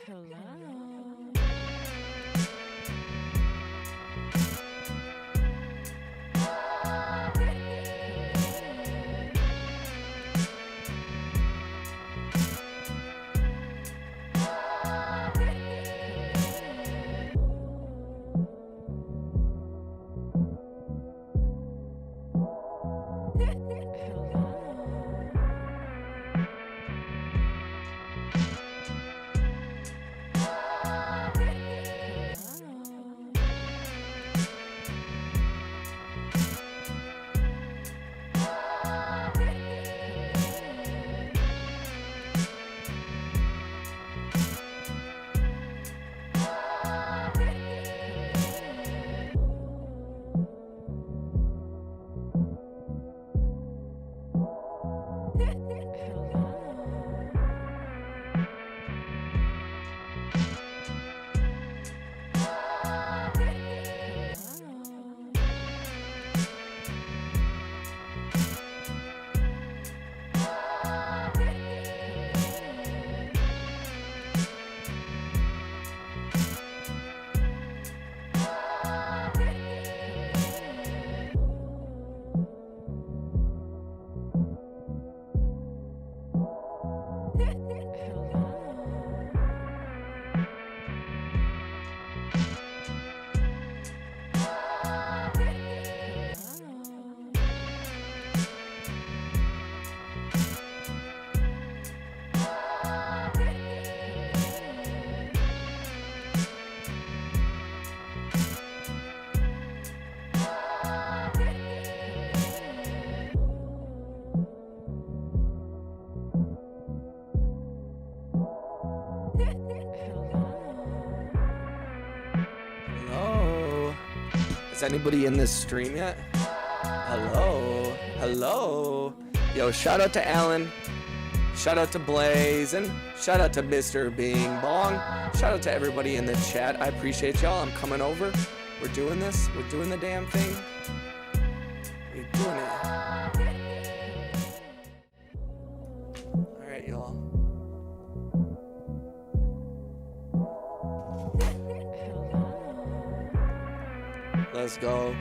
Hello? Is anybody in this stream yet? Hello? Hello? Yo, shout out to Alan. Shout out to Blaze. And shout out to Mr. Bing Bong. Shout out to everybody in the chat. I appreciate y'all. I'm coming over. We're doing this. We're doing the damn thing. We're doing it. Alright, y'all. Let's go.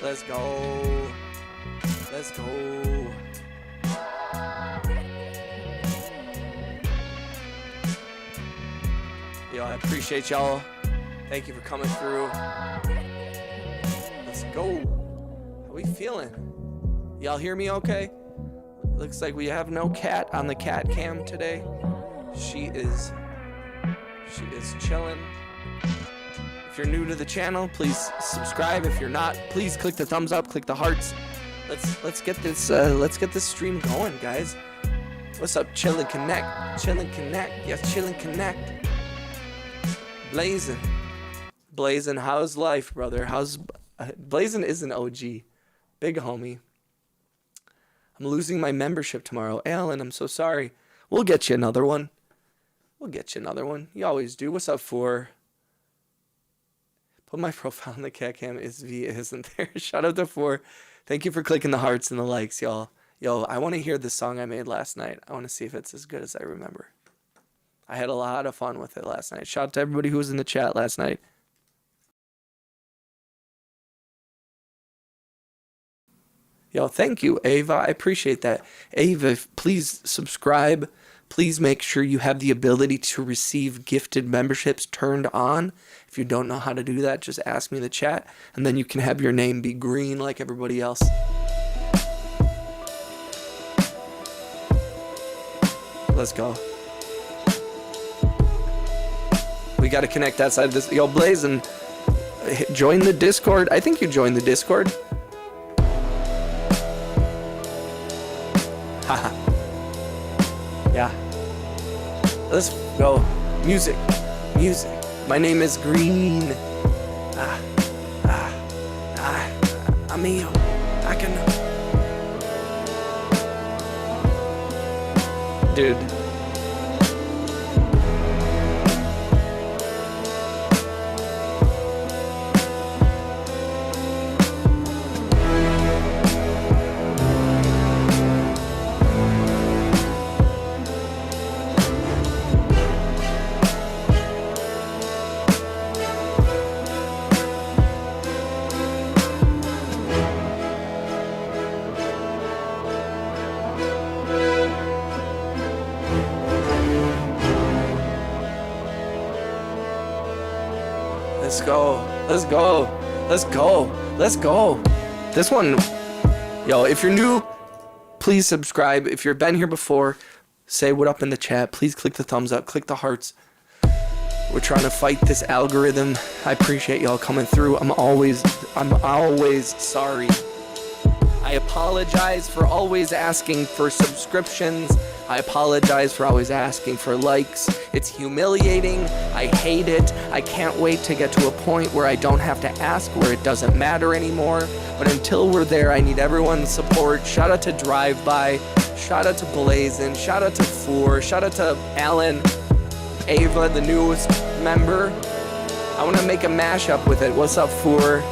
Let's go. Let's go. Yo, I appreciate y'all. Thank you for coming through. Let's go. How we feeling? Y'all hear me okay? Looks like we have no cat on the cat cam today. She is chilling. If you're new to the channel, please subscribe. If you're not, please click the thumbs up, click the hearts. Let's get this stream going, guys. What's up, Chill and Connect? Chill and Connect. Yes, Chill and Connect. Blazin', how's life, brother? Blazin' is an OG. Big homie. I'm losing my membership tomorrow. Alan, I'm so sorry. We'll get you another one. You always do. What's up, for? Put my profile on the cat cam. Isn't there? Shout out to 4. Thank you for clicking the hearts and the likes, y'all. Yo, I want to hear the song I made last night. I want to see if it's as good as I remember. I had a lot of fun with it last night. Shout out to everybody who was in the chat last night. Yo, thank you, Ava. I appreciate that. Ava, please subscribe. Please make sure you have the ability to receive gifted memberships turned on. If you don't know how to do that, just ask me in the chat, and then you can have your name be green like everybody else. Let's go. We got to connect outside of this. Yo, Blazin', join the Discord. I think you joined the Discord. Haha. Yeah. Let's go. Music. My name is Green. Amigo. I can. Dude. Let's go. Let's go. Let's go. Let's go. This one, yo, if you're new, please subscribe. If you've been here before, say what up in the chat. Please click the thumbs up, click the hearts. We're trying to fight this algorithm. I appreciate y'all coming through. I'm always sorry. I apologize for always asking for subscriptions. I apologize for always asking for likes. It's humiliating. I hate it. I can't wait to get to a point where I don't have to ask, where it doesn't matter anymore. But until we're there, I need everyone's support. Shout out to Drive By. Shout out to Blazin. Shout out to Four. Shout out to Alan. Ava, the newest member. I want to make a mashup with it. What's up, Four?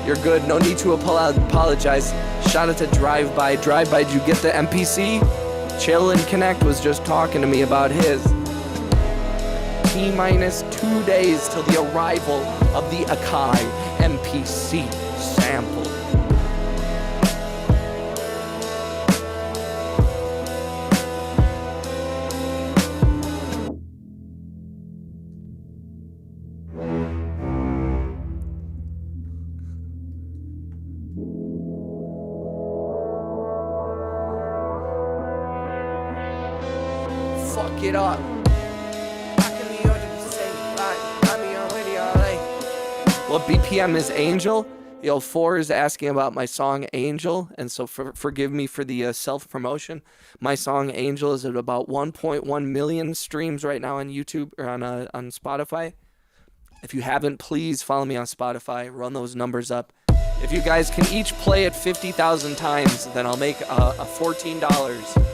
You're good. No need to apologize. Shout out to Drive By. Drive By, did you get the NPC? Chill and Connect was just talking to me about his. T-minus 2 days till the arrival of the Akai NPC sample. Fuck it up. What BPM is Angel? Yo, Four is asking about my song Angel, and so forgive me for the self-promotion. My song Angel is at about 1.1 million streams right now on YouTube or on Spotify. If you haven't, please follow me on Spotify. Run those numbers up. If you guys can each play it 50,000 times, then I'll make a $14.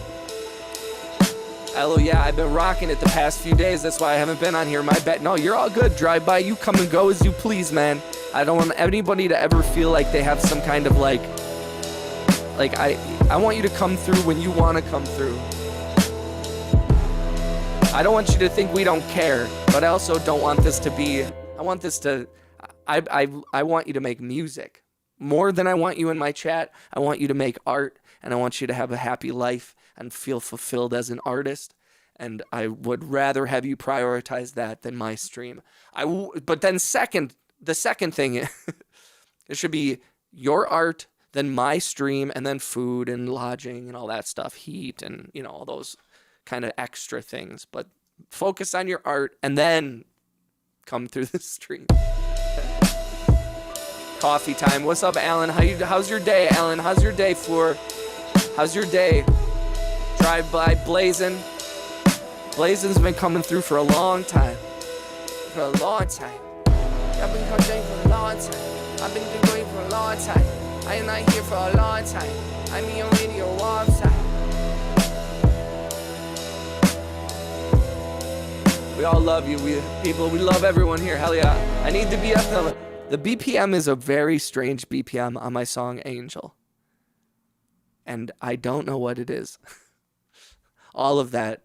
Hello, yeah, I've been rocking it the past few days. That's why I haven't been on here. My bet. No, you're all good. Drive By. You come and go as you please, man. I don't want anybody to ever feel like they have some kind of like I want you to come through when you want to come through. I don't want you to think we don't care, but I also don't want this to be, I want this to, I want you to make music. More than I want you in my chat, I want you to make art, and I want you to have a happy life and feel fulfilled as an artist. And I would rather have you prioritize that than my stream. But then the second thing, it should be your art, then my stream, and then food and lodging and all that stuff, heat and, you know, all those kind of extra things. But focus on your art and then come through the stream. Coffee time. What's up, Alan? How's your day, Alan? How's your day, Floor? How's your day? Drive By, Blazin. Blazin's been coming through for a long time. For a long time. I've been coming for a long time. I've been doing for a long time. I am not here for a long time. I'm your radio website. We all love you. We love everyone here. Hell yeah. I need to be up. The BPM is a very strange BPM on my song Angel. And I don't know what it is. All of that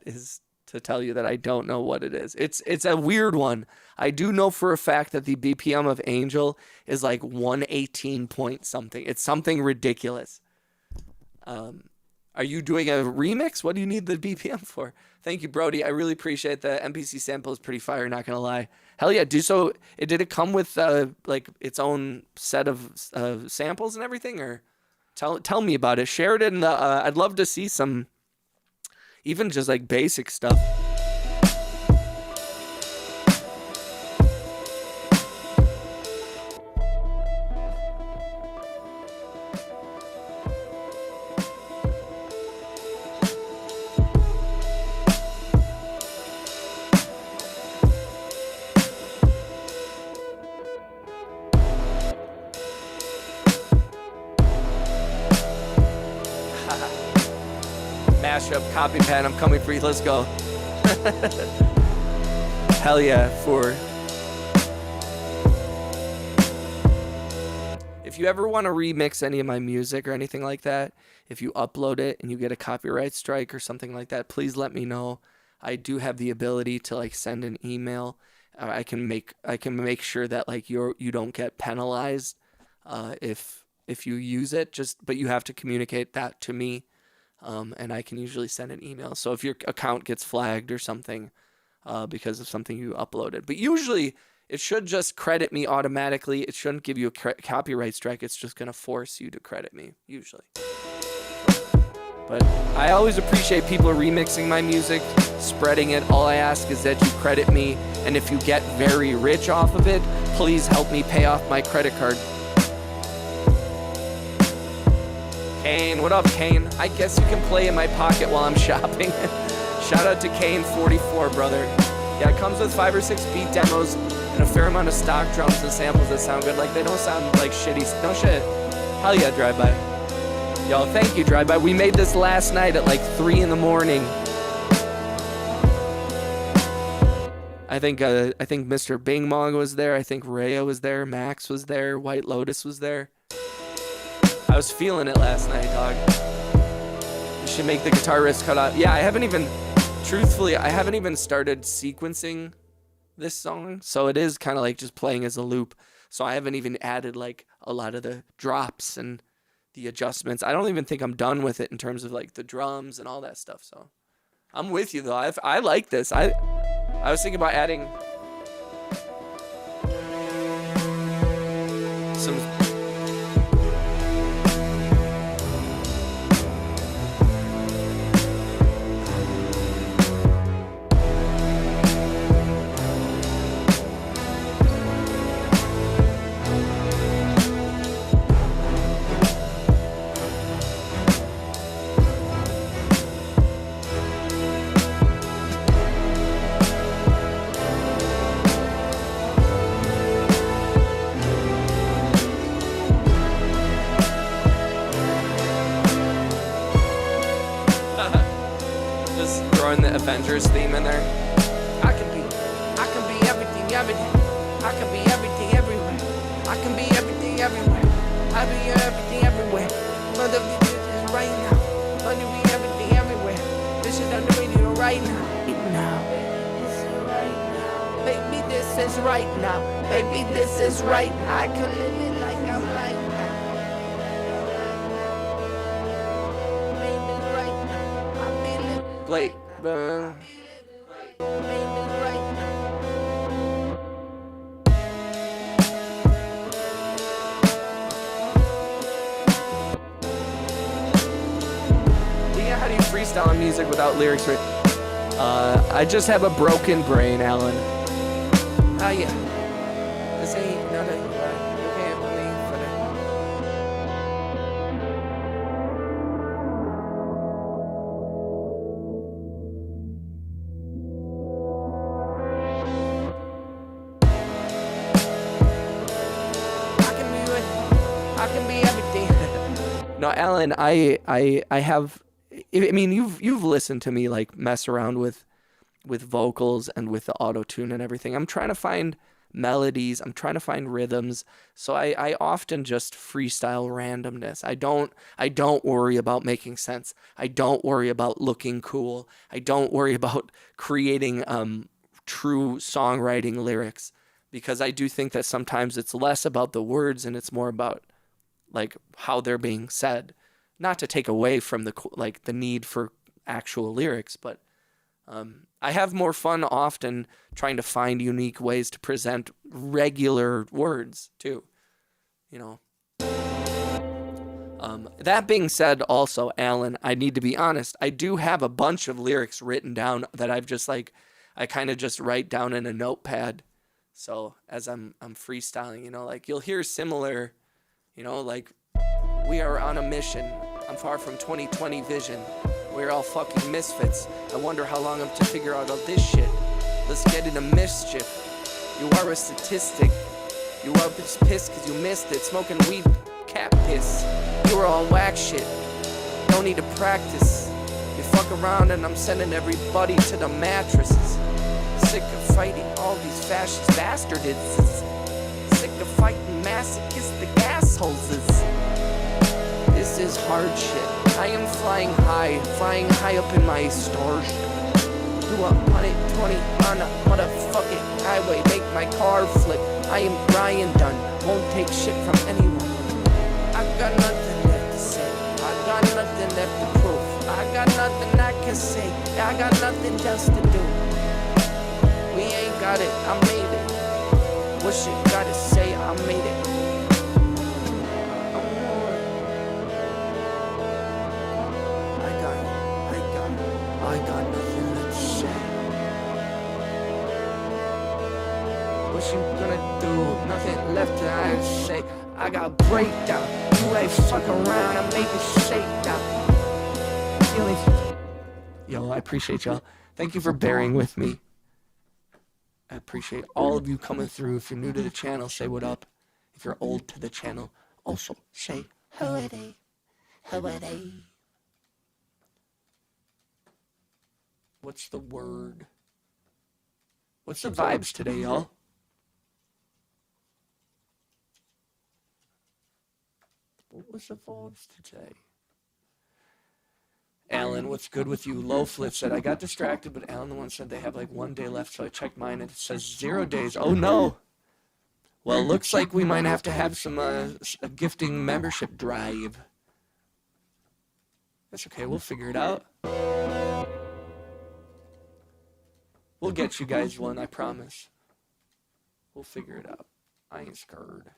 is to tell you that I don't know what it is. It's a weird one. I do know for a fact that the BPM of Angel is like 118 point something. It's something ridiculous. Are you doing a remix? What do you need the BPM for? Thank you, Brody. I really appreciate the NPC sample. Is pretty fire, not gonna lie. Hell yeah, did it come with like its own set of samples and everything, or tell me about it. Share it in the I'd love to see some, even just like basic stuff. Mashup, copy pad, I'm coming for you. Let's go. Hell yeah, for. If you ever want to remix any of my music or anything like that, if you upload it and you get a copyright strike or something like that, please let me know. I do have the ability to like send an email. I can make sure that like you don't get penalized if you use it. But you have to communicate that to me. And I can usually send an email. So if your account gets flagged or something because of something you uploaded. But usually It should just credit me automatically. It shouldn't give you a copyright strike. It's just going to force you to credit me, usually. But I always appreciate people remixing my music, spreading it. All I ask is that you credit me, and if you get very rich off of it, please help me pay off my credit card. Kane, what up, Kane? I guess you can play in my pocket while I'm shopping. Shout out to Kane44, brother. Yeah, it comes with 5 or 6 beat demos and a fair amount of stock drums and samples that sound good. Like, they don't sound like shitty. No shit. Hell yeah, Drive-By. Yo, thank you, Drive-By. We made this last night at like 3 in the morning. I think Mr. Bing Mong was there. I think Rhea was there. Max was there. White Lotus was there. I was feeling it last night, dog. You should make the guitar riffs cut out. Yeah, I haven't even started sequencing this song. So it is kind of like just playing as a loop. So I haven't even added like a lot of the drops and the adjustments. I don't even think I'm done with it in terms of like the drums and all that stuff. So I'm with you though. I like this. I was thinking about adding some. Avengers theme in there. I can be everything, everything. I can be everything everywhere. I can be everything everywhere. I be everything everywhere. Mother, this is right now. Mother, be everything everywhere. This is on the radio right now. Baby, this is right now. Baby, this is right now. I can live it like I'm right now. Baby, right now. I feel it. Blake. How do you freestyle on music without lyrics? I just have a broken brain, Alan. Yeah. This ain't not a. No, Alan, I have. I mean, you've listened to me like mess around with vocals and with the auto-tune and everything. I'm trying to find melodies. I'm trying to find rhythms. So I often just freestyle randomness. I don't worry about making sense. I don't worry about looking cool. I don't worry about creating true songwriting lyrics, because I do think that sometimes it's less about the words and it's more about like how they're being said. Not to take away from the need for actual lyrics, but I have more fun often trying to find unique ways to present regular words too, you know. That being said, also, Alan, I need to be honest. I do have a bunch of lyrics written down that I've just I kind of just write down in a notepad. So as I'm freestyling, you know, like you'll hear similar, you know, like we are on a mission. I'm far from 2020 vision. We're all fucking misfits. I wonder how long I'm to figure out all this shit. Let's get into mischief. You are a statistic. You are just pissed cause you missed it. Smoking weed, cat piss. You were on whack shit. No need to practice. You fuck around and I'm sending everybody to the mattresses. Sick of fighting all these fascist bastards. Sick of fighting masochistic assholes. This is hard shit. I am flying high up in my starship. Do a 120 on a motherfucking highway, make my car flip. I am Brian Dunn, won't take shit from anyone. I got nothing left to say, I got nothing left to prove. I got nothing I can say, I got nothing else to do. We ain't got it, I made it. What you gotta say, I made it. I got nothing to say. What you gonna do? Nothing left to say. I got breakdown. You ain't fuck around, I make it shake down. Feelings. Yo, I appreciate y'all. Thank you for bearing with me. I appreciate all of you coming through. If you're new to the channel, say what up. If you're old to the channel, also say how are they? How are they? What's the word? What's the vibes today, y'all? What was the vibes today? Alan, what's good with you? Low Flip said, I got distracted, but Alan the one said they have like 1 day left, so I checked mine and it says 0 days. Oh no! Well, looks like we might have to have some a gifting membership drive. That's okay, we'll figure it out. We'll get you guys one, I promise. We'll figure it out. I ain't scared.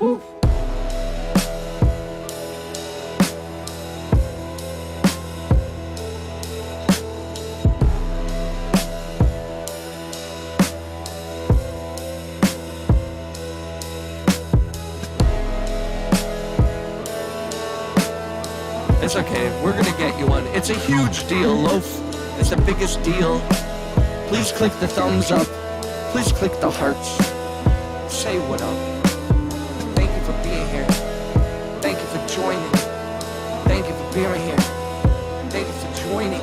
Ooh. It's okay, we're gonna get you one. It's a huge deal, Loaf. It's the biggest deal. Please click the thumbs up. Please click the hearts. Say what up. Thank you for being here. Thank you for joining. Thank you for being here. Thank you for joining.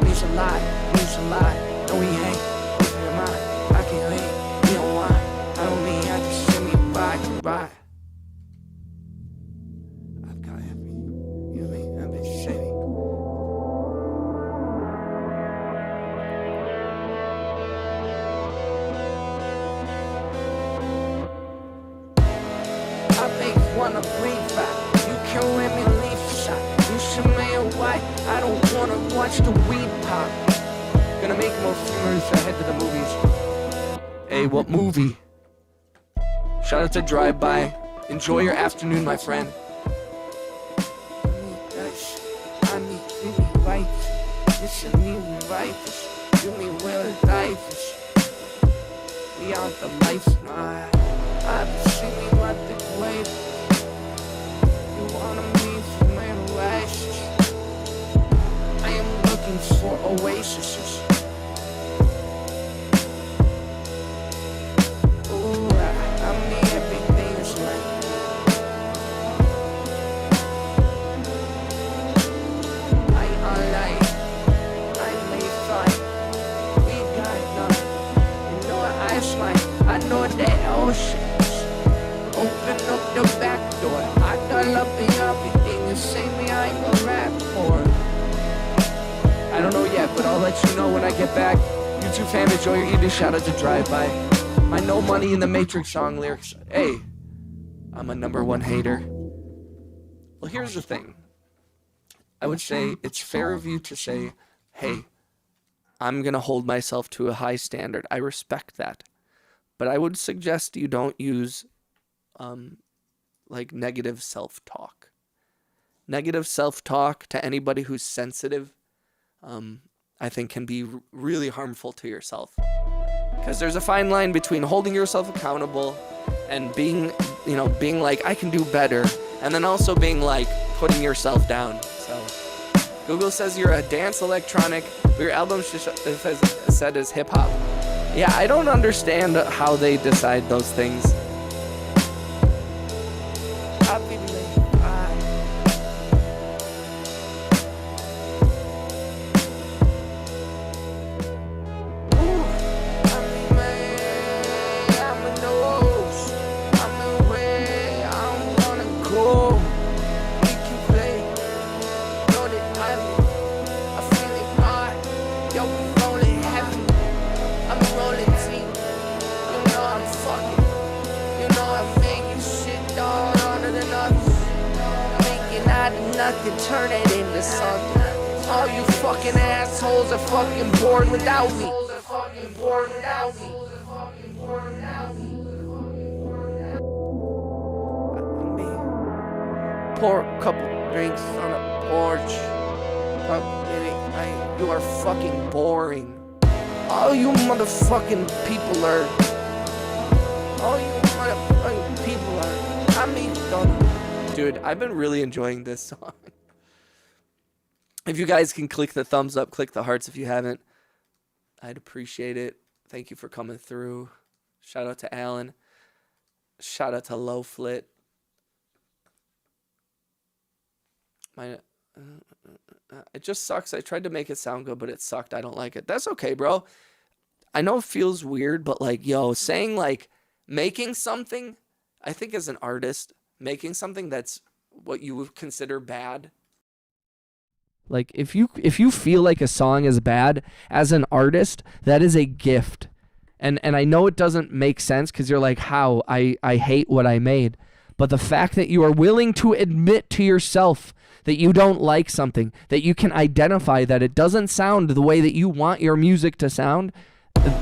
Means a lot. Means a lot. No, we ain't. If you're mine, I can't leave. You know why? I don't mean I just send me by. Goodbye. Wanna breathe back. You can let me leave shot. You should make white. I don't wanna watch the weed pop. Gonna make more filmers ahead to the movies. Hey, what movie? Shout out to Drive By. Enjoy your afternoon, my friend. I need to be right. Listen to me right. Do me where life is. We are the life now. I've been singing what the wave. You wanna me for my oasis. I am looking for oases. Ooh, I mean everything is right. I ain't online. I may fight. We got none. You know what I smile. I know that ocean. Open up the back door. I got love in everything. You say me I'm a rap or I don't know yet, but I'll let you know when I get back. YouTube fam, enjoy your evening. Shout out to Drive By. My No Money in the Matrix song lyrics. Hey, I'm a #1 hater. Well, here's the thing. I would say it's fair of you to say, hey, I'm gonna hold myself to a high standard. I respect that. But I would suggest you don't use like negative self-talk. Negative self-talk to anybody who's sensitive, I think can be really harmful to yourself. Because there's a fine line between holding yourself accountable and being like, I can do better, and then also being like, putting yourself down. So, Google says you're a dance electronic, but your album said is hip-hop. Yeah, I don't understand how they decide those things. nothing, turn it into something. All you fucking assholes are fucking bored without me. Pour a couple drinks on a porch. You are fucking boring. All you motherfucking people are. All you motherfucking people are. I mean, done. Dude, I've been really enjoying this song. If you guys can click the thumbs up, click the hearts if you haven't. I'd appreciate it. Thank you for coming through. Shout out to Alan. Shout out to Low Flit. It just sucks. I tried to make it sound good, but it sucked. I don't like it. That's okay, bro. I know it feels weird, but like, yo, saying like making something, I think as an artist, making something that's what you would consider bad. Like if you feel like a song is bad as an artist, that is a gift. And I know it doesn't make sense because you're like, how? I hate what I made. But the fact that you are willing to admit to yourself that you don't like something, that you can identify that it doesn't sound the way that you want your music to sound,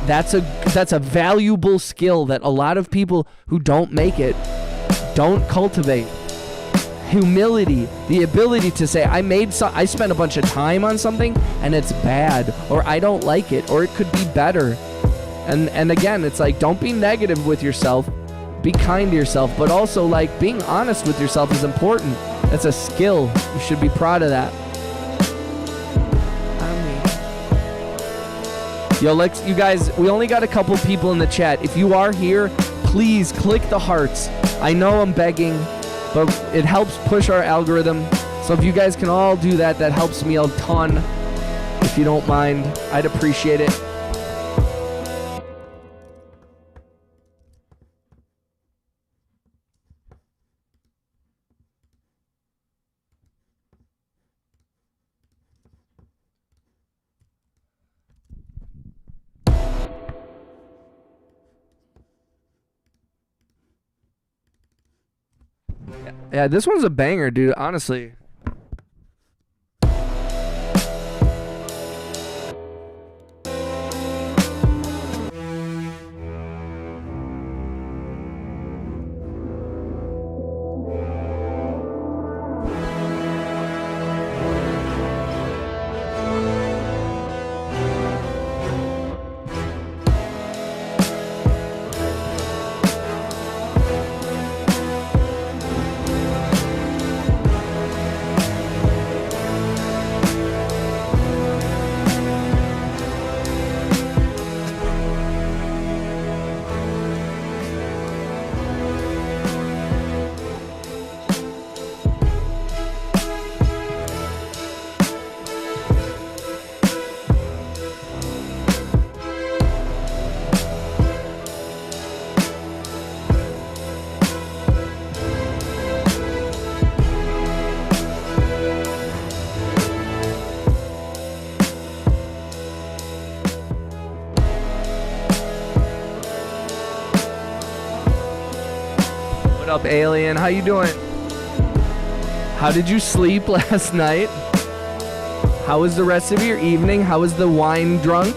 that's a valuable skill that a lot of people who don't make it don't cultivate. Humility, the ability to say, I spent a bunch of time on something and it's bad, or I don't like it, or it could be better. And again, it's like, don't be negative with yourself. Be kind to yourself, but also like being honest with yourself is important. That's a skill. You should be proud of that. Yo, you guys, we only got a couple people in the chat. If you are here, please click the hearts. I know I'm begging, but it helps push our algorithm. So if you guys can all do that, that helps me a ton. If you don't mind, I'd appreciate it. Yeah, this one's a banger, dude, honestly. Up, Alien? How you doing? How did you sleep last night? How was the rest of your evening? How was the wine drunk?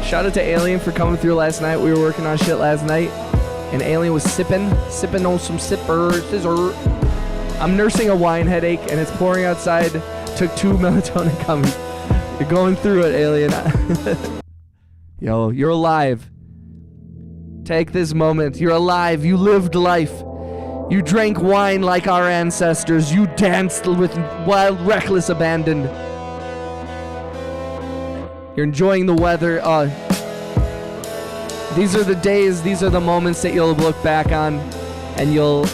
Shout out to Alien for coming through last night. We were working on shit last night, and Alien was sipping on some scissor. I'm nursing a wine headache, and it's pouring outside. Took 2 melatonin gummies. You're going through it, Alien. Yo, you're alive. Take this moment. You're alive. You lived life. You drank wine like our ancestors. You danced with wild, reckless abandon. You're enjoying the weather. These are the days, these are the moments that you'll look back on, and you'll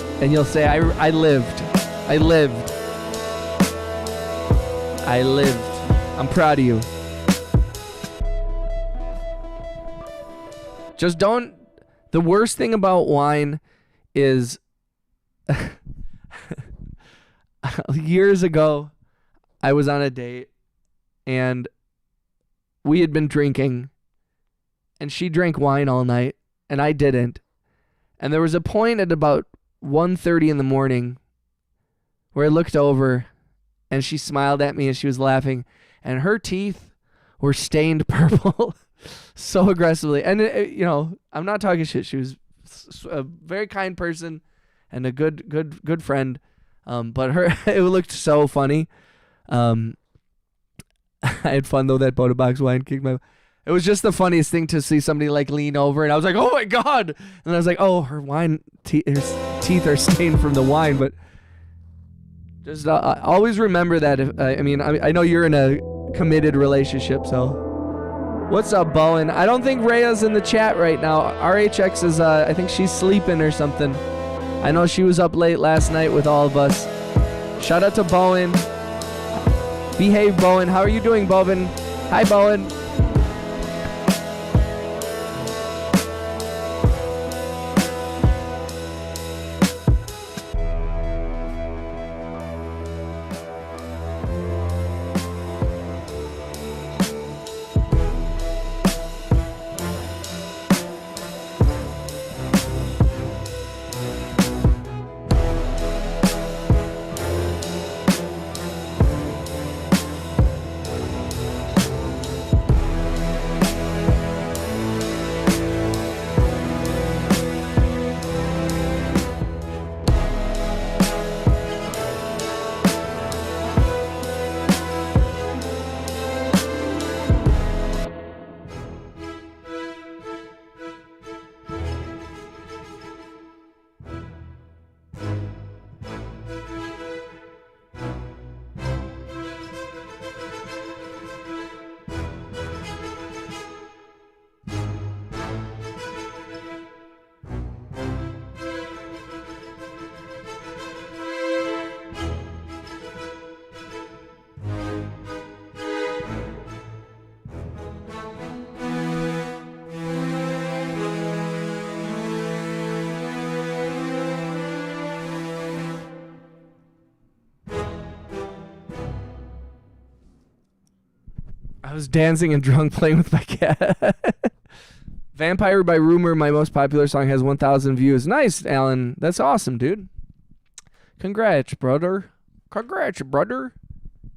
say, I lived. I lived. I lived. I'm proud of you. Just don't. The worst thing about wine is years ago, I was on a date and we had been drinking and she drank wine all night and I didn't. And there was a point at about 1:30 in the morning where I looked over and she smiled at me and she was laughing and her teeth were stained purple so aggressively. And, you know, I'm not talking shit. She was a very kind person and a good friend. But it looked so funny. I had fun though. That Boda box wine kicked my. It was just the funniest thing to see somebody like lean over, and I was like, "Oh my god!" And I was like, "Oh, her teeth are stained from the wine." But just always remember that. I know you're in a committed relationship, so. What's up, Bowen? I don't think Rhea's in the chat right now. RHX is, I think she's sleeping or something. I know she was up late last night with all of us. Shout out to Bowen. Behave, Bowen. How are you doing, Bowen? Hi, Bowen. I was dancing and drunk playing with my cat. Vampire by Rumor, my most popular song, has 1,000 views. Nice, Alan. That's awesome, dude. Congrats, brother. Congrats, brother.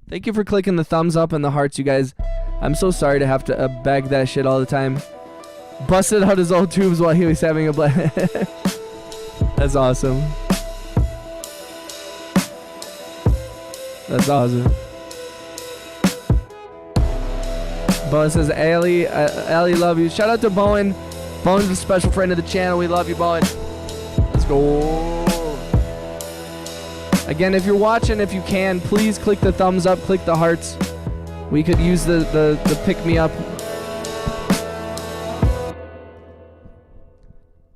Thank you for clicking the thumbs up and the hearts, you guys. I'm so sorry to have to beg that shit all the time. Busted out his old tubes while he was having a blast. That's awesome. That's awesome. Bowen says, Allie, love you. Shout out to Bowen. Bowen's a special friend of the channel. We love you, Bowen. Let's go. Again, if you're watching, if you can, please click the thumbs up, click the hearts. We could use the pick-me-up.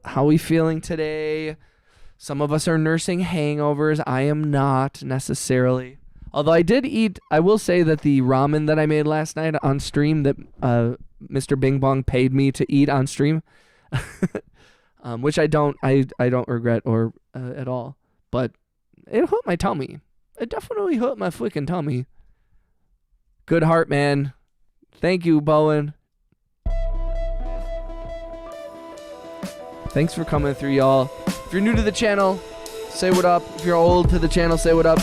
How we feeling today? Some of us are nursing hangovers. I am not necessarily. Although I did eat, I will say that the ramen that I made last night on stream that Mr. Bing Bong paid me to eat on stream, which I don't regret or at all. But it hurt my tummy. It definitely hurt my freaking tummy. Good heart, man. Thank you, Bowen. Thanks for coming through, y'all. If you're new to the channel, say what up. If you're old to the channel, say what up.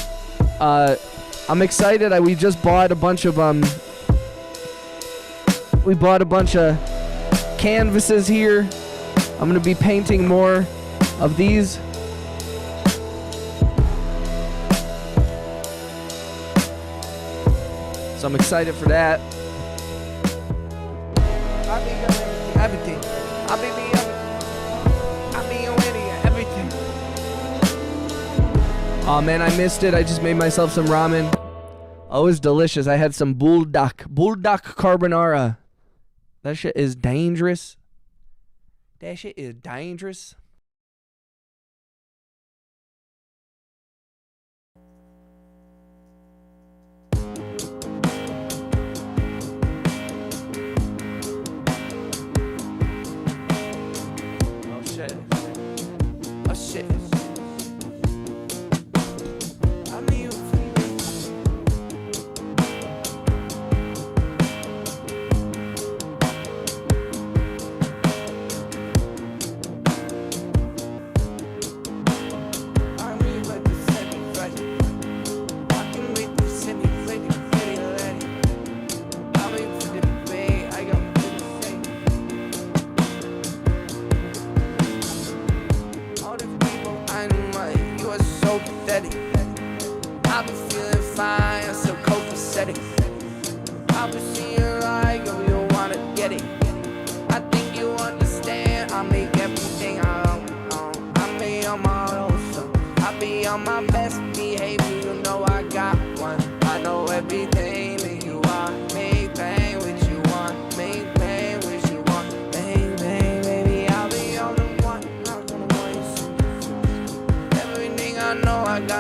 I'm excited. We just bought a bunch of canvases here. I'm gonna be painting more of these. So I'm excited for that. Everything. Oh man, I missed it. I just made myself some ramen. Oh, it was delicious. I had some buldak carbonara. That shit is dangerous. That shit is dangerous. Oh shit. Oh shit.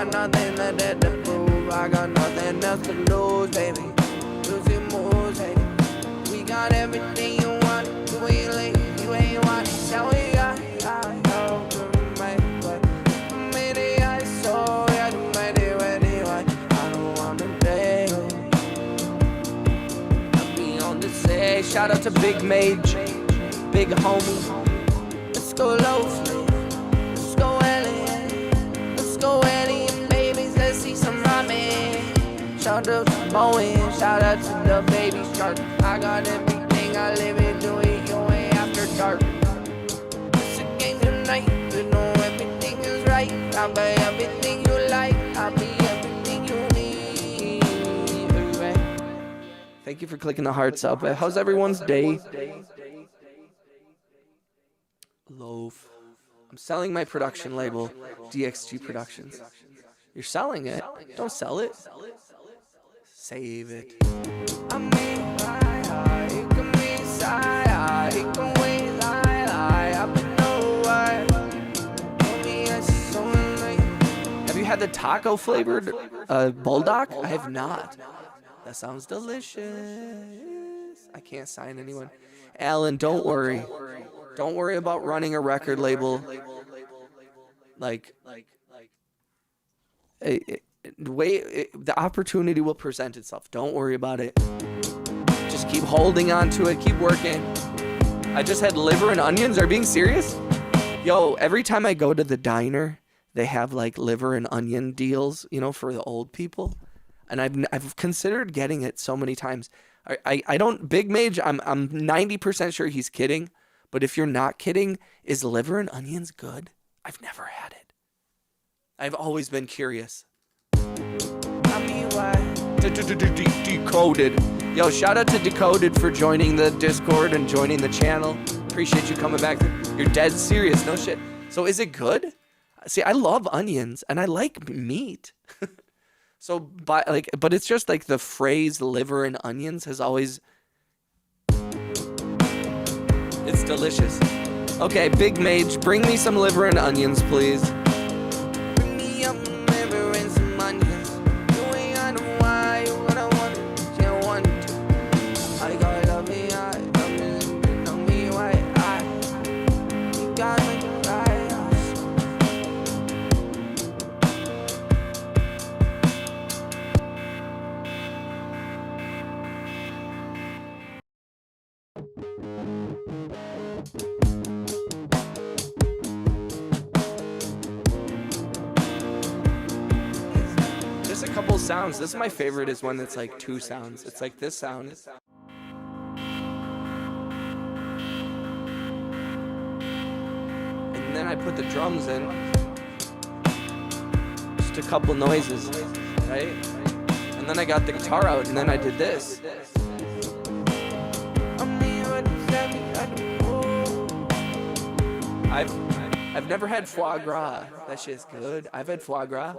got nothing left to prove. I got nothing else to lose, baby. Losing moves, hey. We got everything you want. You ain't late, you ain't watching. Tell me I hope you make it. Made it, I saw ya. You made it ready, I don't wanna play. I'll be on the say. Shout out to Big Mage, Big Homie. Let's go low, let's go Ellie, let's go Ellie and babies. Let's see some ramen. Shout out to Bowen, shout out to the baby shark. I got everything, I live it, do it your way after dark. It's a game tonight, you know everything is right. I'll be everything you like, I'll be everything you need. Thank you for clicking the hearts up. How's everyone's day? Loaf. I'm selling my production label, DXG Productions. You're selling it? Don't sell it. Save it. Have you had the taco flavored bulldog? I have not. That sounds delicious. I can't sign anyone. Alan, don't worry. Don't worry about running a record label. The opportunity will present itself. Don't worry about it. Just keep holding on to it. Keep working. I just had liver and onions. Are you being serious? Yo, every time I go to the diner, they have like liver and onion deals, you know, for the old people. And I've considered getting it so many times. I don't, Big Mage, I'm 90% sure he's kidding. But if you're not kidding, is liver and onions good? I've never had it. I've always been curious. Decoded. Yo, shout out to Decoded for joining the Discord and joining the channel. Appreciate you coming back. You're dead serious. No shit. So is it good? See, I love onions and I like meat. So, but it's just like the phrase liver and onions has always... It's delicious. Okay, Big Mage, bring me some liver and onions, please. Bring me up liver and some onions. You ain't got no why, you gotta want it, you want to. I gotta love me, tell me why you got me right. Just a couple sounds. This is my favorite, is one that's like two sounds. It's like this sound. And then I put the drums in. Just a couple noises, right? And then I got the guitar out and then I did this. I've never had foie gras. That shit's good. I've had foie gras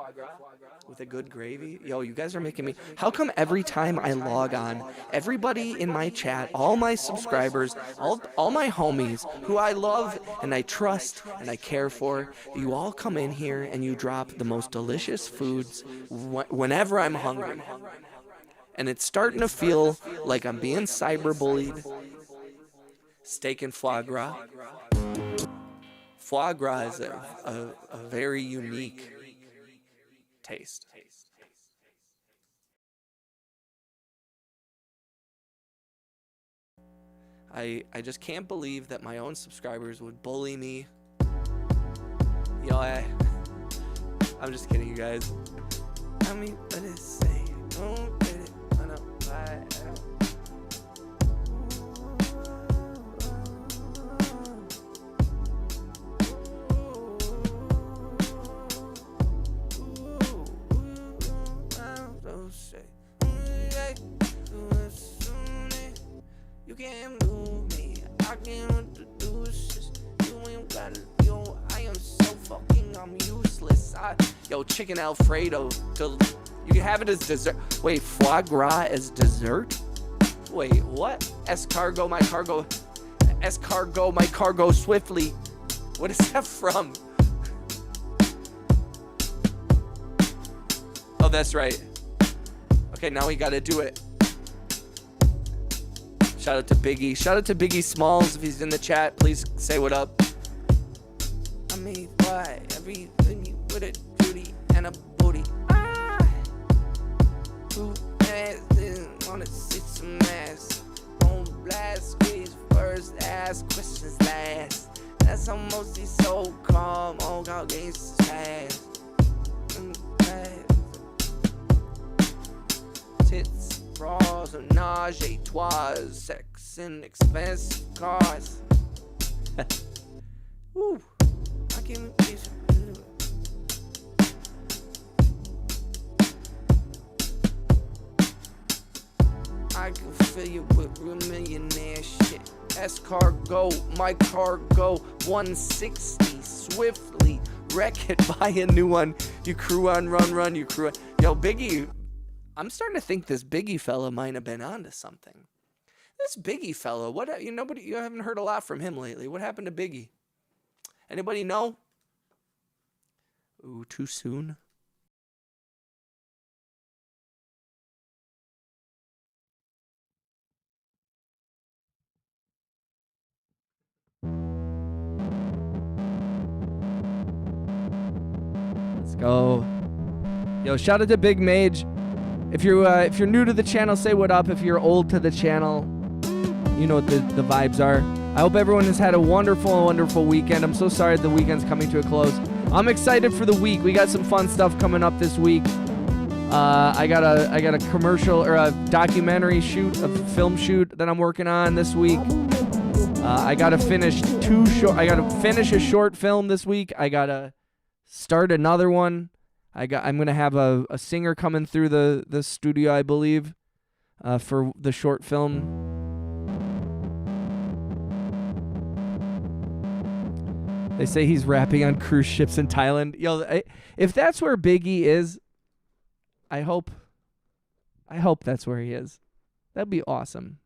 with a good gravy. Yo, you guys are making me... How come every time I log on, everybody in my chat, all my subscribers, all my homies who I love and I trust and I care for, you all come in here and you drop the most delicious foods whenever I'm hungry. And it's starting to feel like I'm being cyberbullied. Steak and foie gras. Foie gras is a very unique taste. I just can't believe that my own subscribers would bully me. Yo, I'm just kidding, you guys. I mean, what is say? Don't get it. I know. You can't move me. I can't introduce. You ain't got it. Yo, I am so fucking, I'm useless. Yo, chicken Alfredo. You can have it as dessert. Wait, foie gras as dessert? Wait, what? Escargot, my cargo. Escargot, my cargo swiftly. What is that from? that's right. Okay, now we gotta do it. Shout out to Biggie. Shout out to Biggie Smalls. If he's in the chat, please say what up. I mean, why? Everything you with a duty and a booty. Who didn't wanna see some ass? On blast, squeeze first, ask questions last. That's how most he's so calm. On God gains his ass. Tits, bras, menage a trois, sex and expensive cars. Woo. I can't be so good. I can fill you with real millionaire shit. S-cargo, my cargo, 160, swiftly, wreck it, buy a new one. You crew on, run, you crew on. Yo, Biggie, I'm starting to think this Biggie fella might have been onto something. This Biggie fella, what, you haven't heard a lot from him lately. What happened to Biggie? Anybody know? Ooh, too soon? Let's go. Yo, shout out to Big Mage. If you're new to the channel, say what up. If you're old to the channel, you know what the vibes are. I hope everyone has had a wonderful weekend. I'm so sorry the weekend's coming to a close. I'm excited for the week. We got some fun stuff coming up this week. I got a commercial or a documentary shoot, a film shoot that I'm working on this week. I gotta finish a short film this week. I gotta start another one. I'm gonna have a singer coming through the studio, I believe, for the short film. They say he's rapping on cruise ships in Thailand. Yo, if that's where Biggie is, I hope that's where he is. That'd be awesome.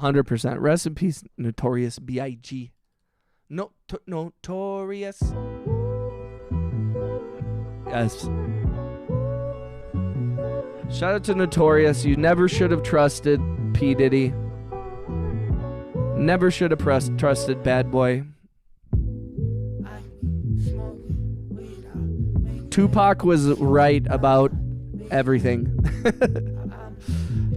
%. Rest in peace, Notorious B.I.G. Notorious. Yes. Shout out to Notorious. You never should have trusted P. Diddy. Never should have trusted Bad Boy. Tupac was right about everything.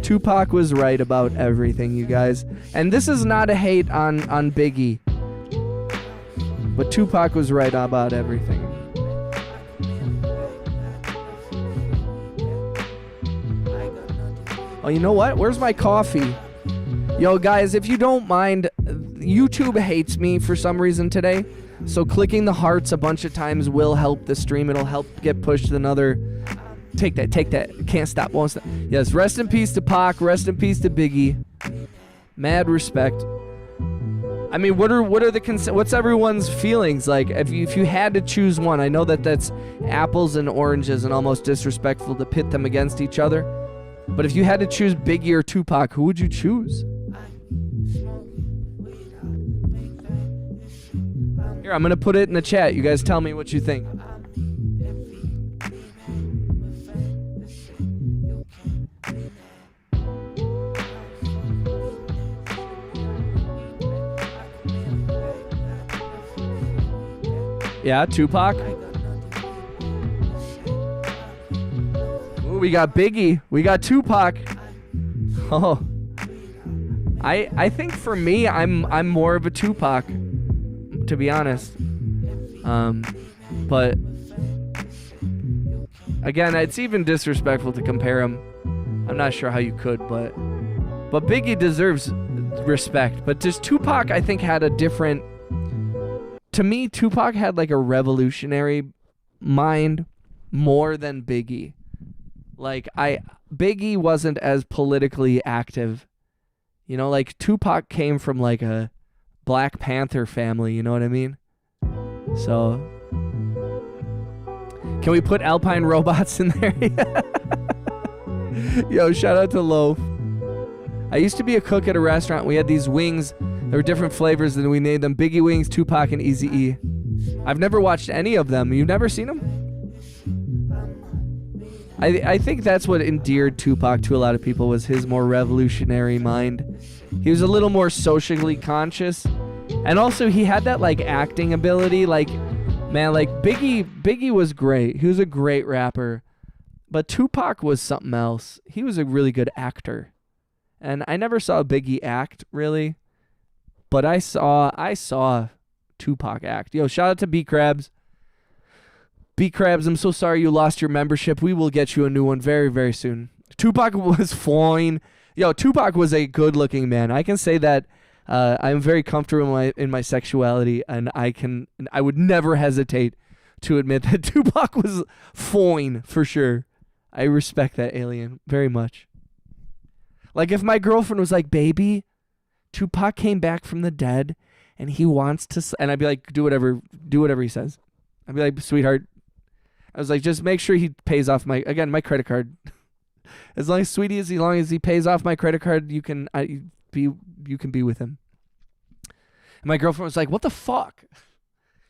Tupac was right about everything, you guys. And this is not a hate on Biggie. But Tupac was right about everything. Oh, you know what? Where's my coffee? Yo, guys, if you don't mind, YouTube hates me for some reason today. So clicking the hearts a bunch of times will help the stream. It'll help get pushed to another... Take that. Can't stop, won't stop. Yes, rest in peace to Pac. Rest in peace to Biggie. Mad respect. I mean, what's everyone's feelings like? If you had to choose one, I know that's apples and oranges and almost disrespectful to pit them against each other. But if you had to choose Biggie or Tupac, who would you choose? Here, I'm gonna put it in the chat. You guys tell me what you think. Yeah, Tupac. Ooh, we got Biggie. We got Tupac. Oh. I think for me, I'm more of a Tupac, to be honest. But again, it's even disrespectful to compare them. I'm not sure how you could, but Biggie deserves respect. But just Tupac, I think, had a different... To me, Tupac had like a revolutionary mind more than Biggie. Like, Biggie wasn't as politically active. You know, like Tupac came from like a Black Panther family, you know what I mean? So, can we put Alpine robots in there? Yo, shout out to Loaf. I used to be a cook at a restaurant. We had these wings. There were different flavors, and we named them Biggie Wings, Tupac, and Eazy-E. I've never watched any of them. You've never seen them? I think that's what endeared Tupac to a lot of people, was his more revolutionary mind. He was a little more socially conscious. And also he had that like acting ability. Like, man, like Biggie was great. He was a great rapper. But Tupac was something else. He was a really good actor. And I never saw Biggie act, really. But I saw Tupac act. Yo, shout out to B-Crabs. B-Crabs, I'm so sorry you lost your membership. We will get you a new one very, very soon. Tupac was fine. Yo, Tupac was a good-looking man. I can say that I'm very comfortable in my sexuality, and I would never hesitate to admit that Tupac was fine, for sure. I respect that alien very much. Like, if my girlfriend was like, baby, Tupac came back from the dead, and he wants to... And I'd be like, do whatever he says. I'd be like, sweetheart... I was like, just make sure he pays off my credit card. As long as he pays off my credit card, you can be with him. And my girlfriend was like, what the fuck?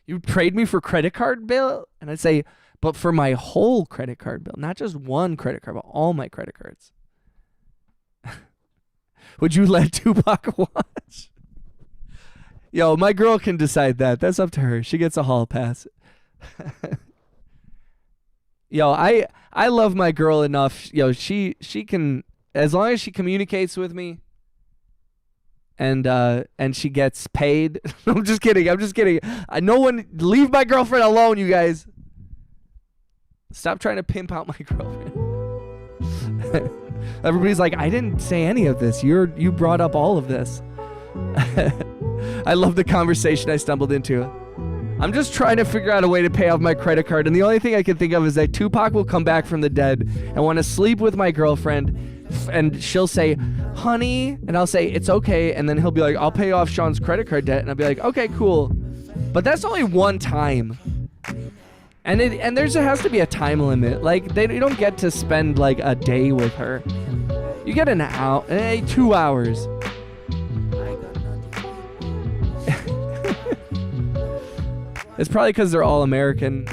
You trade me for credit card bill? And I'd say, but for my whole credit card bill, not just one credit card, but all my credit cards. Would you let Tupac watch? Yo, my girl can decide that. That's up to her. She gets a hall pass. Yo, I love my girl enough. Yo, she can, as long as she communicates with me and she gets paid. I'm just kidding. No one, leave my girlfriend alone, you guys. Stop trying to pimp out my girlfriend. Everybody's like, I didn't say any of this. You brought up all of this. I love the conversation I stumbled into. I'm just trying to figure out a way to pay off my credit card, and the only thing I can think of is that Tupac will come back from the dead and want to sleep with my girlfriend, and she'll say, honey, and I'll say, it's okay, and then he'll be like, I'll pay off Sean's credit card debt, and I'll be like, okay, cool. But that's only one time. And there has to be a time limit. Like, you don't get to spend like a day with her. You get 2 hours. It's probably because they're all American.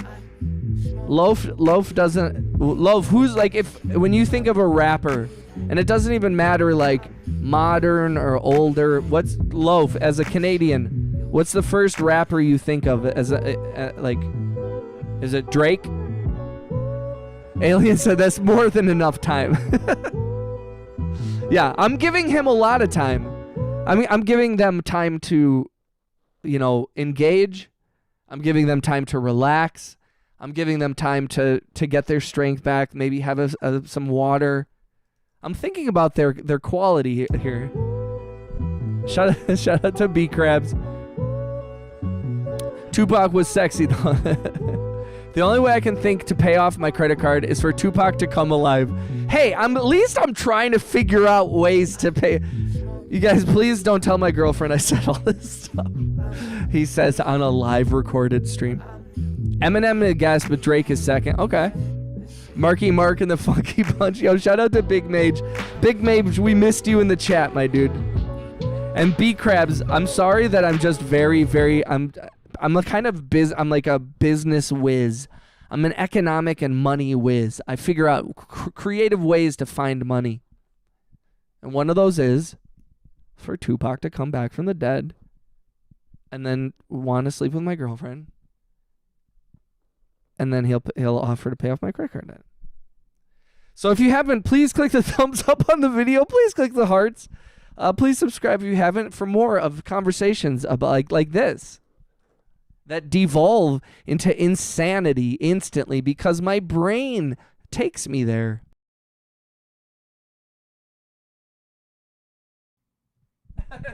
Loaf, who's like, when you think of a rapper, and it doesn't even matter like modern or older, what's Loaf as a Canadian? What's the first rapper you think of as like, is it Drake? Alien said that's more than enough time. Yeah, I'm giving him a lot of time. I mean, I'm giving them time to, engage. I'm giving them time to relax. I'm giving them time to get their strength back, maybe have some water. I'm thinking about their quality here. Shout out to B-Crabs. Tupac was sexy though. The only way I can think to pay off my credit card is for Tupac to come alive. Hey, at least I'm trying to figure out ways to pay. You guys, please don't tell my girlfriend I said all this stuff. He says on a live recorded stream. Eminem a guess, but Drake is second. Okay. Marky Mark and the Funky Punch. Yo, shout out to Big Mage. Big Mage, we missed you in the chat, my dude. And B-Crabs, I'm sorry that I'm just very, very, I'm like a business whiz. I'm an economic and money whiz. I figure out creative ways to find money. And one of those is for Tupac to come back from the dead and then want to sleep with my girlfriend. And then he'll offer to pay off my credit card debt. So if you haven't, please click the thumbs up on the video. Please click the hearts. Please subscribe if you haven't for more of conversations about like this that devolve into insanity instantly because my brain takes me there.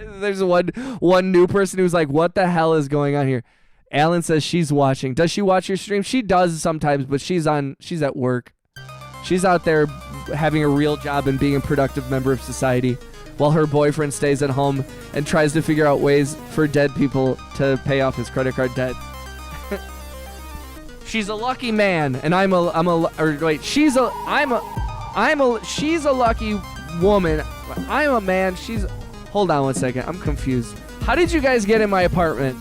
There's one new person who's like, what the hell is going on here? Alan says she's watching. Does she watch your stream? She does sometimes, but she's at work. She's out there having a real job and being a productive member of society while her boyfriend stays at home and tries to figure out ways for dead people to pay off his credit card debt. I'm She's a lucky woman. I'm a man. Hold on one second. I'm confused. How did you guys get in my apartment?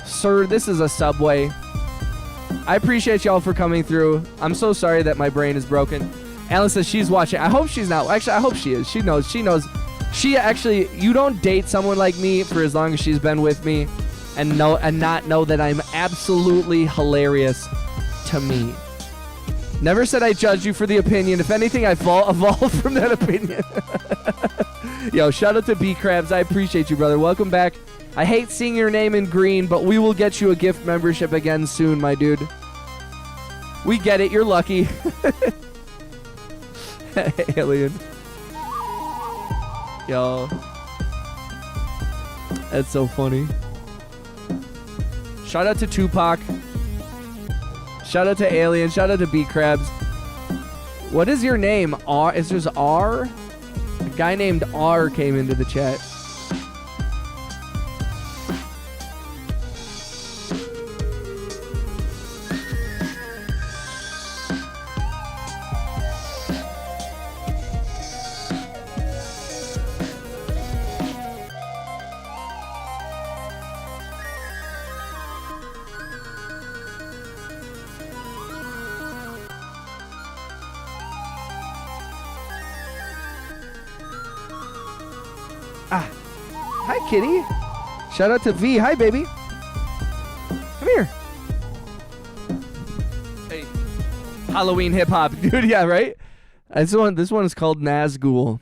Sir, this is a subway. I appreciate y'all for coming through. I'm so sorry that my brain is broken. Alan says she's watching. I hope she's not. Actually, I hope she is. She knows. You don't date someone like me for as long as she's been with me and not know that I'm absolutely hilarious to me. Never said I judged you for the opinion. If anything, I evolved from that opinion. Yo, shout out to B Crabs. I appreciate you, brother. Welcome back. I hate seeing your name in green, but we will get you a gift membership again soon, my dude. We get it. You're lucky. Alien. Yo. That's so funny. Shout out to Tupac. Shout out to Alien. Shout out to B Crabs. What is your name? R? Is there R? A guy named R came into the chat. Hi, kitty. Shout out to V. Hi, baby. Come here. Hey. Halloween hip hop, dude. Yeah, right. This one is called Nazgul.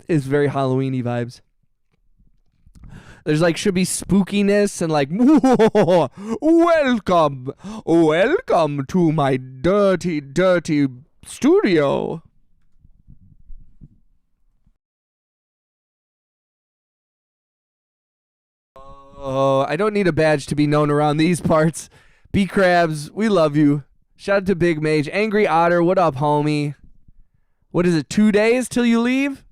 It's very Halloween-y vibes. There's like should be spookiness and like welcome to my dirty studio. Oh, I don't need a badge to be known around these parts. B Crabs, we love you. Shout out to Big Mage. Angry Otter, what up, homie? What is it, 2 days till you leave?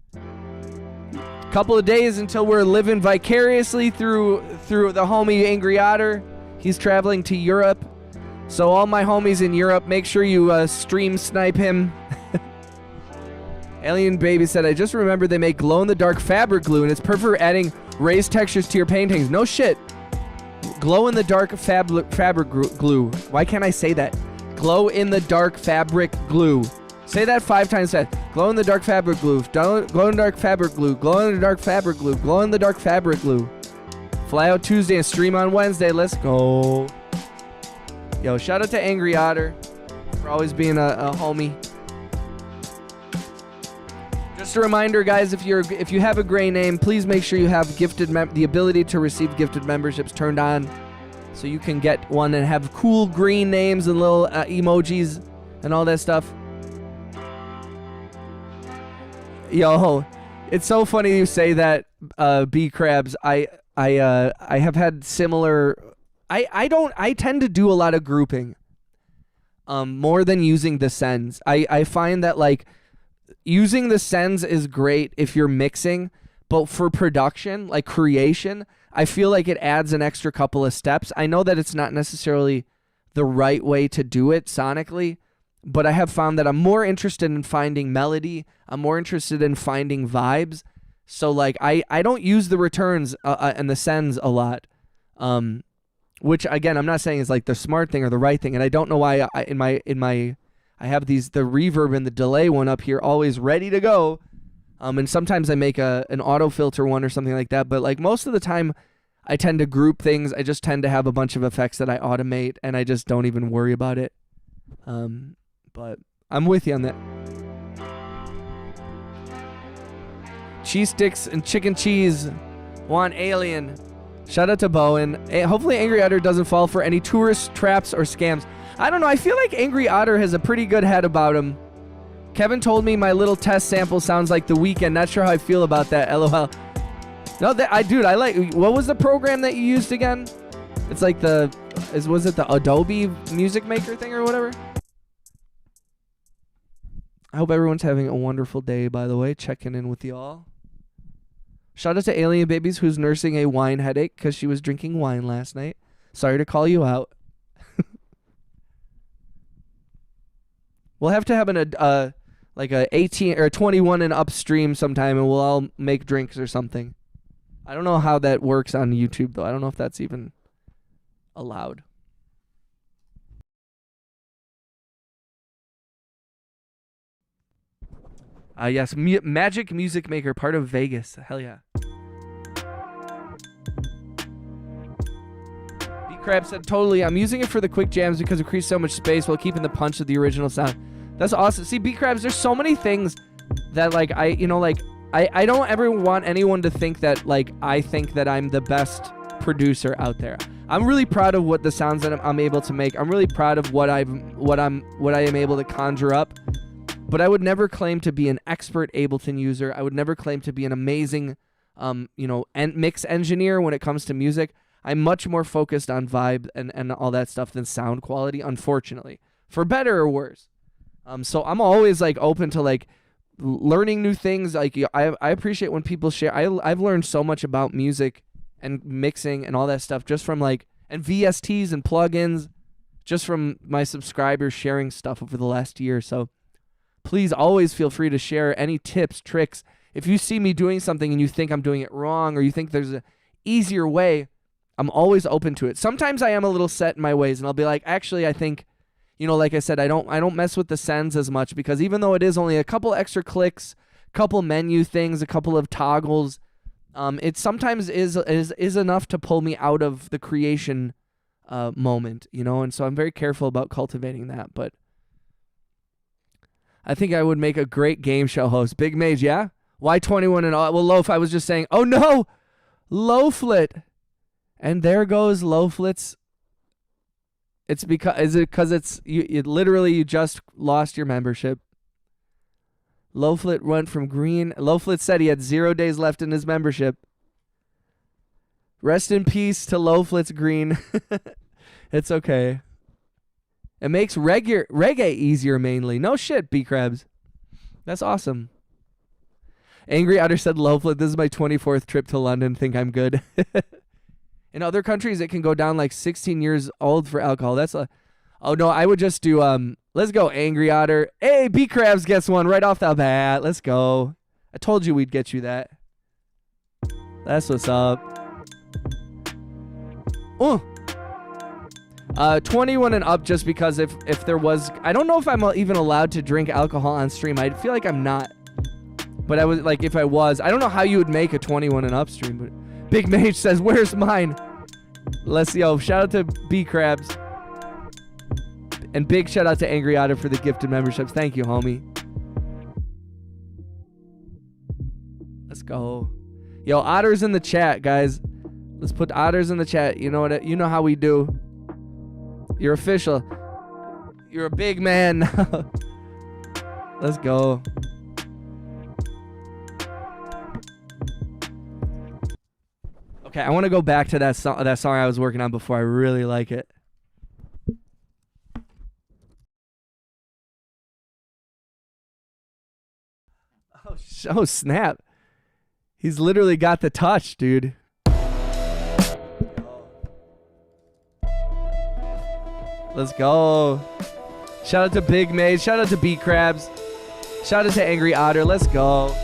Couple of days until we're living vicariously through the homie Angry Otter. He's traveling to Europe. So all my homies in Europe, make sure you stream snipe him. Alien Baby said, I just remembered they make glow-in-the-dark fabric glue, and it's perfect for adding raised textures to your paintings. No shit. Glow-in-the-dark fabric glue. Why can't I say that? Glow-in-the-dark fabric glue. Say that 5 times fast. Glow-in-the-dark fabric glue. Glow-in-the-dark fabric glue. Glow-in-the-dark fabric glue. Glow-in-the-dark fabric glue. Fly out Tuesday and stream on Wednesday. Let's go. Yo, shout out to Angry Otter for always being a homie. Just a reminder, guys, if you have a gray name, please make sure you have the ability to receive gifted memberships turned on, so you can get one and have cool green names and little emojis and all that stuff. Yo, it's so funny you say that, B Crabs. I have had similar. I tend to do a lot of grouping, more than using the sends. I find that like. Using the sends is great if you're mixing, but for production, like creation, I feel like it adds an extra couple of steps. I know that it's not necessarily the right way to do it sonically, but I have found that I'm more interested in finding melody. I'm more interested in finding vibes. So like I don't use the returns and the sends a lot, which again, I'm not saying is like the smart thing or the right thing. And I don't know why I have the reverb and the delay one up here always ready to go. And sometimes I make an auto filter one or something like that. But like most of the time I tend to group things. I just tend to have a bunch of effects that I automate and I just don't even worry about it. But I'm with you on that. Cheese sticks and chicken cheese. Want Alien. Shout out to Bowen. Hopefully Angry Otter doesn't fall for any tourist traps or scams. I don't know. I feel like Angry Otter has a pretty good head about him. Kevin told me my little test sample sounds like The Weeknd. Not sure how I feel about that. LOL. No, I like. What was the program that you used again? It's like was it the Adobe Music Maker thing or whatever? I hope everyone's having a wonderful day, by the way. Checking in with y'all. Shout out to Alien Babies, who's nursing a wine headache because she was drinking wine last night. Sorry to call you out. We'll have to have like a 18 or 21 and up stream sometime, and we'll all make drinks or something. I don't know how that works on YouTube though. I don't know if that's even allowed. Yes, Magic Music Maker, part of Vegas. Hell yeah. B-Crab said, totally. I'm using it for the quick jams because it creates so much space while keeping the punch of the original sound. That's awesome. See, B-Crabs, there's so many things that, like, I don't ever want anyone to think that, like, I think that I'm the best producer out there. I'm really proud of what the sounds that I'm able to make. I'm really proud of what I am able to conjure up. But I would never claim to be an expert Ableton user. I would never claim to be an amazing, mix engineer when it comes to music. I'm much more focused on vibe and all that stuff than sound quality, unfortunately, for better or worse. So I'm always like open to like learning new things. Like I appreciate when people share. I've learned so much about music and mixing and all that stuff just from like and VSTs and plugins, just from my subscribers sharing stuff over the last year. So. Please always feel free to share any tips, tricks. If you see me doing something and you think I'm doing it wrong or you think there's an easier way, I'm always open to it. Sometimes I am a little set in my ways and I'll be like, actually, I think, like I said, I don't mess with the sends as much because even though it is only a couple extra clicks, couple menu things, a couple of toggles, it sometimes is enough to pull me out of the creation moment, and so I'm very careful about cultivating that, but I think I would make a great game show host. Big Mage, yeah? Why 21 and all? Well, Loaf, I was just saying, oh no! Loaflet! And there goes Loaflet's. Is it because you just lost your membership? Loaflet went from green. Loaflet said he had 0 days left in his membership. Rest in peace to Loaflet's green. It's okay. It makes reggae easier mainly. No shit, B-Crabs. That's awesome. Angry Otter said, Loaflet, this is my 24th trip to London. Think I'm good. In other countries, it can go down like 16 years old for alcohol. Oh no, I would just do, let's go, Angry Otter. Hey, B-Crabs gets one right off the bat. Let's go. I told you we'd get you that. That's what's up. Oh. 21 and up just because if there was... I don't know if I'm even allowed to drink alcohol on stream. I feel like I'm not. But I was like, if I was... I don't know how you would make a 21 and up stream. But Big Mage says, where's mine? Shout out to B-Crabs. And big shout out to Angry Otter for the gifted memberships. Thank you, homie. Let's go. Yo, Otter's in the chat, guys. Let's put Otters in the chat. You know how we do. You're official. You're a big man. Let's go. Okay, I want to go back to that song I was working on before. I really like it. Oh snap. He's literally got the touch, dude. Let's go. Shout out to Big Mage. Shout out to B-Crabs. Shout out to Angry Otter. Let's go.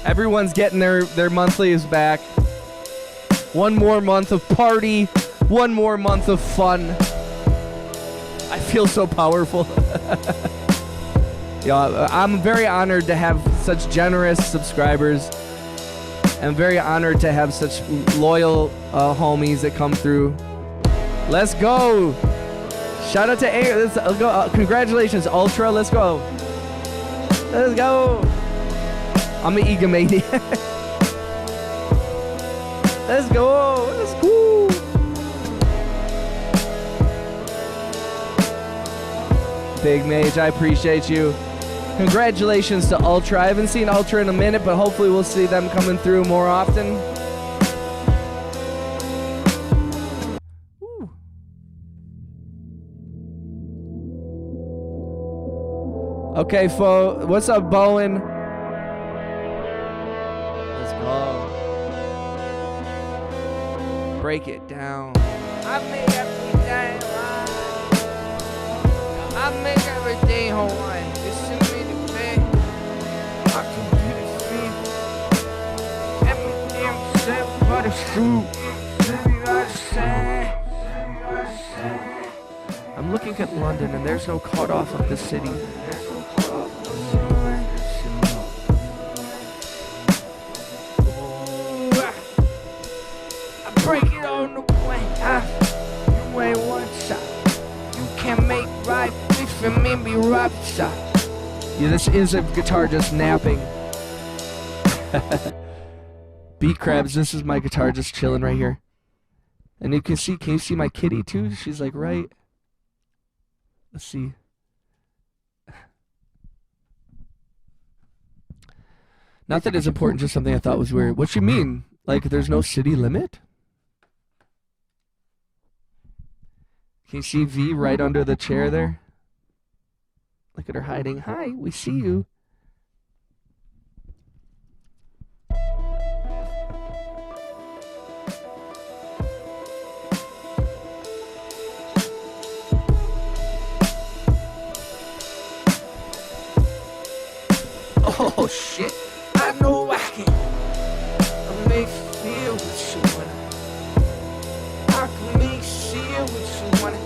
Everyone's getting their monthlies back. One more month of party. One more month of fun. I feel so powerful. Yeah, I'm very honored to have such generous subscribers. I'm very honored to have such loyal homies that come through. Let's go. Shout out to congratulations, Ultra. Let's go. Let's go. I'm an egomaniac. Let's go. Let's go. Big Mage, I appreciate you. Congratulations to Ultra. I haven't seen Ultra in a minute, but hopefully we'll see them coming through more often. Okay, Fo. What's up, Bowen? Let's go. Break it down. I make everything right. I make everything Hawaiian. Just send me the bed. I'm looking at London and there's no cutoff of the city. I break it on the way. You ain't one shot. You can't make right if you mean be right shot. Yeah, this is a guitar just napping. Beat crabs, this is my guitar just chilling right here. And can you see my kitty too? She's like right. Let's see. Not that it's important, just something I thought was weird. What you mean? Like there's no city limit? Can you see V right under the chair there? Look at her hiding. Hi, we see you. Oh shit, I know I can. I make you feel what you want. I can make you feel what you want.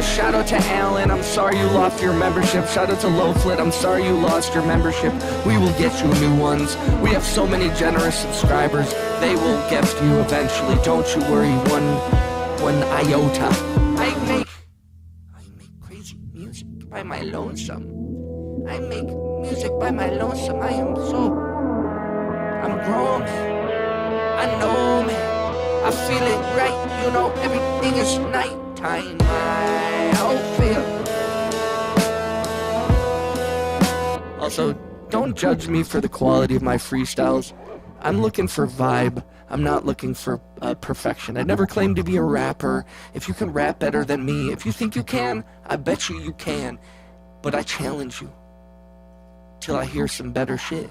Shout out to Alan, I'm sorry you lost your membership. Shout out to Lowflit, I'm sorry you lost your membership. We will get you new ones. We have so many generous subscribers. They will gift you eventually. Don't you worry one iota. I make crazy music by my lonesome. I make music by my lonesome. I'm grown. I know, man. I feel it right. You know, everything is nighttime. Also, don't judge me for the quality of my freestyles. I'm looking for vibe. I'm not looking for perfection. I never claimed to be a rapper. If you can rap better than me, if you think you can, I bet you can. But I challenge you till I hear some better shit.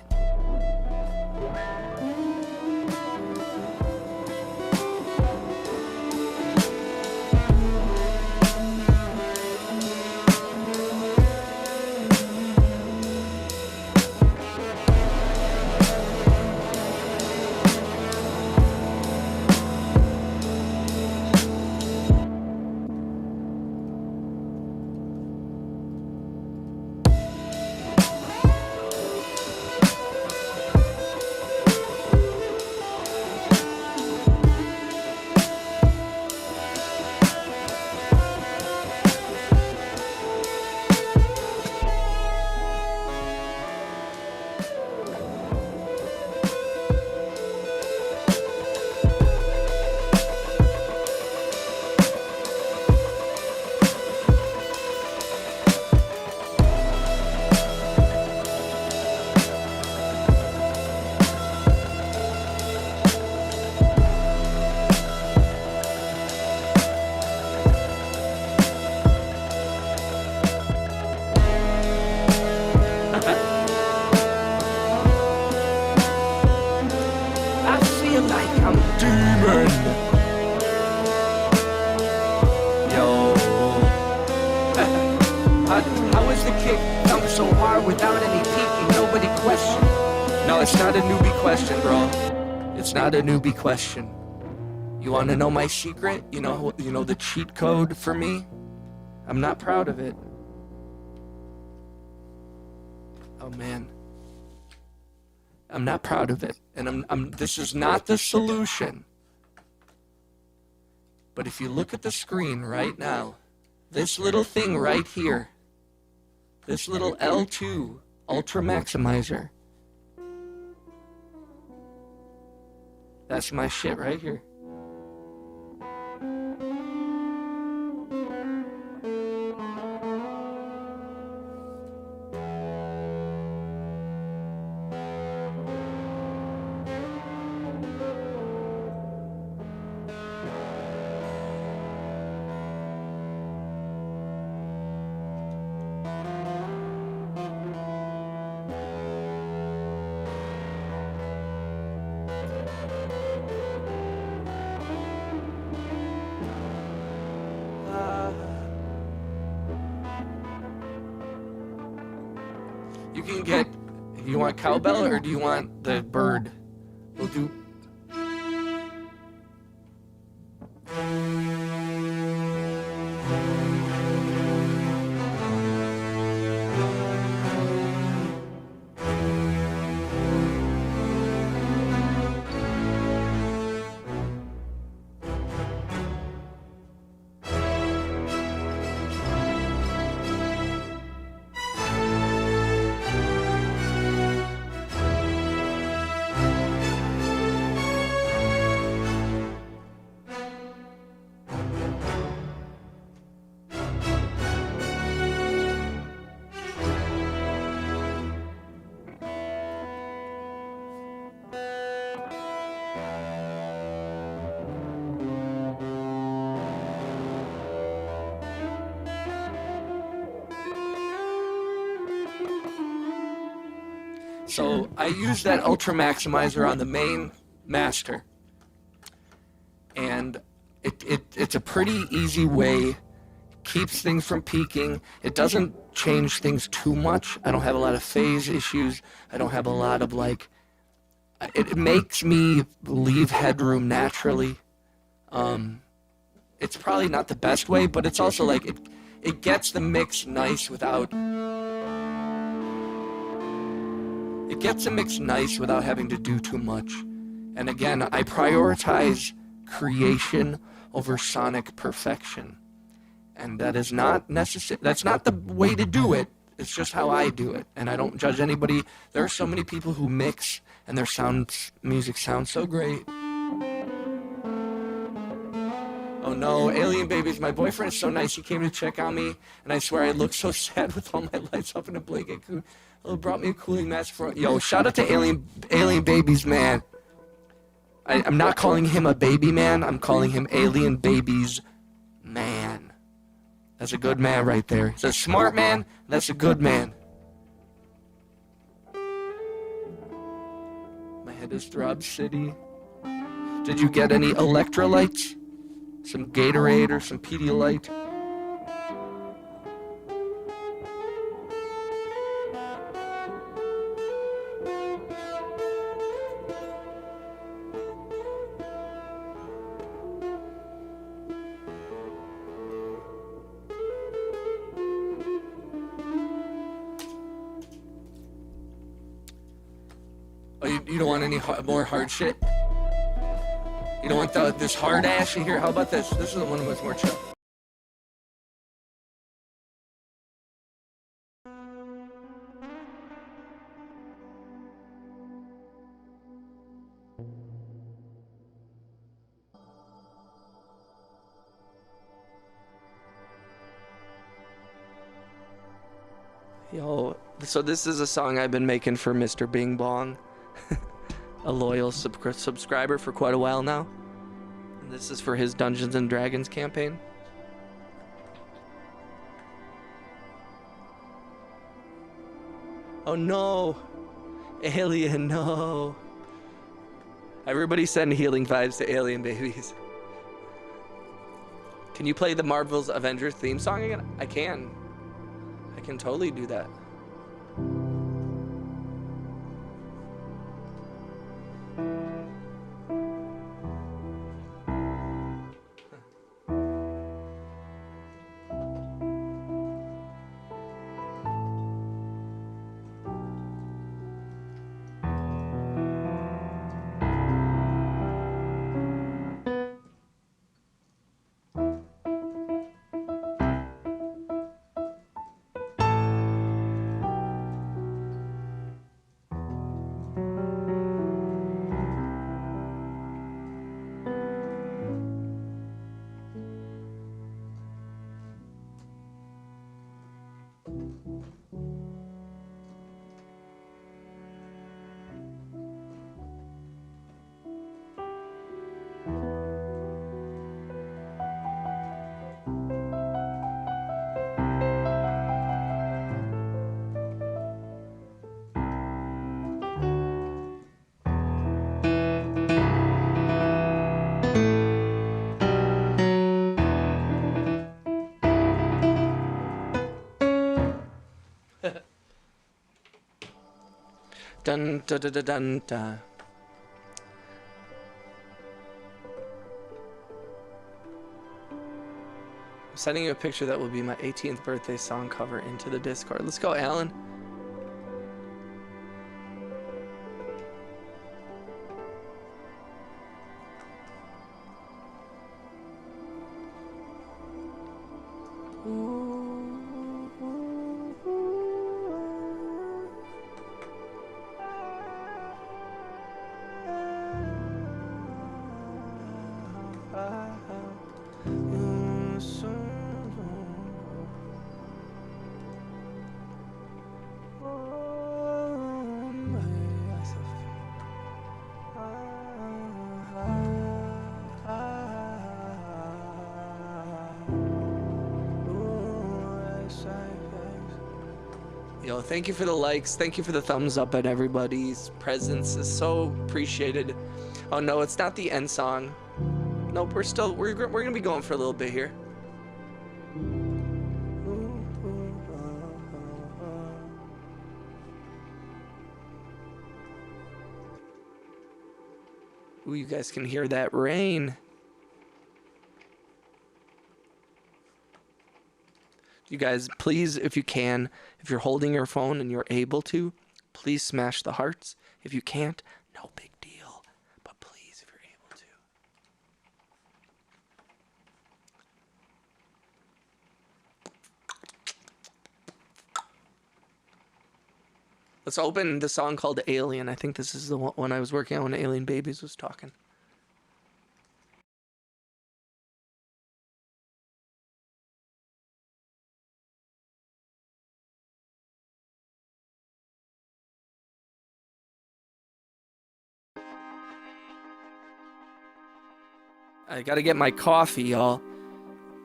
How is the kick come so hard without any peeking? Nobody question. No, it's not a newbie question, bro. It's not a newbie question. You want to know my secret? You know the cheat code for me? I'm not proud of it. Oh man. I'm not proud of it. And this is not the solution. But if you look at the screen right now, this little thing right here, this little L2 Ultra Maximizer, that's my shit right here. You can get, you want cowbell or do you want the bird? We'll do. So I use that Ultra Maximizer on the main master, and it's a pretty easy way, keeps things from peaking. It doesn't change things too much. I don't have a lot of phase issues. I don't have a lot of like, it makes me leave headroom naturally. It's probably not the best way, but it's also like, it gets the mix nice without, it gets a mix nice without having to do too much. And again, I prioritize creation over sonic perfection. And that is not necessary. That's not the way to do it. It's just how I do it. And I don't judge anybody. There are so many people who mix and their music sounds so great. Oh no, Alien Babies, my boyfriend is so nice. He came to check on me, and I swear I look so sad with all my lights up in a blanket. It brought me a cooling mask for. Yo, shout out to Alien Babies, man. I'm not calling him a baby man. I'm calling him Alien Babies man. That's a good man right there. He's a smart man. That's a good man. My head is Throb City. Did you get any electrolytes? Some Gatorade or some Pedialyte? Oh, you don't want any more hard shit? You don't want this hard ass in here? How about this? This is the one that's more chill. Yo, so this is a song I've been making for Mr. Bing Bong. A loyal subscriber for quite a while now. And this is for his Dungeons and Dragons campaign. Oh no! Alien, no! Everybody send healing vibes to Alien Babies. Can you play the Marvel's Avengers theme song again? I can. I can totally do that. Dun dun dun dun dun. Dun. I'm sending you a picture that will be my 18th birthday song cover into the Discord. Let's go, Alan. Yo, thank you for the likes. Thank you for the thumbs up, and everybody's presence is so appreciated. Oh no, it's not the end song. Nope, we're gonna be going for a little bit here. Ooh, you guys can hear that rain. You guys, please, if you can, if you're holding your phone and you're able to, please smash the hearts. If you can't, no big deal. But please, if you're able to. Let's open the song called Alien. I think this is the one I was working on when Alien Babies was talking. I gotta get my coffee, y'all.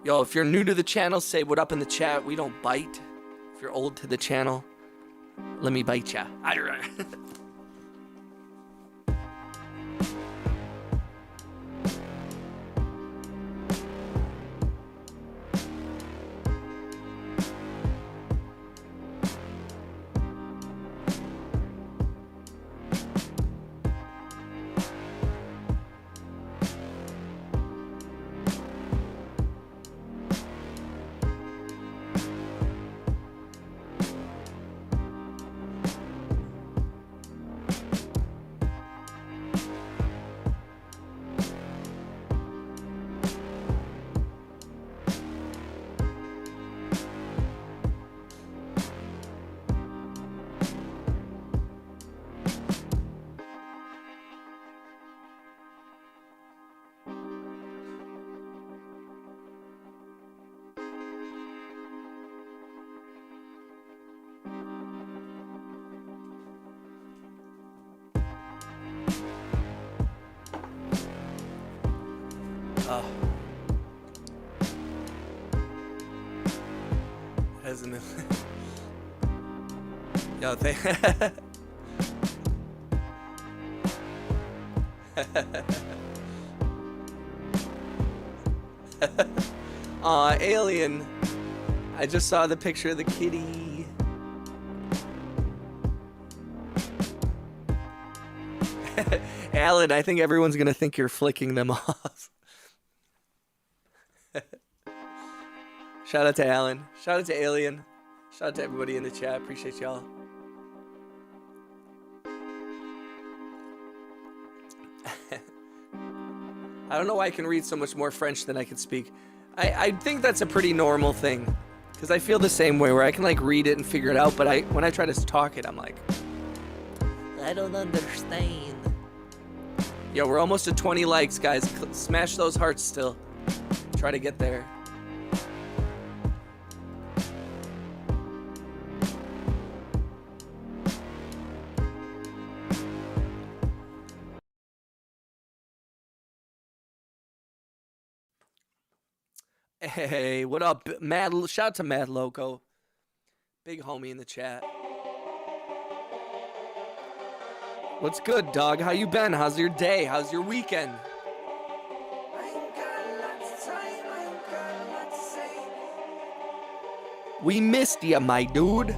Yo, if you're new to the channel, say what up in the chat. We don't bite. If you're old to the channel, let me bite ya. Oh. Hasn't it? Yo, Alien. I just saw the picture of the kitty. Alan, I think everyone's gonna think you're flicking them off. Shout out to Alan. Shout out to Alien. Shout out to everybody in the chat. Appreciate y'all. I don't know why I can read so much more French than I can speak. I think that's a pretty normal thing. Because I feel the same way where I can like read it and figure it out, but when I try to talk it, I'm like, I don't understand. Yo, we're almost at 20 likes, guys. Smash those hearts still. Try to get there. Hey, what up, Mad? Shout out to Mad Loco, big homie in the chat. What's good, dog? How you been? How's your day? How's your weekend? We missed ya, my dude.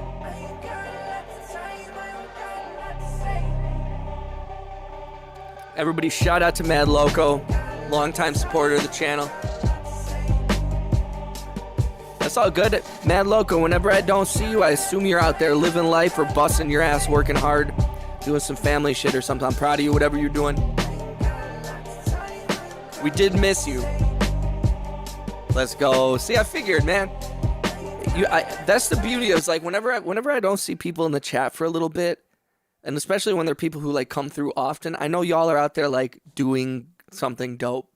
Everybody, shout out to Mad Loco, longtime supporter of the channel. That's all good. Mad Loco, whenever I don't see you, I assume you're out there living life or busting your ass, working hard, doing some family shit or something. I'm proud of you, whatever you're doing. We did miss you. Let's go. See, I figured, man. That's the beauty of it's like whenever I don't see people in the chat for a little bit, and especially when they're people who like come through often, I know y'all are out there like doing something dope.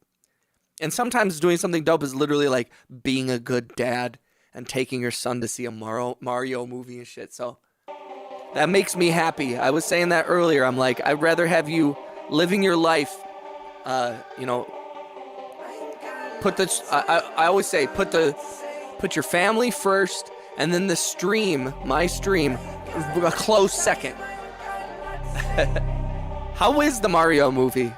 And sometimes doing something dope is literally like being a good dad and taking your son to see a Mario movie and shit. So that makes me happy. I was saying that earlier. I'm like, I'd rather have you living your life, you know, I always say, put your family first and then the stream, my stream, a close second. How is the Mario movie?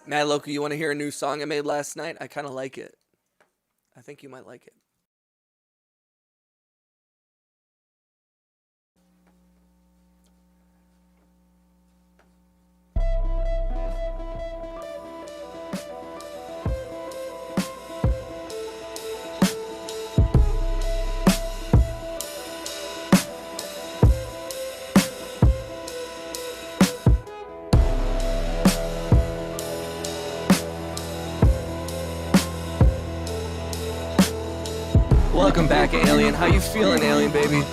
Mad Loco, you want to hear a new song I made last night? I kind of like it. I think you might like it. Welcome back, Alien. How you feeling, Alien baby?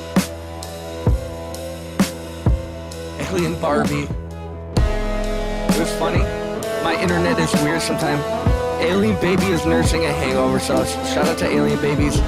Alien Barbie. It was funny. My internet is weird sometimes. Alien baby is nursing a hangover, so shout out to Alien babies.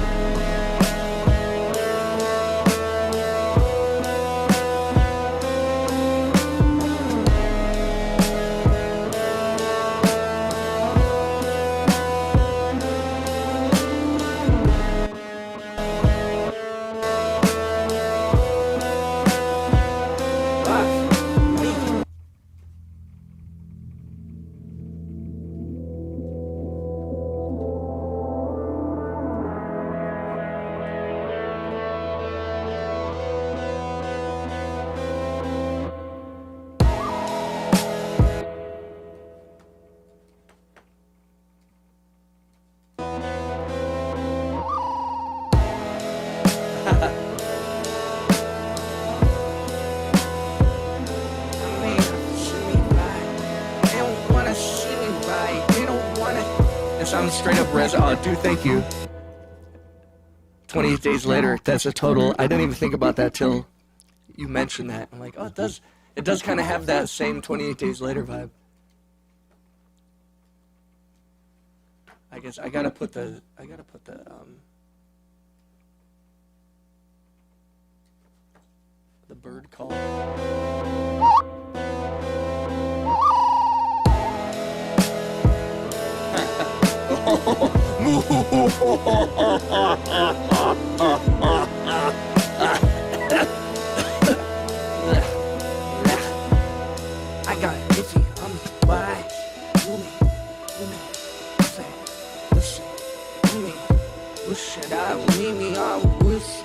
Oh, dude, thank you. 28 days later, that's a total. I didn't even think about that till you mentioned that. I'm like, oh, it does kind of have that same 28 days later vibe. I guess I gotta put the bird call. I got itchy. I'm why. Push it out, meet me on woozy.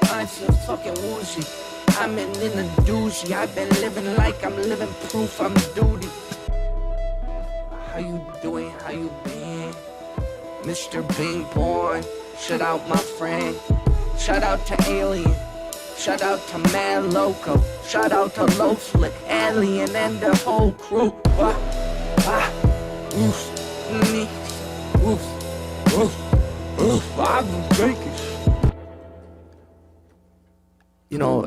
I'm so fucking woozy. I'm in a doozy. I've been living like I'm living proof I'm duty. How you doing? How you been? Mr. Being Born. Shout out my friend. Shout out to Alien. Shout out to Mad Loco. Shout out to Lowflick, Alien, and the whole crew. Oof, knees, oof, oof, oof. I'm breaking. You know,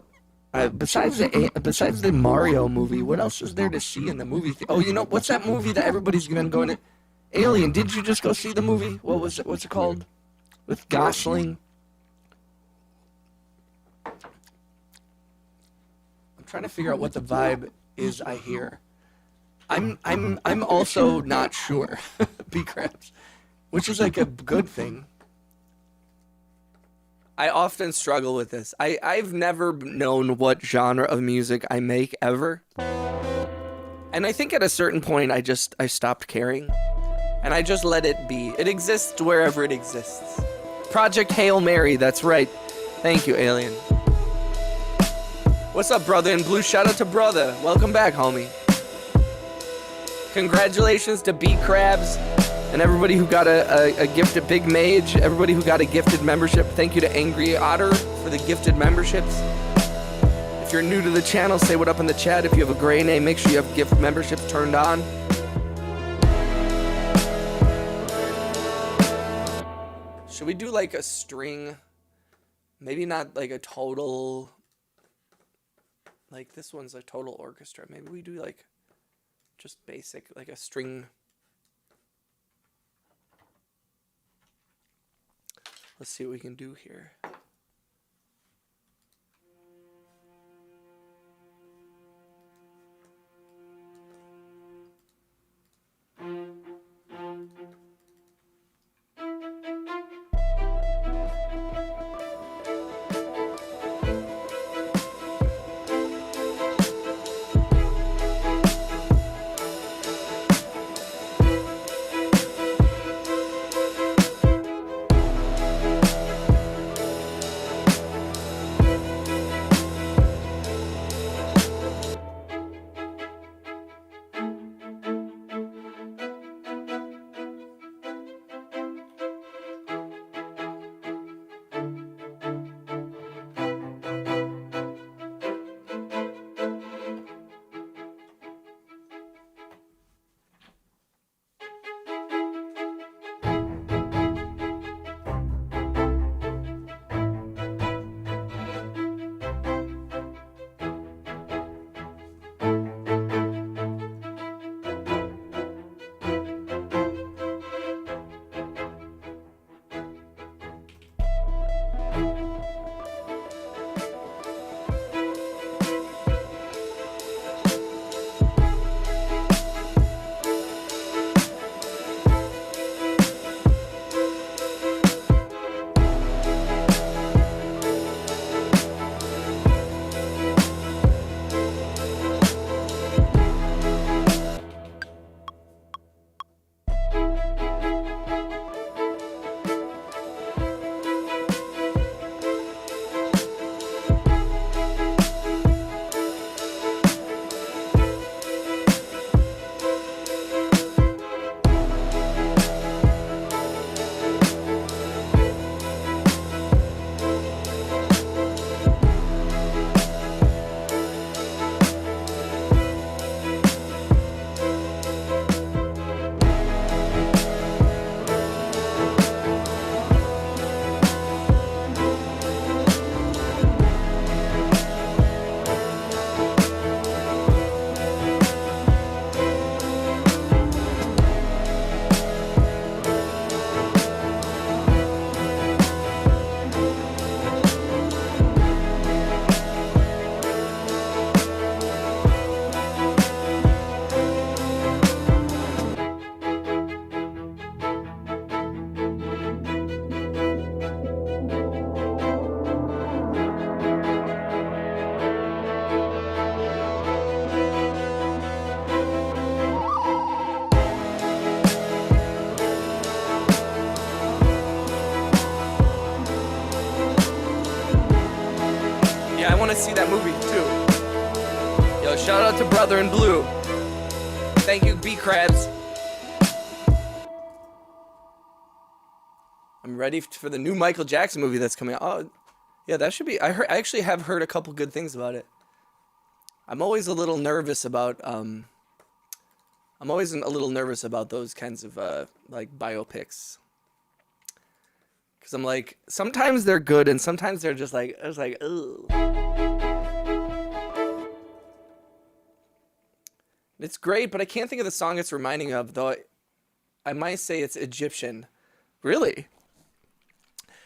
besides the Mario movie, what else is there to see in the movie? Oh, you know, what's that movie that everybody's gonna go to? Alien. Did you just go see the movie? What was it? What's it called? With Gosling. I'm trying to figure out what the vibe is I hear. I'm also not sure. B-Crabs, which is like a good thing. I often struggle with this. I've never known what genre of music I make ever. And I think at a certain point I stopped caring. And I just let it be. It exists wherever it exists. Project Hail Mary, that's right. Thank you, Alien. What's up, brother in blue? Shout out to brother. Welcome back, homie. Congratulations to B-Crabs and everybody who got a gifted Big Mage, everybody who got a gifted membership. Thank you to Angry Otter for the gifted memberships. If you're new to the channel, say what up in the chat. If you have a gray name, make sure you have gift memberships turned on. Should we do like a string? Maybe not like a total, like this one's a total orchestra. Maybe we do like just basic, like a string. Let's see what we can do here. want to see that movie too. Yo, shout out to Brother in Blue. Thank you, B-Crabs. I'm ready for the new Michael Jackson movie that's coming out. Oh, yeah, that should be. I actually have heard a couple good things about it. I'm always a little nervous about those kinds of like biopics. Cause I'm like, sometimes they're good and sometimes they're just like, I was like, ugh. It's great, but I can't think of the song it's reminding of, though I might say it's Egyptian. Really?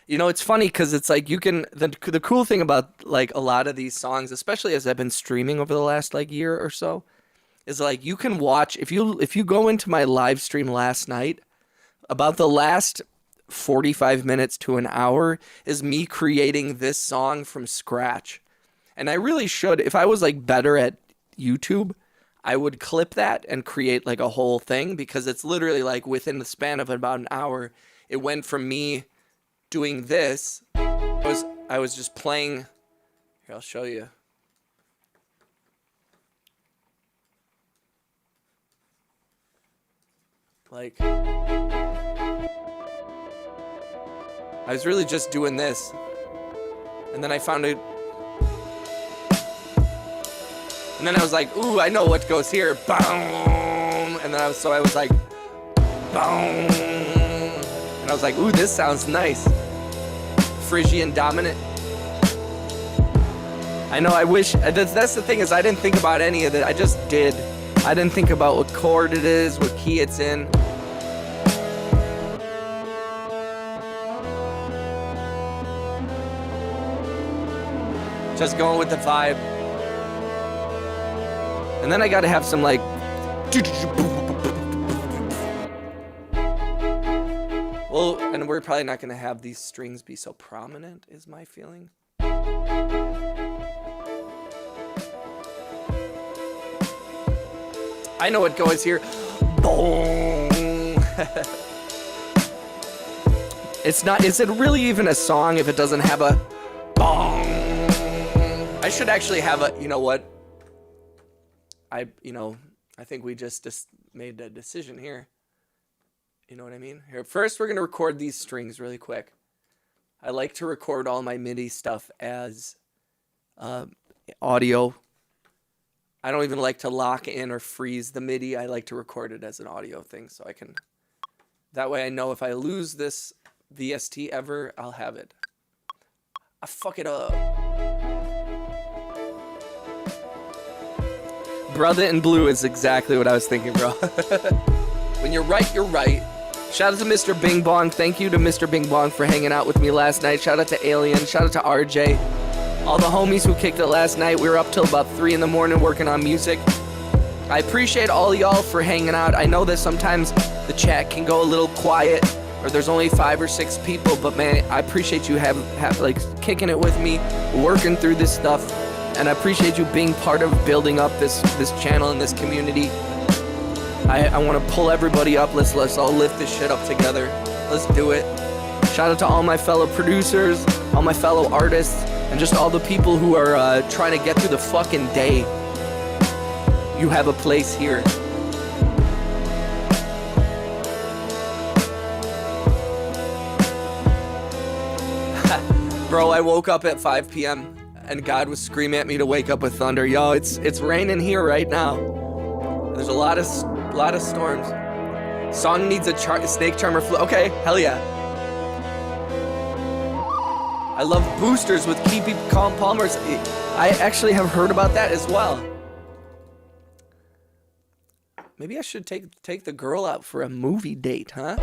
You know, it's funny because it's like you can, the cool thing about like a lot of these songs, especially as I've been streaming over the last like year or so, is like you can watch, if you go into my live stream last night, about the last 45 minutes to an hour is me creating this song from scratch. And I really should, if I was like better at YouTube, I would clip that and create like a whole thing, because it's literally like within the span of about an hour, it went from me doing this. I was just playing. Here, I'll show you. Like, I was really just doing this, and then I found it. And then I was like, ooh, I know what goes here. Boom. And then I was like, boom. And I was like, ooh, this sounds nice. Phrygian dominant. I know, I wish, that's the thing, is I didn't think about any of it. I just did. I didn't think about what chord it is, what key it's in. Just going with the vibe. And then I gotta have some like, well, and we're probably not gonna have these strings be so prominent, is my feeling. I know what goes here. Boom. It's not, is it really even a song if it doesn't have a boom? I should actually have a, you know what? I think we just made a decision here. You know what I mean? Here, first we're going to record these strings really quick. I like to record all my MIDI stuff as audio. I don't even like to lock in or freeze the MIDI. I like to record it as an audio thing, so I can, that way I know if I lose this VST ever, I'll have it. I fuck it up. Brother in Blue is exactly what I was thinking, bro. When you're right, you're right. Shout out to Mr. Bing Bong. Thank you to Mr. Bing Bong for hanging out with me last night. Shout out to Alien. Shout out to RJ. All the homies who kicked it last night. We were up till about 3 in the morning working on music. I appreciate all y'all for hanging out. I know that sometimes the chat can go a little quiet, or there's only 5 or 6 people, but man, I appreciate you have like kicking it with me, working through this stuff. And I appreciate you being part of building up this channel and this community. I want to pull everybody up. Let's all lift this shit up together. Let's do it. Shout out to all my fellow producers, all my fellow artists, and just all the people who are trying to get through the fucking day. You have a place here. Bro, I woke up at 5 p.m. and God was screaming at me to wake up with thunder. Yo, it's raining here right now. There's a lot of storms. Song needs a snake charmer okay, hell yeah. I love boosters with Keepy Calm Palmers. I actually have heard about that as well. Maybe I should take the girl out for a movie date, huh?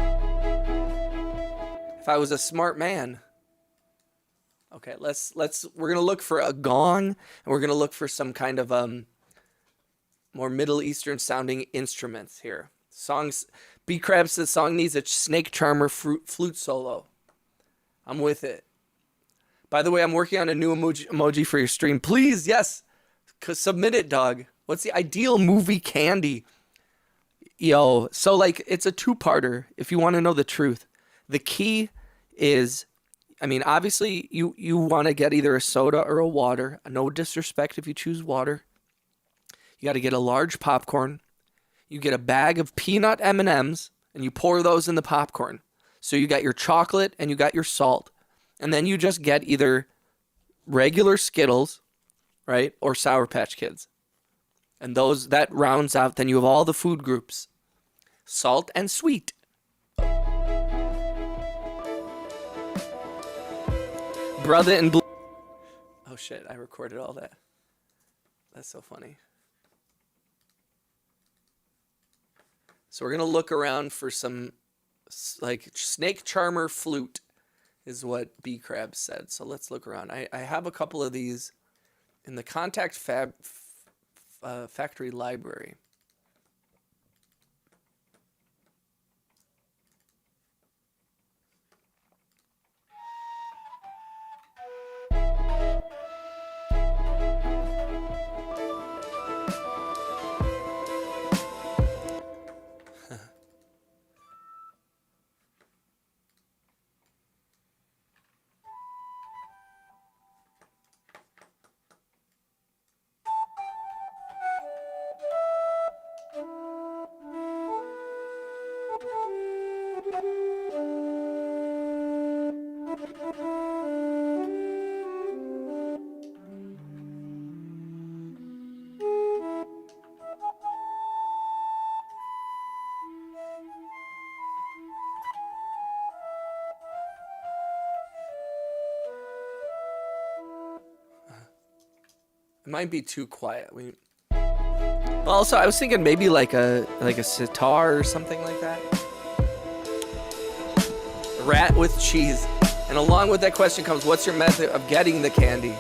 If I was a smart man. Okay, we're gonna look for a gong, and we're gonna look for some kind of more Middle Eastern sounding instruments here. Songs, B Crab says song needs a snake charmer flute solo. I'm with it. By the way, I'm working on a new emoji for your stream. Please, yes, submit it, dog. What's the ideal movie candy? Yo, so like it's a 2-parter. If you want to know the truth, the key is I mean, obviously, you want to get either a soda or a water. No disrespect if you choose water. You got to get a large popcorn. You get a bag of peanut M&Ms, and you pour those in the popcorn. So you got your chocolate and you got your salt. And then you just get either regular Skittles, right, or Sour Patch Kids. And that rounds out, then you have all the food groups. Salt and sweet. Brother and blue. Oh shit, I recorded all that. That's so funny. So we're going to look around for some, like, snake charmer flute is what B Crab said. So let's look around. I have a couple of these in the Contact Factory library. It might be too quiet. Also, I was thinking maybe like a sitar or something like that. Rat with cheese. And along with that question comes, what's your method of getting the candy?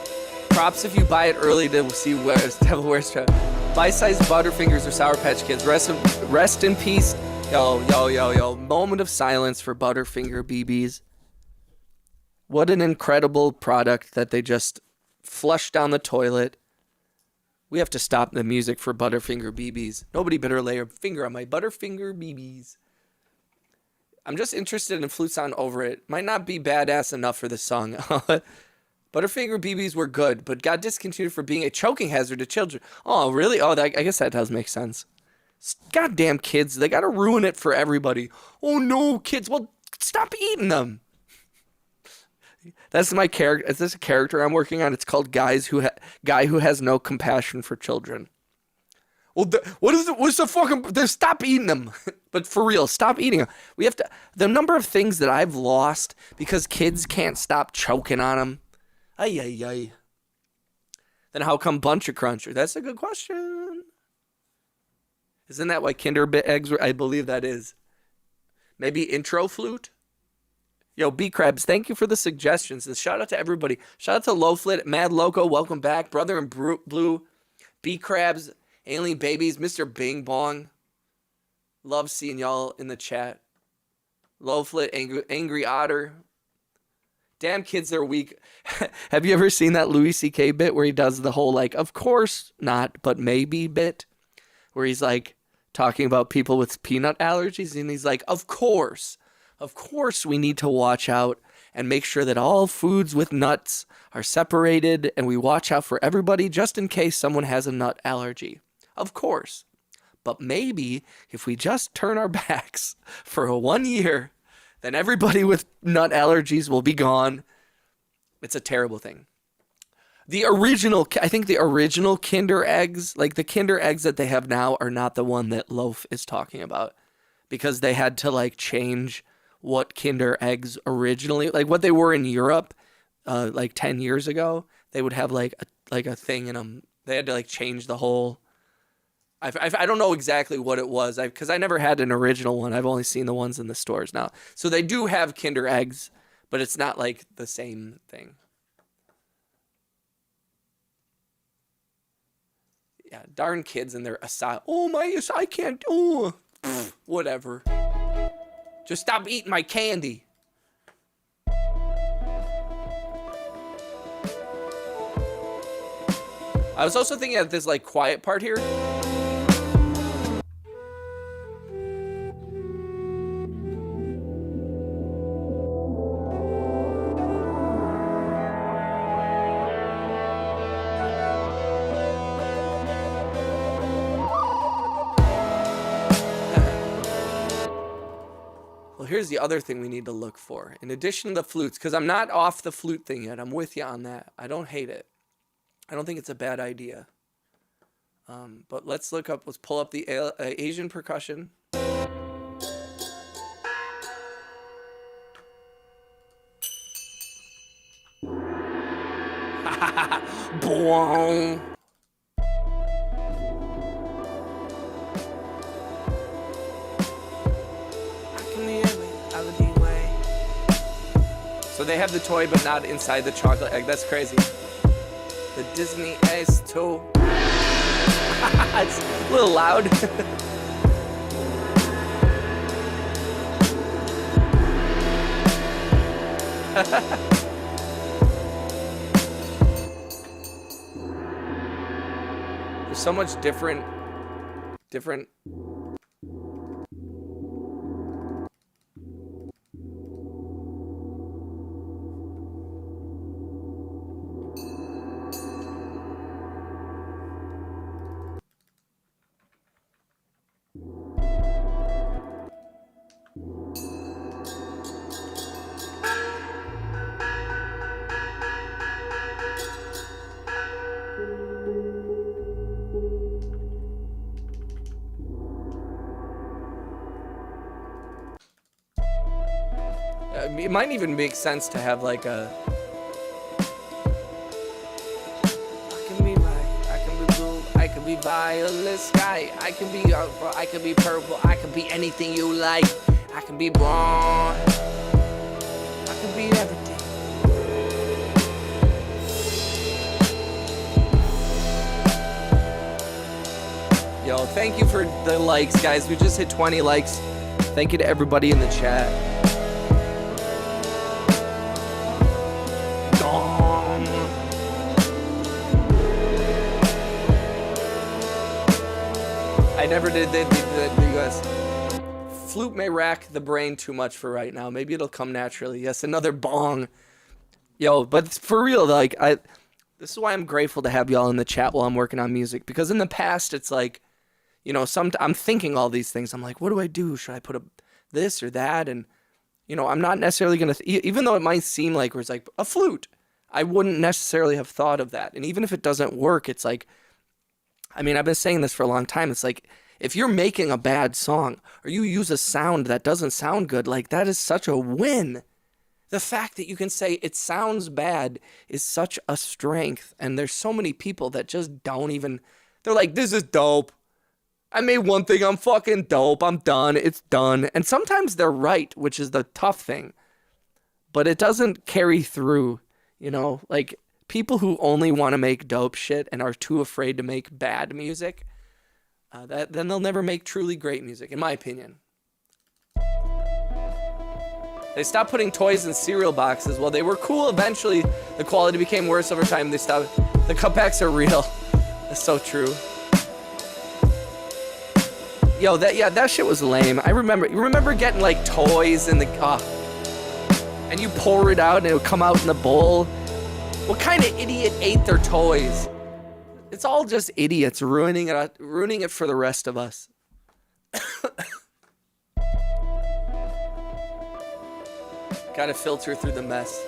Props if you buy it early to see where's Devil Wears Prada. Bite-sized Butterfingers or Sour Patch Kids. Rest in peace. Yo. Moment of silence for Butterfinger BBs. What an incredible product that they just flushed down the toilet. We have to stop the music for Butterfinger BBs. Nobody better lay a finger on my Butterfinger BBs. I'm just interested in flute sound over it. Might not be badass enough for this song. Butterfinger BBs were good, but got discontinued for being a choking hazard to children. Oh, really? Oh, I guess that does make sense. Goddamn kids, they gotta ruin it for everybody. Oh no, kids, well, stop eating them. That's my character. Is this a character I'm working on? It's called Guy Who Has No Compassion for Children. Well, what's the fucking? Stop eating them. But for real, stop eating them. We have to. The number of things that I've lost because kids can't stop choking on them. Ay. Then how come Bunch of Cruncher? That's a good question. Isn't that why Kinder Eggs were? I believe that is. Maybe intro flute. Yo, B Crabs, thank you for the suggestions. And shout out to everybody. Shout out to Lowflit, Mad Loco, welcome back. Brother in Blue, B Crabs, Alien Babies, Mr. Bing Bong. Love seeing y'all in the chat. Lowflit, Angry Otter. Damn kids, they're weak. Have you ever seen that Louis C.K. bit where he does the whole, like, of course not, but maybe bit? Where he's, like, talking about people with peanut allergies. And he's like, of course we need to watch out and make sure that all foods with nuts are separated and we watch out for everybody just in case someone has a nut allergy. Of course. But maybe if we just turn our backs for 1 year, then everybody with nut allergies will be gone. It's a terrible thing. I think the original Kinder Eggs, like the Kinder Eggs that they have now are not the one that Loaf is talking about because they had to like change what Kinder Eggs originally, like what they were in Europe, like 10 years ago. They would have like a thing in them. They had to like change the whole. I don't know exactly what it was because I never had an original one. I've only seen the ones in the stores now. So they do have Kinder Eggs, but it's not like the same thing. Yeah, darn kids and their aside. Oh my, I can't. Oh, whatever. Just stop eating my candy. I was also thinking of this like quiet part here. here's the other thing we need to look for. In addition to the flutes, because I'm not off the flute thing yet. I'm with you on that. I don't hate it. I don't think it's a bad idea. But let's pull up the Asian percussion. Boom. So they have the toy, but not inside the chocolate egg. That's crazy. The Disney Ace 2. It's a little loud. There's so much different. It might even make sense to have like a. I can be right, I can be blue, I can be violet sky, I can be purple, I can be anything you like, I can be blonde, I can be everything. Yo, thank you for the likes, guys. We just hit 20 likes. Thank you to everybody in the chat. I never did the US. Flute may rack the brain too much for right now. Maybe it'll come naturally. Yes, another bong. Yo, but for real, like, this is why I'm grateful to have y'all in the chat while I'm working on music. Because in the past, it's like, you know, I'm thinking all these things. I'm like, what do I do? Should I put this or that? And, you know, I'm not necessarily going to, even though it might seem like it's like a flute, I wouldn't necessarily have thought of that. And even if it doesn't work, it's like, I mean, I've been saying this for a long time. It's like, if you're making a bad song or you use a sound that doesn't sound good, like that is such a win. The fact that you can say it sounds bad is such a strength. And there's so many people that just don't even, they're like, this is dope. I made one thing, I'm fucking dope. I'm done. It's done. And sometimes they're right, which is the tough thing. But it doesn't carry through, you know, like people who only want to make dope shit and are too afraid to make bad music, then they'll never make truly great music, in my opinion. They stopped putting toys in cereal boxes. Well, they were cool eventually. The quality became worse over time. They stopped. The cutbacks are real. That's so true. Yo, that shit was lame. You remember getting like toys in the, and you pour it out and it would come out in the bowl. What kind of idiot ate their toys? It's all just idiots ruining it for the rest of us. Gotta filter through the mess.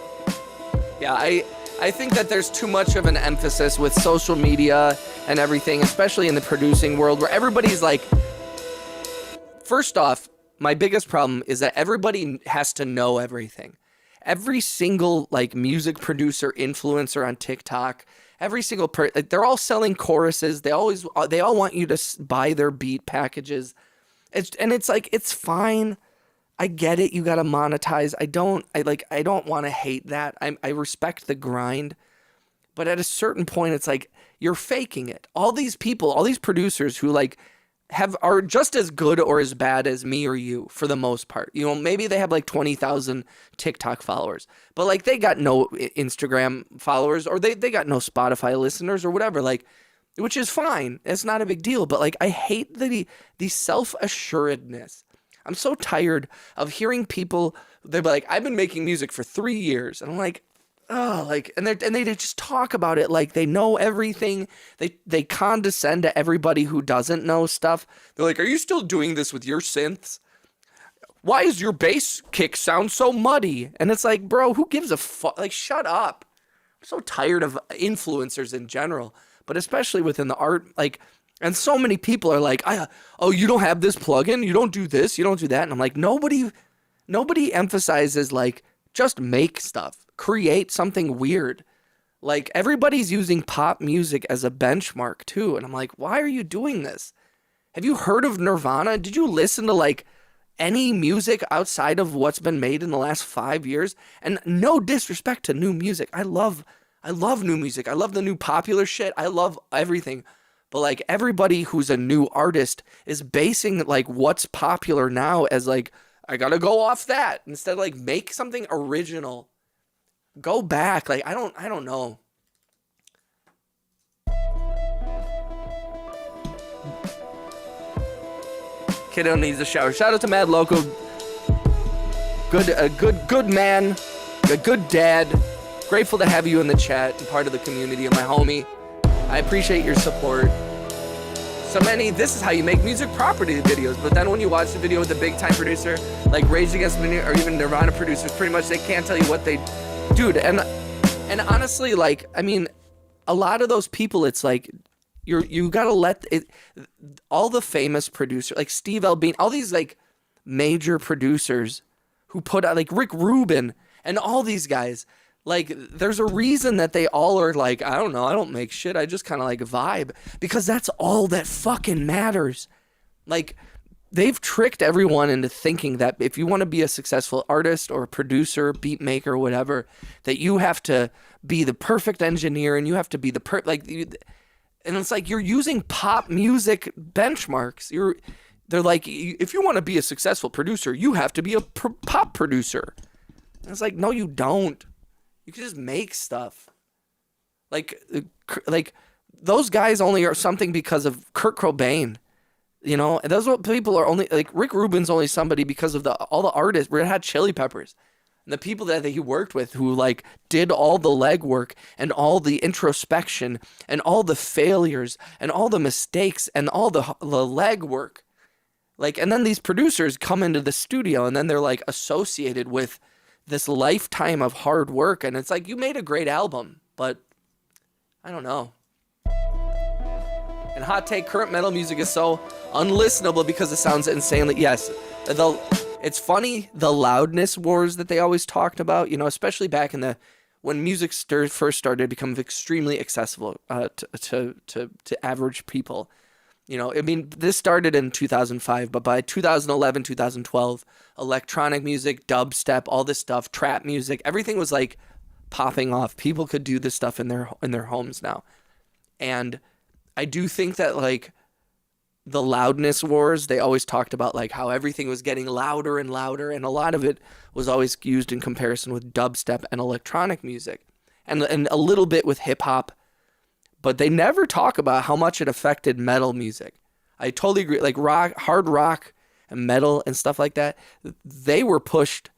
Yeah, I think that there's too much of an emphasis with social media and everything, especially in the producing world, where everybody's like, first off, my biggest problem is that everybody has to know everything. Every single like music producer, influencer on TikTok, every single they're all selling choruses. They all want you to buy their beat packages. It's like, it's fine. I get it. You got to monetize. I don't want to hate that. I respect the grind, but at a certain point, it's like you're faking it. All these people, all these producers who like are just as good or as bad as me or you for the most part. You know, maybe they have like 20,000 TikTok followers, but like they got no Instagram followers, or they got no Spotify listeners or whatever, like, which is fine. It's not a big deal. But like, I hate the self-assuredness. I'm so tired of hearing people, they're like, I've been making music for 3 years. And I'm like, oh, like, and they just talk about it like they know everything. They condescend to everybody who doesn't know stuff. They're like, are you still doing this with your synths? why is your bass kick sound so muddy? And it's like, bro, who gives a fuck? Like, shut up. I'm so tired of influencers in general, but especially within the art, like, and so many people are like, oh, you don't have this plugin, you don't do this, you don't do that. And I'm like, nobody emphasizes, like, just make stuff, create something weird. Like, everybody's using pop music as a benchmark too. And I'm like, why are you doing this? Have you heard of Nirvana? Did you listen to, like, any music outside of what's been made in the last 5 years? And no disrespect to new music. I love new music. I love the new popular shit. I love everything. But, like, everybody who's a new artist is basing, like, what's popular now as, like, I gotta go off that. Instead, like, make something original. Go back. Like, I don't know. Kiddo needs a shower. Shout out to Mad Loco. Good man. A good dad. Grateful to have you in the chat and part of the community and my homie. I appreciate your support. So many, this is how you make music property videos, but then when you watch the video with a big time producer, like Rage Against the Machine or even Nirvana producers, pretty much they can't tell you what they, dude, and honestly, like, I mean, a lot of those people, it's like, you gotta let it, all the famous producers, like Steve Albini, all these like major producers who put out, like Rick Rubin and all these guys, like, there's a reason that they all are like, I don't know, I don't make shit, I just kind of like vibe, because that's all that fucking matters. Like, they've tricked everyone into thinking that if you want to be a successful artist or producer, beat maker, whatever, that you have to be the perfect engineer and you have to be the and it's like, you're using pop music benchmarks. They're like, if you want to be a successful producer, you have to be a pop producer. And it's like, no, you don't. You can just make stuff. Like those guys only are something because of Kurt Cobain. You know, and those people are only, like, Rick Rubin's only somebody because of all the artists. Red Hot Chili Peppers. And the people that he worked with who, like, did all the legwork and all the introspection and all the failures and all the mistakes and all the legwork. Like, and then these producers come into the studio and then they're, like, associated with this lifetime of hard work. And it's like, you made a great album, but I don't know. And hot take, current metal music is so unlistenable because it sounds insanely, yes, it's funny, the loudness wars that they always talked about, you know, especially back in when music first started to become extremely accessible to average people. You know, I mean, this started in 2005, but by 2011, 2012, electronic music, dubstep, all this stuff, trap music, everything was like popping off. People could do this stuff in their homes now. And I do think that, like, the loudness wars, they always talked about, like, how everything was getting louder and louder, and a lot of it was always used in comparison with dubstep and electronic music, and a little bit with hip hop, but they never talk about how much it affected metal music. I totally agree. Like, hard rock and metal and stuff like that, they were pushed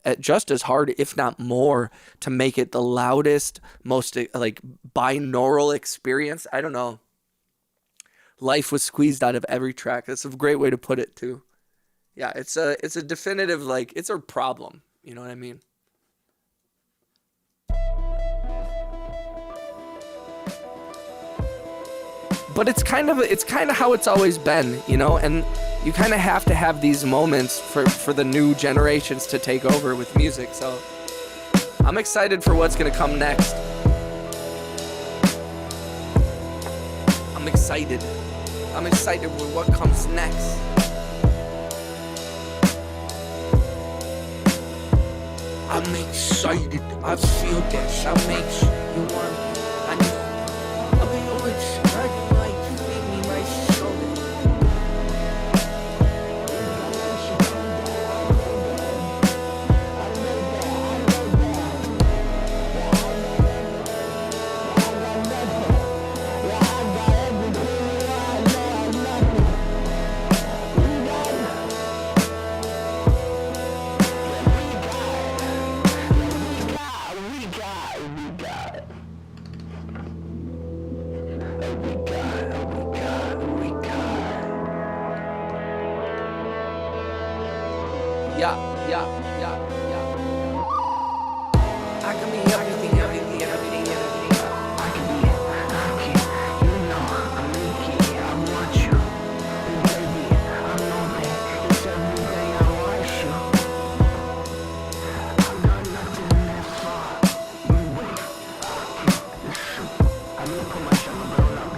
at just as hard, if not more, to make it the loudest, most, like, binaural experience. I don't know. Life was squeezed out of every track. That's a great way to put it too. Yeah, it's a definitive, like, it's a problem. You know what I mean? But it's kind of how it's always been, you know, and you kind of have to have these moments for the new generations to take over with music. So I'm excited for what's gonna come next. I'm excited with what comes next. I'm excited. I feel this. I make you want. I know. I'll be always excited like you make me my soul. I can be everything, everything, everything, everything. I can be lucky, you know I'm Mickey, I want you. And baby, I'm lonely, it's every day I watch you. I've got nothing that far, you wait, you shoot. I'm gonna put my shoulder blown up.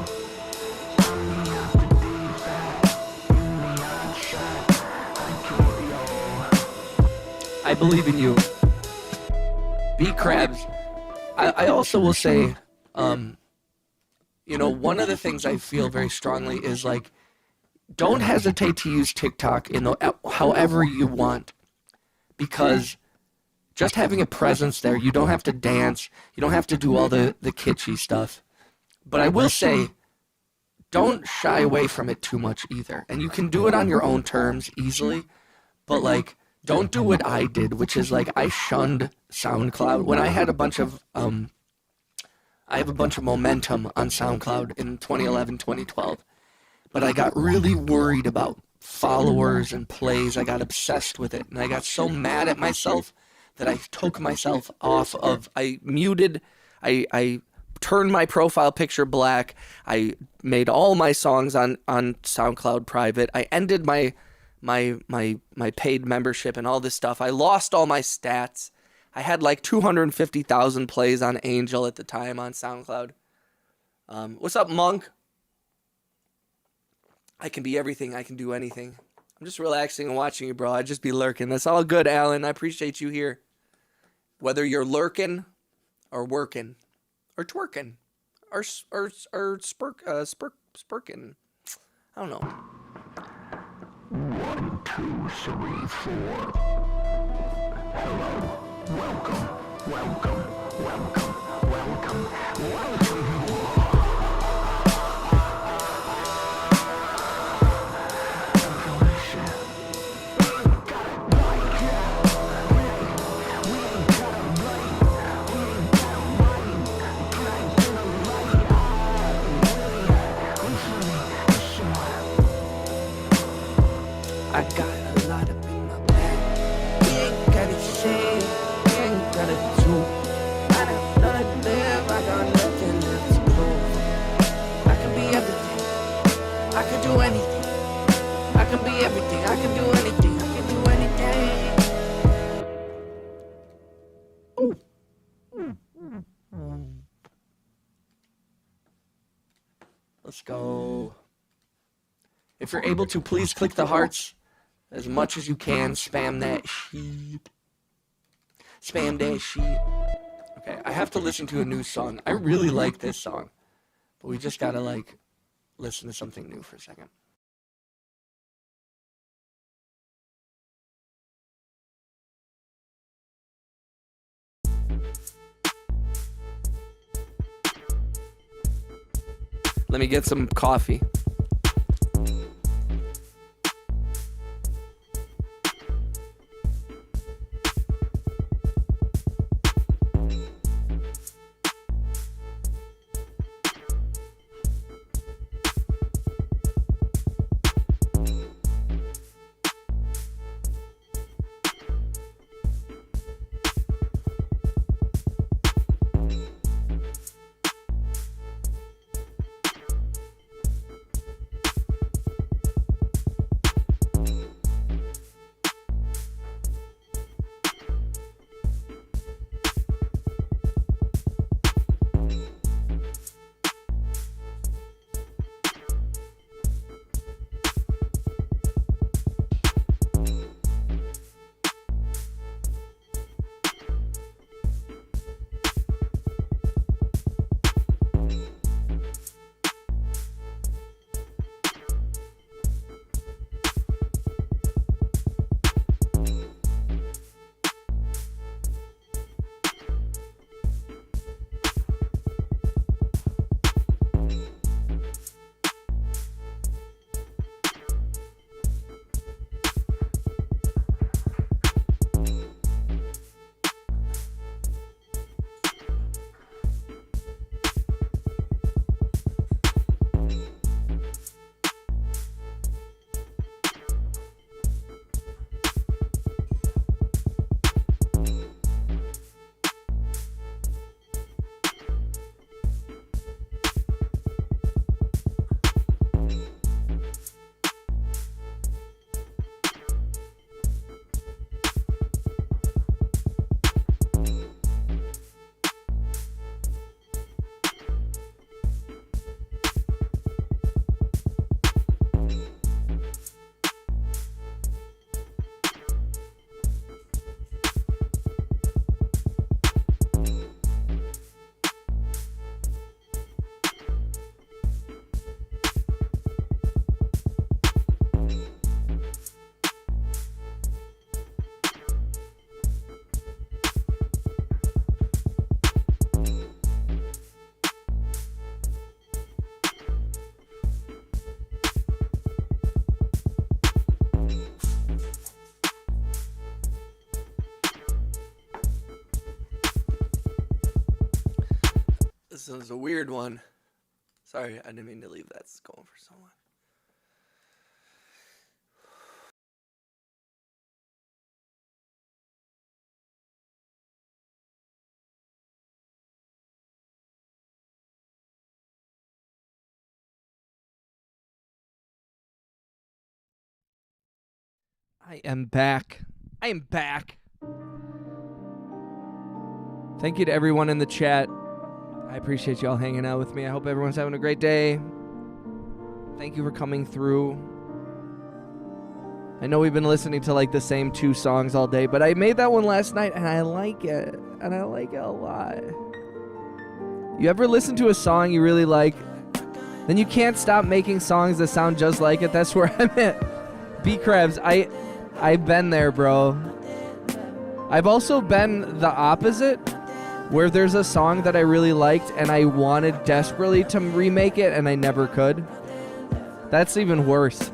I'm the out the deep back, you the outshot, I can't yo. I believe in you. B Crabs. I also will say, you know, one of the things I feel very strongly is like, don't hesitate to use TikTok in the however you want, because just having a presence there, you don't have to dance, you don't have to do all the kitschy stuff. But I will say, don't shy away from it too much either. And you can do it on your own terms easily, but like, don't do what I did, which is like I shunned SoundCloud when I had a bunch of I have a bunch of momentum on SoundCloud in 2011, 2012. But I got really worried about followers and plays. I got obsessed with it, and I got so mad at myself that I took myself off of, I muted, I turned my profile picture black. I made all my songs on SoundCloud private. I ended my paid membership and all this stuff. I lost all my stats. I had like 250,000 plays on Angel at the time on SoundCloud. What's up, Monk? I can be everything. I can do anything. I'm just relaxing and watching you, bro. I'd just be lurking. That's all good, Alan. I appreciate you here. Whether you're lurking or working or twerking or spurking. I don't know. 1, 2, 3, 4. Hello, welcome, welcome, welcome, welcome, welcome. I got a lot up in my bag. We ain't gotta say, we ain't gotta do. I got nothing to live, I got nothing to prove. I can be everything, I can do anything. I can be everything, I can do anything, I can do anything. Let's go. If you're able to, please click the hearts as much as you can. Spam that sheep. Spam that sheep. Okay, I have to listen to a new song. I really like this song, but we just gotta like listen to something new for a second. Let me get some coffee. This is a weird one. Sorry, I didn't mean to leave that going for someone. I am back. I am back. Thank you to everyone in the chat. I appreciate y'all hanging out with me. I hope everyone's having a great day. Thank you for coming through. I know we've been listening to like the same 2 songs all day, but I made that one last night and I like it. And I like it a lot. You ever listen to a song you really like, then you can't stop making songs that sound just like it? That's where I'm at. B-Crabs, I've been there, bro. I've also been the opposite, where there's a song that I really liked and I wanted desperately to remake it and I never could. That's even worse.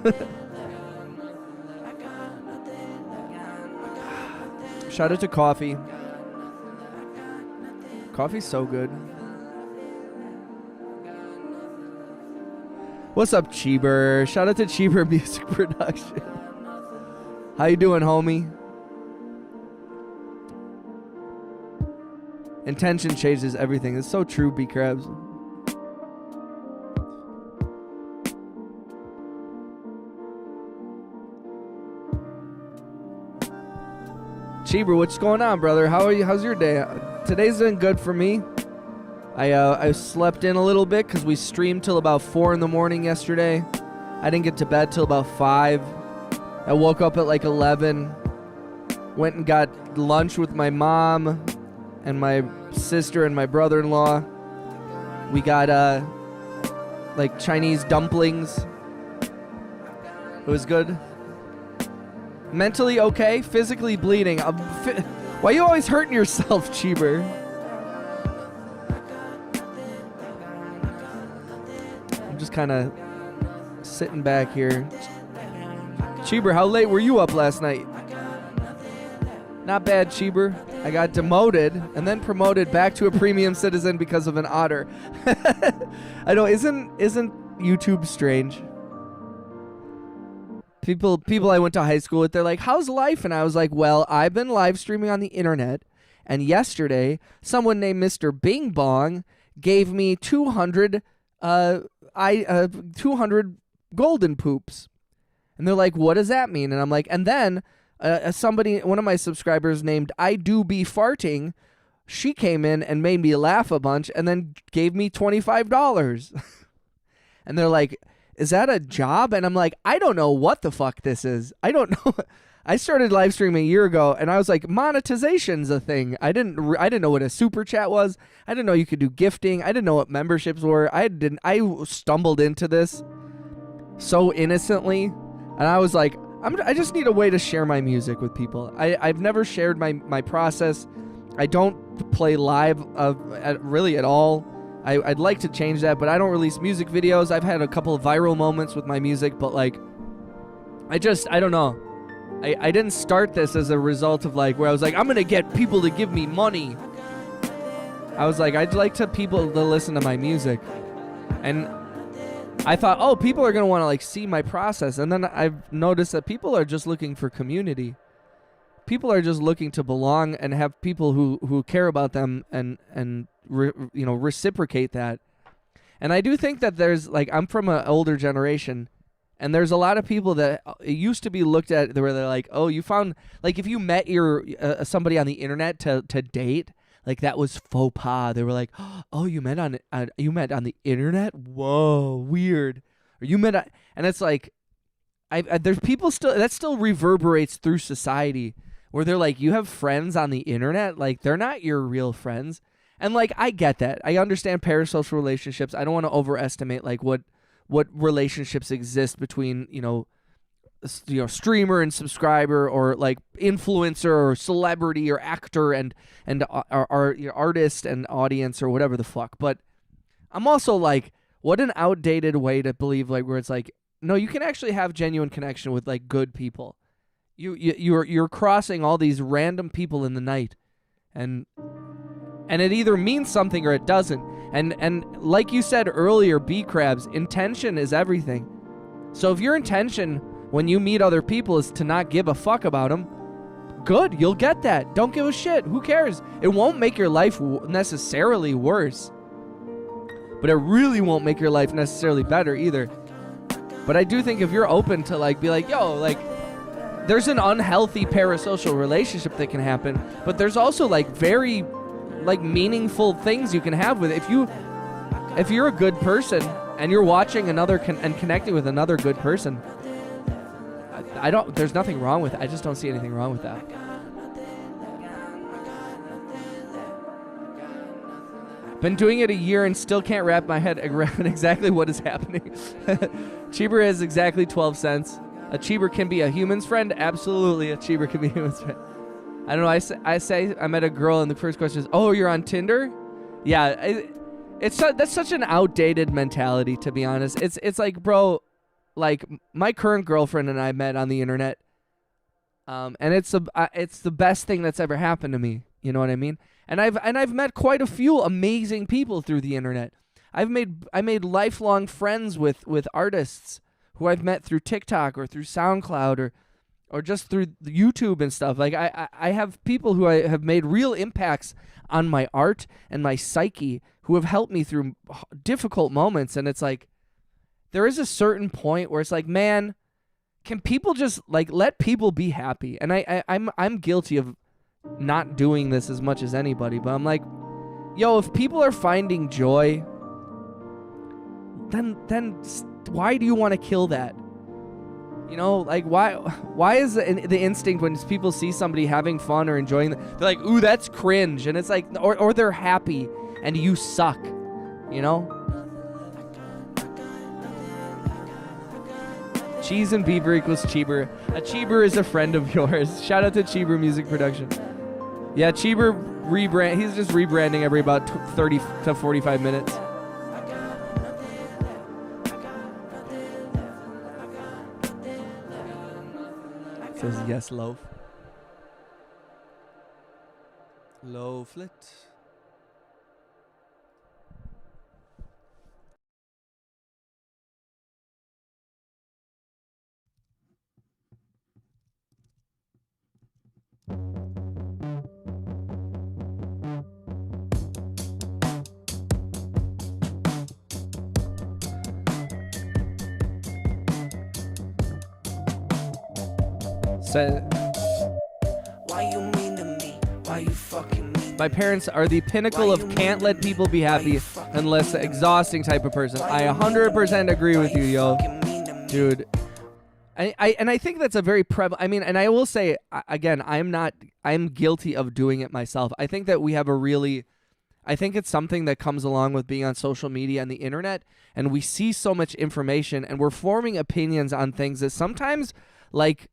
Shout out to Coffee. Coffee's so good. What's up, Cheeber? Shout out to Cheeber Music Production. How you doing, homie? Intention changes everything. It's so true, B-Crabs. Cheeber, what's going on, brother? How are you? How's your day? Today's been good for me. I slept in a little bit because we streamed till about 4 in the morning yesterday. I didn't get to bed till about 5. I woke up at like 11. Went and got lunch with my mom and my sister and my brother-in-law. We got like Chinese dumplings. It was good. Mentally okay, physically bleeding. Why are you always hurting yourself, Cheeber? I'm just kind of sitting back here. Cheeber, how late were you up last night? Not bad, Cheeber. I got demoted and then promoted back to a premium citizen because of an otter. I know, isn't YouTube strange? People I went to high school with, they're like, how's life? And I was like, well, I've been live streaming on the internet, and yesterday someone named Mr. Bing Bong gave me 200 golden poops. And they're like, what does that mean? And I'm like, and then one of my subscribers named I Do Be Farting, she came in and made me laugh a bunch and then gave me $25. And they're like, is that a job? And I'm like, I don't know what the fuck this is. I don't know. I started live streaming a year ago and I was like, monetization's a thing. I didn't know what a super chat was. I didn't know you could do gifting. I didn't know what memberships were. I stumbled into this so innocently. And I was like, I just need a way to share my music with people. I've never shared my process. I don't play live really at all. I'd like to change that, but I don't release music videos. I've had a couple of viral moments with my music, but like, I don't know. I didn't start this as a result of like, where I was like, I'm going to get people to give me money. I was like, I'd like people to listen to my music. And I thought, oh, people are going to want to like see my process. And then I've noticed that people are just looking for community. People are just looking to belong and have people who care about them and reciprocate that. And I do think that there's like, I'm from an older generation, and there's a lot of people that it used to be looked at where they're like, oh, you found, like if you met somebody on the internet to date, like that was faux pas. They were like, oh, you met on the internet? Whoa, weird. Or you met and it's like, there's people still, that still reverberates through society where they're like, you have friends on the internet? Like they're not your real friends. And like, I get that. I understand parasocial relationships. I don't want to overestimate like what relationships exist between, streamer and subscriber, or like influencer or celebrity or actor and artist and audience or whatever the fuck. But I'm also like, what an outdated way to believe, like where it's like, no, you can actually have genuine connection with like good people. You're crossing all these random people in the night, and it either means something or it doesn't. And like you said earlier, B-Crabs, intention is everything. So if your intention when you meet other people is to not give a fuck about them, good, you'll get that. Don't give a shit. Who cares? It won't make your life necessarily worse. But it really won't make your life necessarily better either. But I do think if you're open to like, be like, yo, like, there's an unhealthy parasocial relationship that can happen, but there's also like very like meaningful things you can have with it. If you're a good person and you're watching another and connecting with another good person, there's nothing wrong with it. I just don't see anything wrong with that. Been doing it a year and still can't wrap my head around exactly what is happening. Cheeber is exactly 12 cents. A Cheeber can be a human's friend? Absolutely, a Cheeber can be a human's friend. I don't know, I say I met a girl and the first question is, oh, you're on Tinder? Yeah, that's such an outdated mentality, to be honest. It's like, bro, like my current girlfriend and I met on the internet, and it's the best thing that's ever happened to me. You know what I mean? And I've met quite a few amazing people through the internet. I made lifelong friends with artists who I've met through TikTok or through SoundCloud or just through YouTube and stuff. Like I have people who I have made real impacts on my art and my psyche who have helped me through difficult moments. And it's like, there is a certain point where it's like, man, can people just like let people be happy? And I'm guilty of not doing this as much as anybody, but I'm like, yo, if people are finding joy, then why do you want to kill that? You know, like why is the instinct when people see somebody having fun or enjoying they're like, ooh, that's cringe, and it's like, or they're happy and you suck, you know? Cheese and beaver equals Cheeber. A Cheeber is a friend of yours. Shout out to Cheeber Music Production. Yeah, Cheeber he's just rebranding every about 30 to 45 minutes. Says yes, loaf. Loaflet. Why you mean to me? Why you fucking mean? My parents are the pinnacle of can't let people be happy unless exhausting type of person. I 100% agree with you, yo. Dude. I think that's a very prevalent, I mean, and I will say, again, I'm guilty of doing it myself. I think that we have I think it's something that comes along with being on social media and the internet, and we see so much information, and we're forming opinions on things that sometimes, like,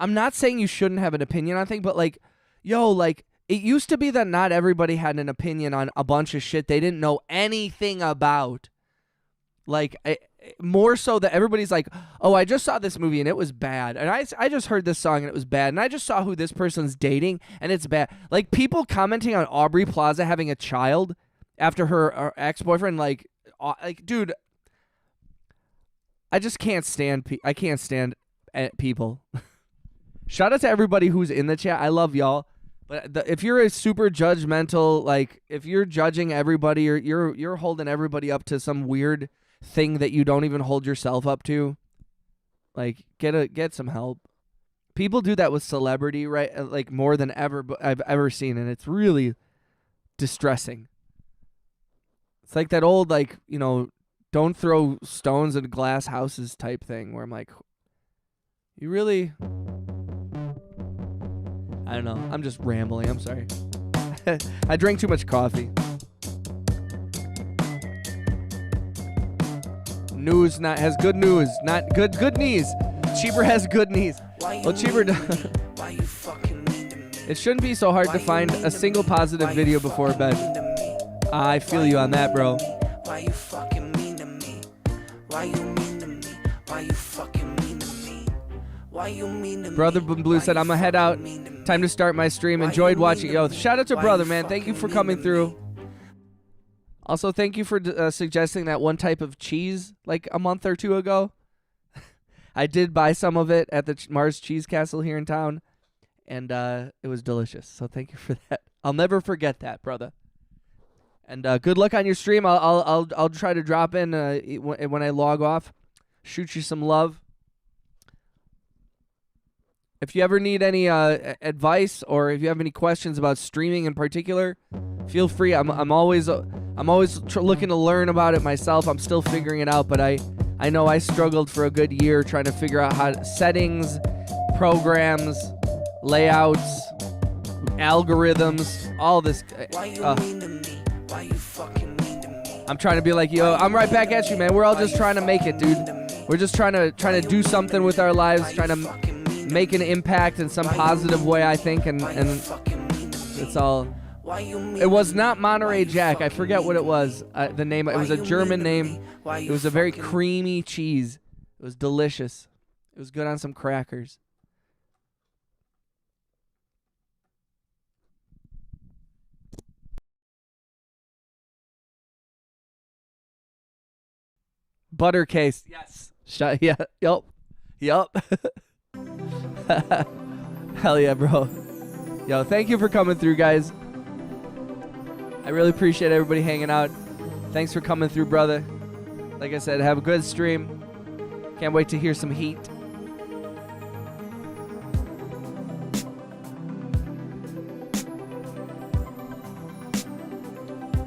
I'm not saying you shouldn't have an opinion on things, but like, yo, like, it used to be that not everybody had an opinion on a bunch of shit they didn't know anything about. Like, more so that everybody's like, oh, I just saw this movie and it was bad. And I just heard this song and it was bad. And I just saw who this person's dating and it's bad. Like, people commenting on Aubrey Plaza having a child after her ex-boyfriend, like, dude, I just can't stand I can't stand people. Shout out to everybody who's in the chat. I love y'all. But if you're a super judgmental, like, if you're judging everybody or you're holding everybody up to some weird thing that you don't even hold yourself up to, like, get some help. People do that with celebrity, right? Like, more than ever I've ever seen, and it's really distressing. It's like that old, like, you know, don't throw stones at glass houses type thing where I'm like, you really... I don't know. I'm just rambling. I'm sorry. I drank too much coffee. News has good news. Not good knees. Cheeber has good knees. Well, Cheeber it shouldn't be so hard to find a single positive video before bed. I feel you on that, bro. Why you fucking mean to me? Why you mean to me? Why you fucking mean to me? Why you mean to me? Brother Blue said, I'm gonna head out. Time to start my stream. Enjoyed watching. Yo, shout out to brother, man. Thank you for coming through. Also, thank you for suggesting that one type of cheese like a month or two ago. I did buy some of it at the Mars Cheese Castle here in town, and it was delicious. So thank you for that. I'll never forget that, brother. And good luck on your stream. I'll try to drop in when I log off. Shoot you some love. If you ever need any advice or if you have any questions about streaming in particular, feel free. I'm always looking to learn about it myself. I'm still figuring it out, but I know I struggled for a good year trying to figure out how settings, programs, layouts, algorithms, all this. Why you mean to me? Why you fucking mean to me? I'm trying to be like, yo, I'm right back at you, man. We're all just trying to make it, dude. We're just trying to do something with our lives, trying to make an impact in some positive way, I think, and it's all. It was not Monterey Jack. I forget what it was. The name. It was a German name. It was a very creamy cheese. It was delicious. It was good on some crackers. Butter case. Yes. Yeah. Yup. Hell yeah, bro. Yo, thank you for coming through, guys. I really appreciate everybody hanging out. Thanks for coming through, brother. Like I said, have a good stream. Can't wait to hear some heat.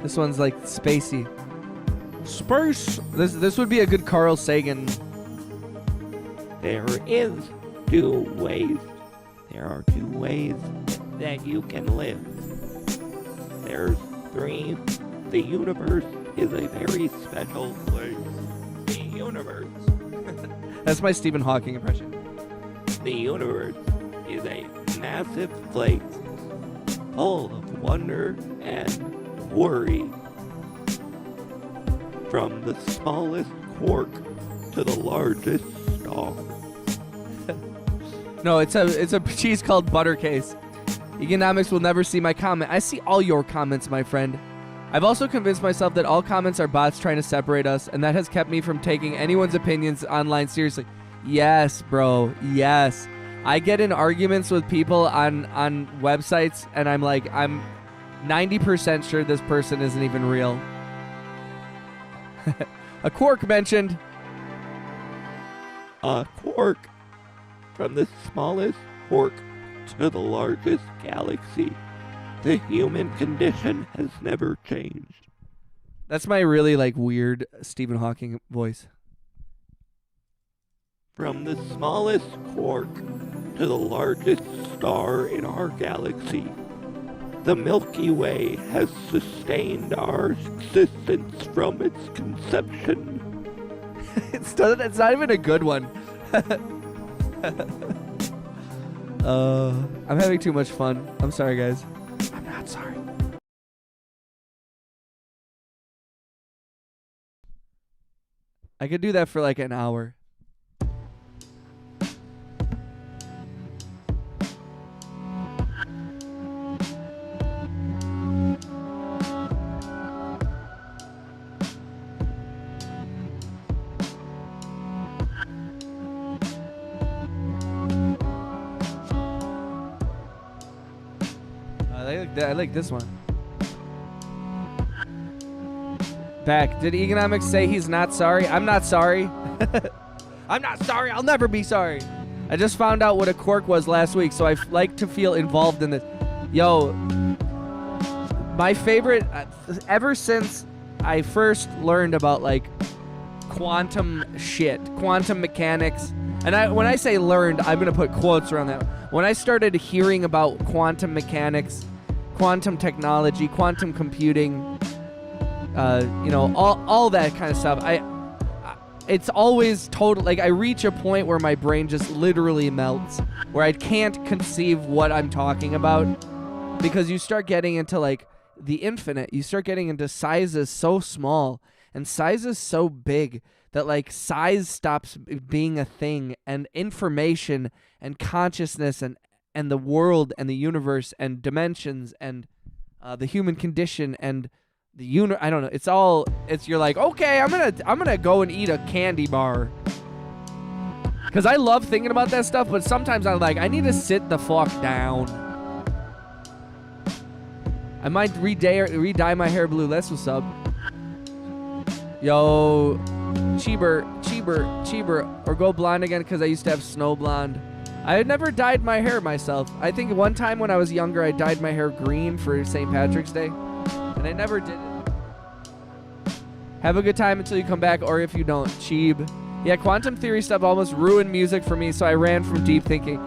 This one's like spacey. Space. This would be a good Carl Sagan. There is two ways. There are two ways that you can live. There's three. The universe is a very special place. The universe. That's my Stephen Hawking impression. The universe is a massive place full of wonder and worry. From the smallest quark to the largest star. No, it's a cheese called butter case. Economics will never see my comment. I see all your comments, my friend. I've also convinced myself that all comments are bots trying to separate us, and that has kept me from taking anyone's opinions online seriously. Yes, bro. Yes. I get in arguments with people on websites, and I'm like, I'm 90% sure this person isn't even real. A quark mentioned. A quark. From the smallest quark to the largest galaxy. The human condition has never changed. That's my really like weird Stephen Hawking voice. From the smallest quark to the largest star in our galaxy. The Milky Way has sustained our existence from its conception. It's not even a good one. I'm having too much fun. I'm sorry, guys. I'm not sorry. I could do that for like an hour. I like this one. Back. Did Economics say he's not sorry? I'm not sorry. I'm not sorry. I'll never be sorry. I just found out what a quark was last week, so I like to feel involved in this. Yo, my favorite, ever since I first learned about like quantum shit, quantum mechanics, and when I say learned, I'm going to put quotes around that. When I started hearing about quantum mechanics, quantum technology, quantum computing, all that kind of stuff, it's always total, like I reach a point where my brain just literally melts, where I can't conceive what I'm talking about, because you start getting into like the infinite. You start getting into sizes so small and sizes so big that like size stops being a thing, and information and consciousness and the world and the universe and dimensions and the human condition and I don't know. You're like, okay, I'm gonna go and eat a candy bar. Cause I love thinking about that stuff, but sometimes I'm like, I need to sit the fuck down. I might re-dye my hair blue. That's what's up. Yo, Cheeber, or go blonde again because I used to have snow blonde. I had never dyed my hair myself. I think one time when I was younger, I dyed my hair green for St. Patrick's Day, and I never did it. Have a good time until you come back, or if you don't, Cheeb. Yeah, quantum theory stuff almost ruined music for me, so I ran from deep thinking.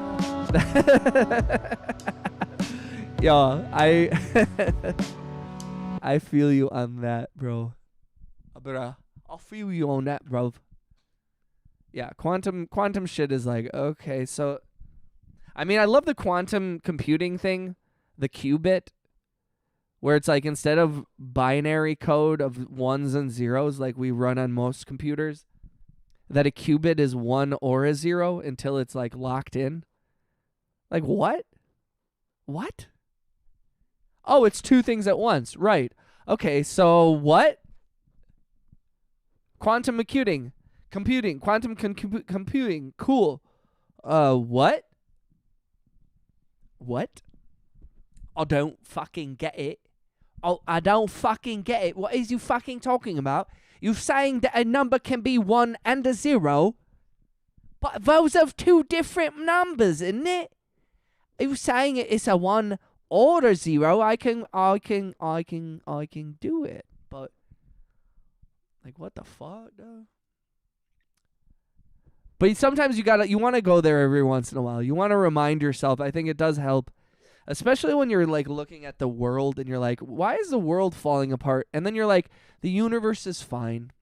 Yo, I feel you on that, bro. I'll feel you on that, bro. Yeah, quantum shit is like, okay, so I mean, I love the quantum computing thing, the qubit, where it's like instead of binary code of ones and zeros like we run on most computers, that a qubit is 1 or a 0 until it's like locked in. Like what? What? Oh, it's two things at once. Right. Okay, so what? Quantum computing, quantum computing. Cool. What? What? I don't fucking get it. Oh, I don't fucking get it. What is you fucking talking about? You're saying that a number can be 1 and a 0, but those are two different numbers, isn't it? You're saying it's a 1 or a 0. I can do it, but like what the fuck, though? But sometimes you want to go there every once in a while. You want to remind yourself. I think it does help, especially when you're like looking at the world and you're like, why is the world falling apart? And then you're like, the universe is fine.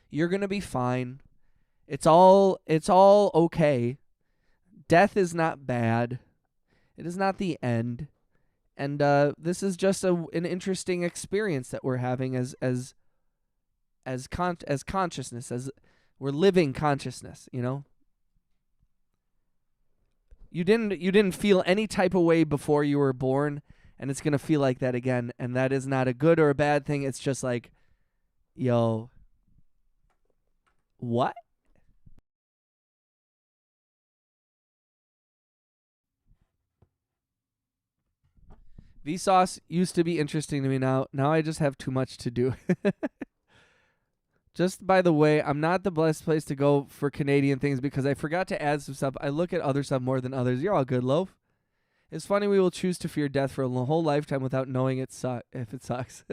You're going to be fine. It's all okay. Death is not bad. It is not the end. And this is just an interesting experience that we're having as consciousness, as we're living consciousness, you know? You didn't feel any type of way before you were born, and it's going to feel like that again, and that is not a good or a bad thing. It's just like, yo, what? Vsauce used to be interesting to me. Now I just have too much to do. Just by the way, I'm not the best place to go for Canadian things because I forgot to add some stuff. I look at other stuff more than others. You're all good, Loaf. It's funny we will choose to fear death for a whole lifetime without knowing if it sucks.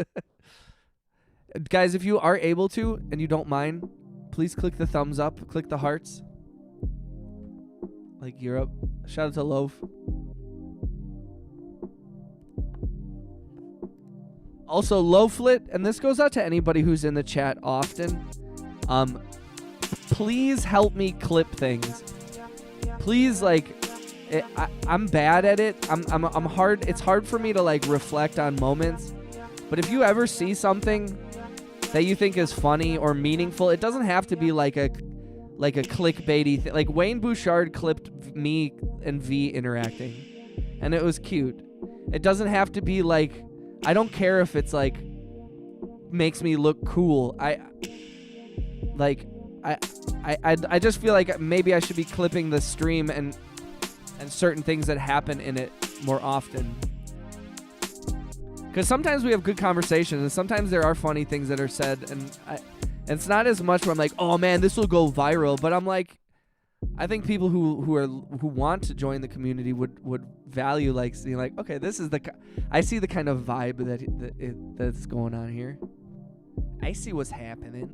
Guys, if you are able to and you don't mind, please click the thumbs up, click the hearts. Like Europe. Shout out to Loaf. Also, Loaflet, and this goes out to anybody who's in the chat often. Please help me clip things. Please, like, I'm bad at it. I'm hard. It's hard for me to like reflect on moments. But if you ever see something that you think is funny or meaningful, it doesn't have to be like a clickbaity thing. Like Wayne Bouchard clipped me and V interacting, and it was cute. It doesn't have to be like. I don't care if it's like makes me look cool. I just feel like maybe I should be clipping the stream and certain things that happen in it more often. Because sometimes we have good conversations, and sometimes there are funny things that are said, and it's not as much where I'm like, oh man, this will go viral. But I'm like, I think people who want to join the community would value like seeing like, okay, this is I see the kind of vibe that's going on here. I see what's happening.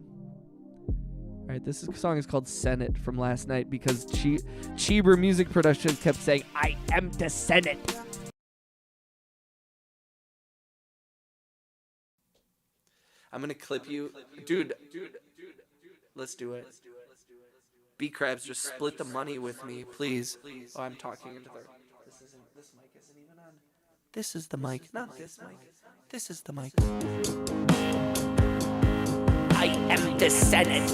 All right, this song is called Senate from last night because Cheeber Music Production kept saying, I am the Senate. I'm gonna clip you, dude. Let's do it. B-Crabs, just split the money with me, please. Oh, I'm talking into the... This mic isn't even on. This is the mic, not this mic. This is the mic. I am the Senate.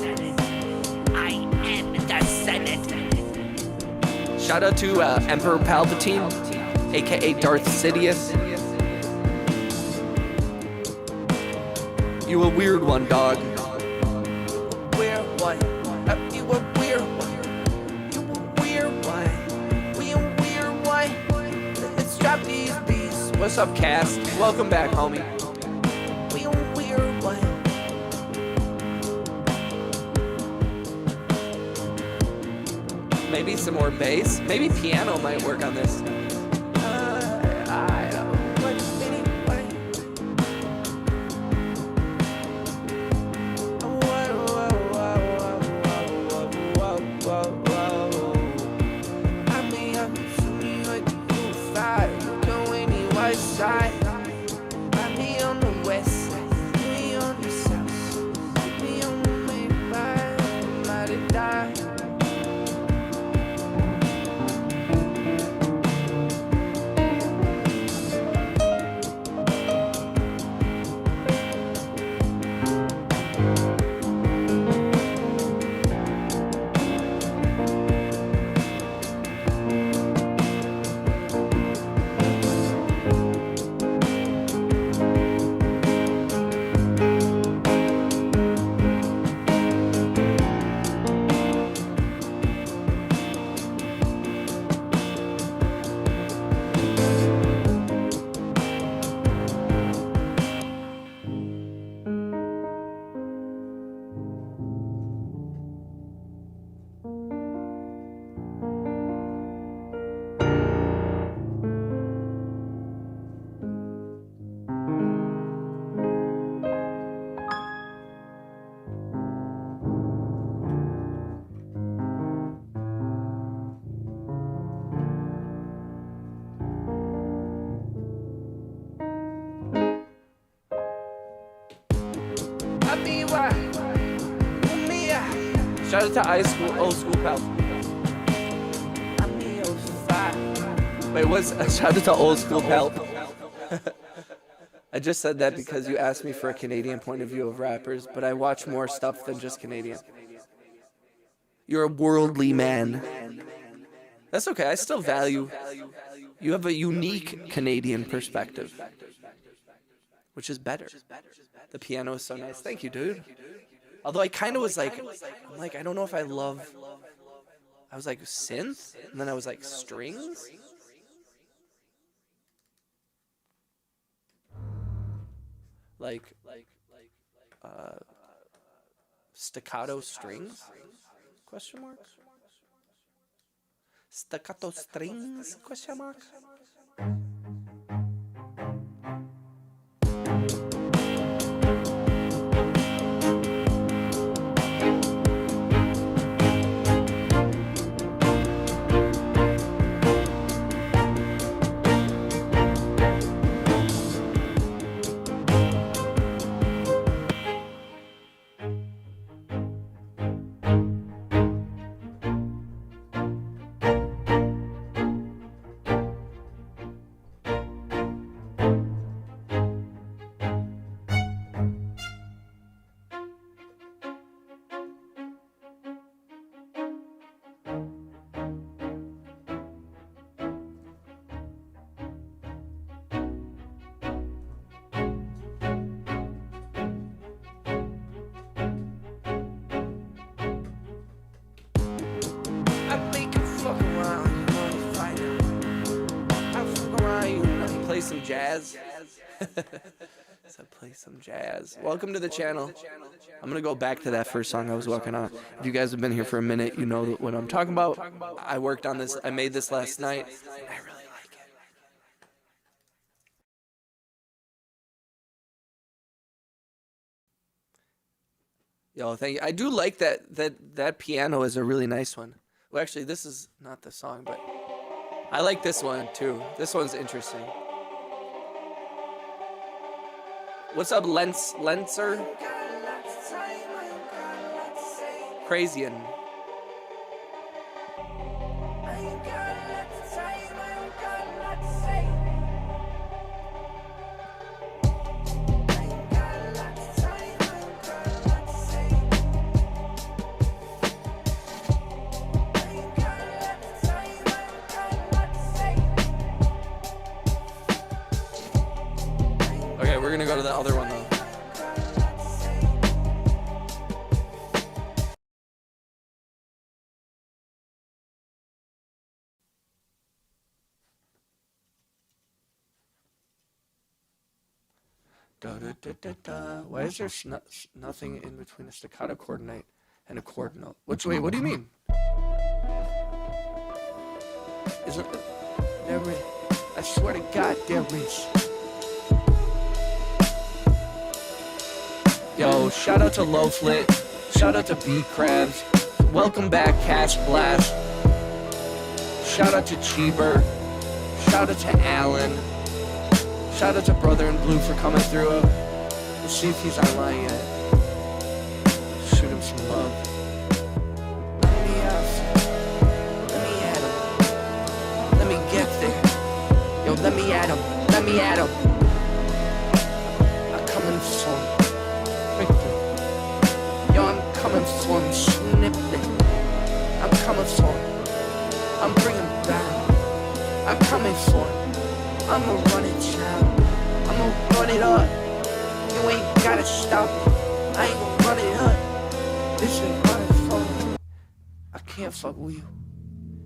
I am the Senate. Shout out to Emperor Palpatine, a.k.a. Darth Sidious. You a weird one, dog. Weird one. You a weird one. You a weird one. We a weird one. Let's drop these beats. What's up, Cast? Welcome back, homie. We a weird one. Maybe some more bass. Maybe piano might work on this. I don't know anyway. I mean, I'm shooting like you fire. You go any white side. I me on the west side. Me on the south side. Me on the main line. Might have died. Shout out to old school pal. Wait, what's shout out to old school pal? I just said that because you asked me for a Canadian point of view of rappers, but I watch more stuff than just Canadian. You're a worldly man. That's okay. I still value. You have a unique Canadian perspective, which is better. The piano is so nice. Thank you, dude. Although I kind of was like, I don't know if I love. I was like synth, and then I was like strings. Staccato strings? Question mark. Staccato strings? Question mark. Some jazz. So play some jazz. Welcome to the channel. I'm gonna go back to that first song I was working on. If you guys have been here for a minute, you know what I'm talking about. I worked on this. I made this last night. I really like it. Yo, thank you. I do like that piano is a really nice one. Well, actually, this is not the song, but I like this one too. This one's interesting. What's up, Lenser? Crazyian. Okay, we're gonna go to the other one though. Why is there nothing in between a staccato chord and a chord note? Wait, what do you mean? Is it? There is. I swear to God, there is. Yo, shout out to Lowflit. Shout out to B Crabs. Welcome back, Cast Blast. Shout out to Cheeber. Shout out to Alan. Shout out to Brother in Blue for coming through. We'll see if he's online yet. Shoot him some love. Let me at him. Let me get there. Yo, let me at him. Let me at him. I'm coming for him. Quickly. Yo, I'm coming for him. Snipping. I'm coming for him. I'm bringing back. I'm coming for him. I'ma run it, child. I'ma run it up. You ain't gotta stop it. I ain't gonna run it up. This is running for me. I can't fuck with you.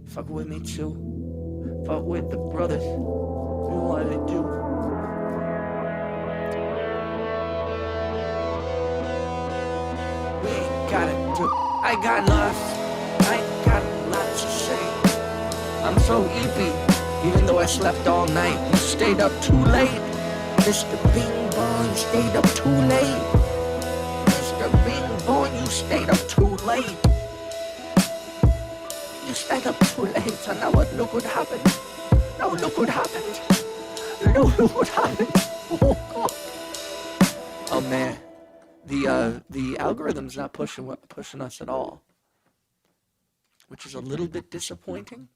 Fuck with me too. Fuck with the brothers. We want to do. We ain't gotta do. I got lost. I ain't got a lot to say. I'm so eepy. Even though I slept all night, you stayed up too late. Mr. Bing Bong, you stayed up too late. Mr. Bing Bong, you stayed up too late. You stayed up too late, and now look what happened. Now look what happened. Look what happened. Oh, God. Oh, man. The algorithm's not pushing us at all, which is a little bit disappointing.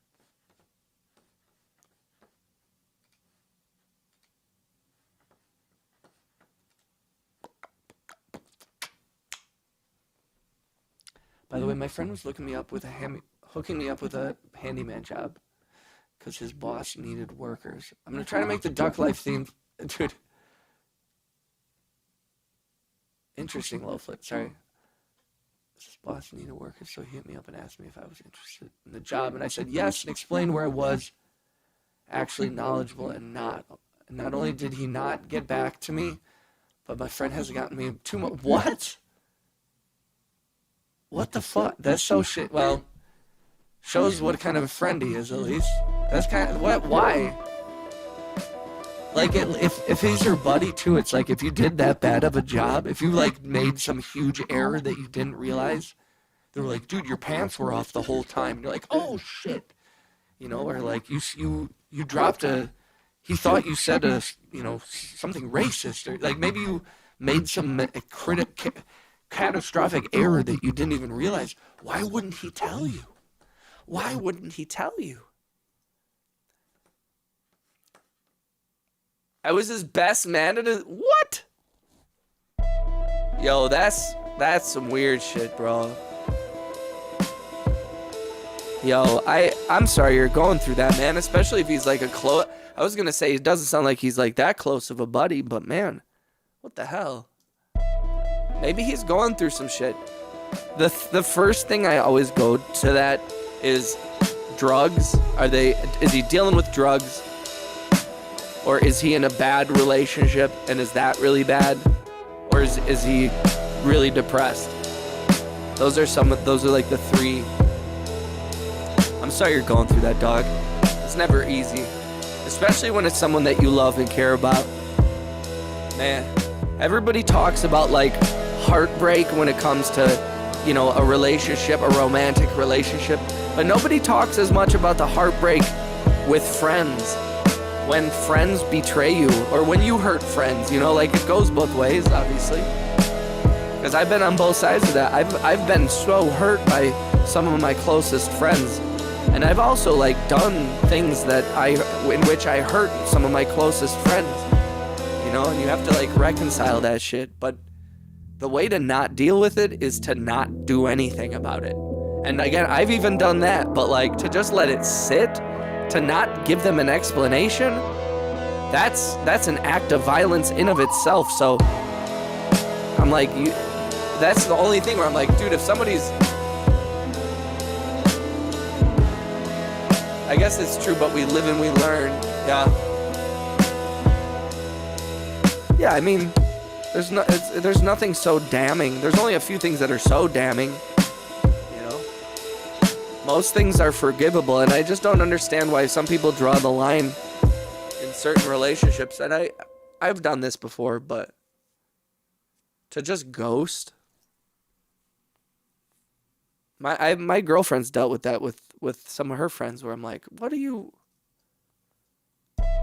By the way, my friend was hooking me up with a handyman job because his boss needed workers. I'm gonna try to make the Duck Life theme, dude. Interesting, Lowflit. Sorry. His boss needed workers, so he hit me up and asked me if I was interested in the job, and I said yes, and explained where I was actually knowledgeable and not. And not only did he not get back to me, but my friend has gotten me too much. What? What the fuck? That's so shit. Well, shows what kind of a friend he is, at least. That's kind of what. Why? Like, if he's your buddy too, it's like if you did that bad of a job, if you like made some huge error that you didn't realize, they were like, dude, your pants were off the whole time. And you're like, oh shit, you know, or like you dropped a. He thought you said something racist, or like maybe you made some catastrophic error that you didn't even realize. Why wouldn't he tell you? Why wouldn't he tell you? I was his best man at what? Yo, that's some weird shit, bro. Yo, I'm sorry you're going through that, man, especially if he's like a close. I was gonna say it doesn't sound like he's like that close of a buddy, but man, what the hell? Maybe he's going through some shit. The first thing I always go to that is drugs. Is he dealing with drugs? Or is he in a bad relationship and is that really bad? Or is he really depressed? Those are like the three. I'm sorry you're going through that, dog. It's never easy. Especially when it's someone that you love and care about. Man, everybody talks about like heartbreak when it comes to, a relationship, a romantic relationship. But nobody talks as much about the heartbreak with friends. When friends betray you, or when you hurt friends, like it goes both ways, obviously. Because I've been on both sides of that. I've been so hurt by some of my closest friends, and I've also like done things in which I hurt some of my closest friends. And you have to like reconcile that shit. But the way to not deal with it is to not do anything about it. And again, I've even done that, but like to just let it sit. To not give them an explanation, that's an act of violence in of itself. So I'm like, that's the only thing where I'm like, dude, if somebody's, I guess it's true, but we live and we learn. Yeah, I mean, there's nothing so damning. There's only a few things that are so damning, you know. Most things are forgivable, and I just don't understand why some people draw the line in certain relationships. And I've done this before, but to just ghost. My girlfriend's dealt with that with some of her friends, where I'm like, what do you?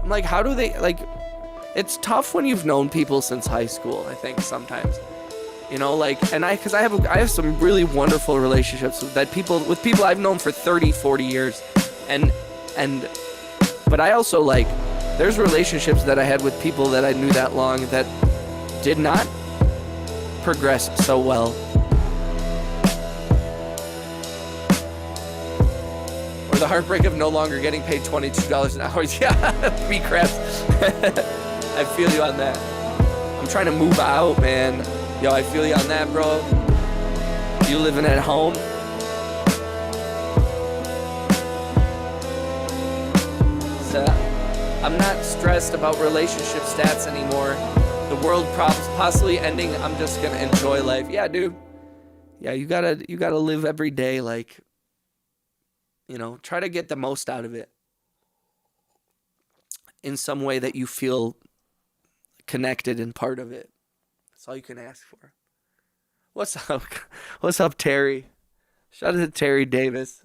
I'm like, how do they like? It's tough when you've known people since high school, I think, sometimes. You know, like, and because I have some really wonderful relationships with people I've known for 30, 40 years. But I also, like, there's relationships that I had with people that I knew that long that did not progress so well. Or the heartbreak of no longer getting paid $22 an hour. Yeah, me craps. I feel you on that. I'm trying to move out, man. Yo, I feel you on that, bro. You living at home? So, I'm not stressed about relationship stats anymore. The world possibly ending. I'm just gonna enjoy life. Yeah, dude. Yeah, you gotta live every day, like, you know, try to get the most out of it in some way that you feel connected and part of it. That's all you can ask for. What's up? What's up, Terry? Shout out to Terry Davis,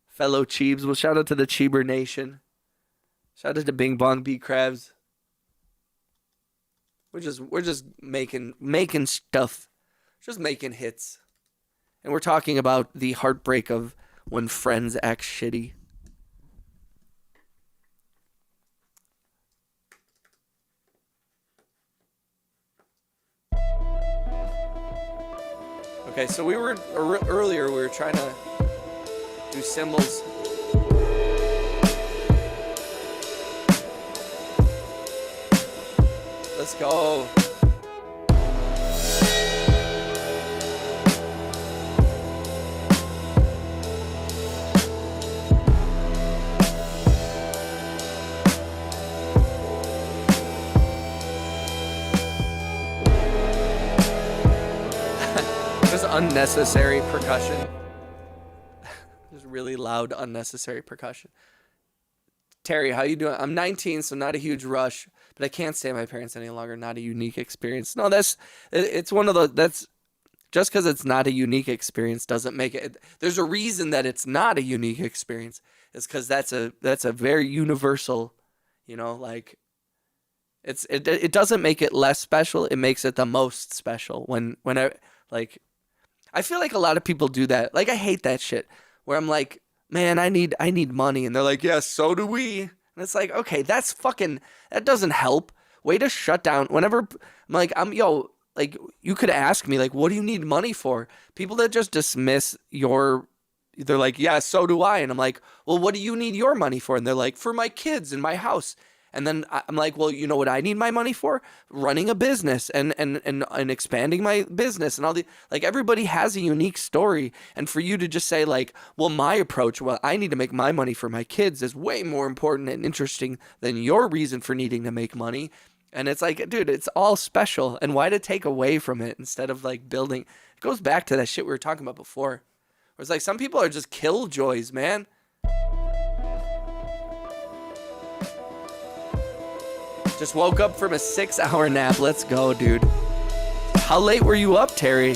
fellow Cheebs. Well, shout out to the Cheeber Nation. Shout out to Bing Bong B Crabs. We're just making stuff, just making hits, and we're talking about the heartbreak of when friends act shitty. Okay, so earlier we were trying to do symbols. Let's go. Unnecessary percussion. Just really loud, unnecessary percussion. Terry, how you doing? I'm 19, so not a huge rush, but I can't stay at my parents any longer. Not a unique experience. No, it's one of those. That's just because it's not a unique experience doesn't make it. There's a reason that it's not a unique experience. It's because that's a very universal, you know, like it doesn't make it less special. It makes it the most special. When I like. I feel like a lot of people do that. Like, I hate that shit where I'm like, man, I need money. And they're like, yeah, so do we. And it's like, okay, that doesn't help. Way to shut down. Whenever I'm like, like, you could ask me, like, what do you need money for? People that just dismiss they're like, yeah, so do I. And I'm like, well, what do you need your money for? And they're like, for my kids and my house. And then I'm like, well, you know what I need my money for? Running a business and expanding my business and all the, like, everybody has a unique story. And for you to just say, like, well, my approach, well, I need to make my money for my kids is way more important and interesting than your reason for needing to make money. And it's like, dude, it's all special. And why to take away from it instead of, like, building? It goes back to that shit we were talking about before. Where it's like, some people are just killjoys, man. Just woke up from a 6-hour nap. Let's go, dude. How late were you up, Terry?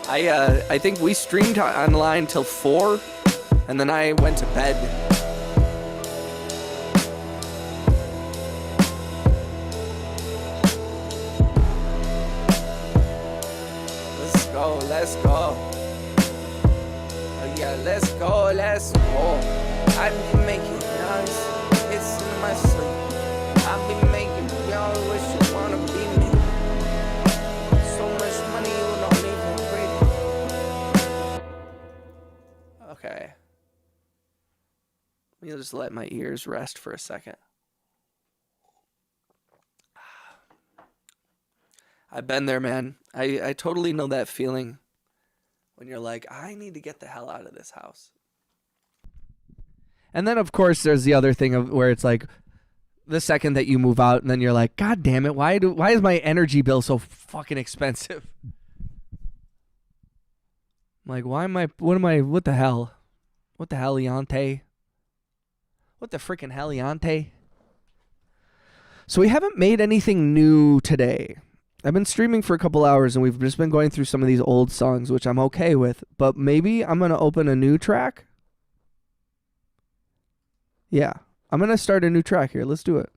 I think we streamed online till 4, and then I went to bed. Let's go, let's go. Oh yeah, let's go, let's go. I've been making noise. It's in my sleep. I've been making y'all wish you wanna be me. So much money you don't even breathe. Okay. Let me just let my ears rest for a second. I've been there, man. I totally know that feeling when you're like, I need to get the hell out of this house. And then, of course, there's the other thing of where it's like, the second that you move out, and then you're like, God damn it, why is my energy bill so fucking expensive? Like, what the hell? What the heliante? What the freaking heliante? So we haven't made anything new today. I've been streaming for a couple hours, and we've just been going through some of these old songs, which I'm okay with, but maybe I'm going to open a new track. Yeah, I'm going to start a new track here. Let's do it.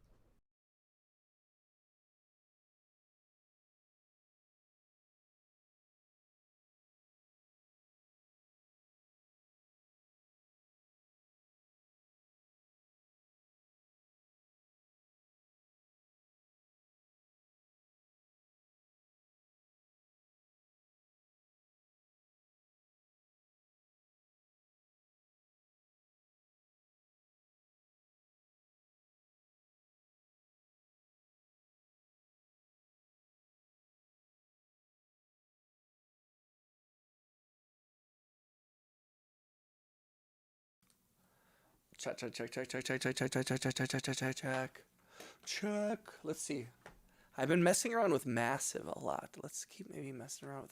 Check. Let's see. I've been messing around with Massive a lot. Let's keep maybe messing around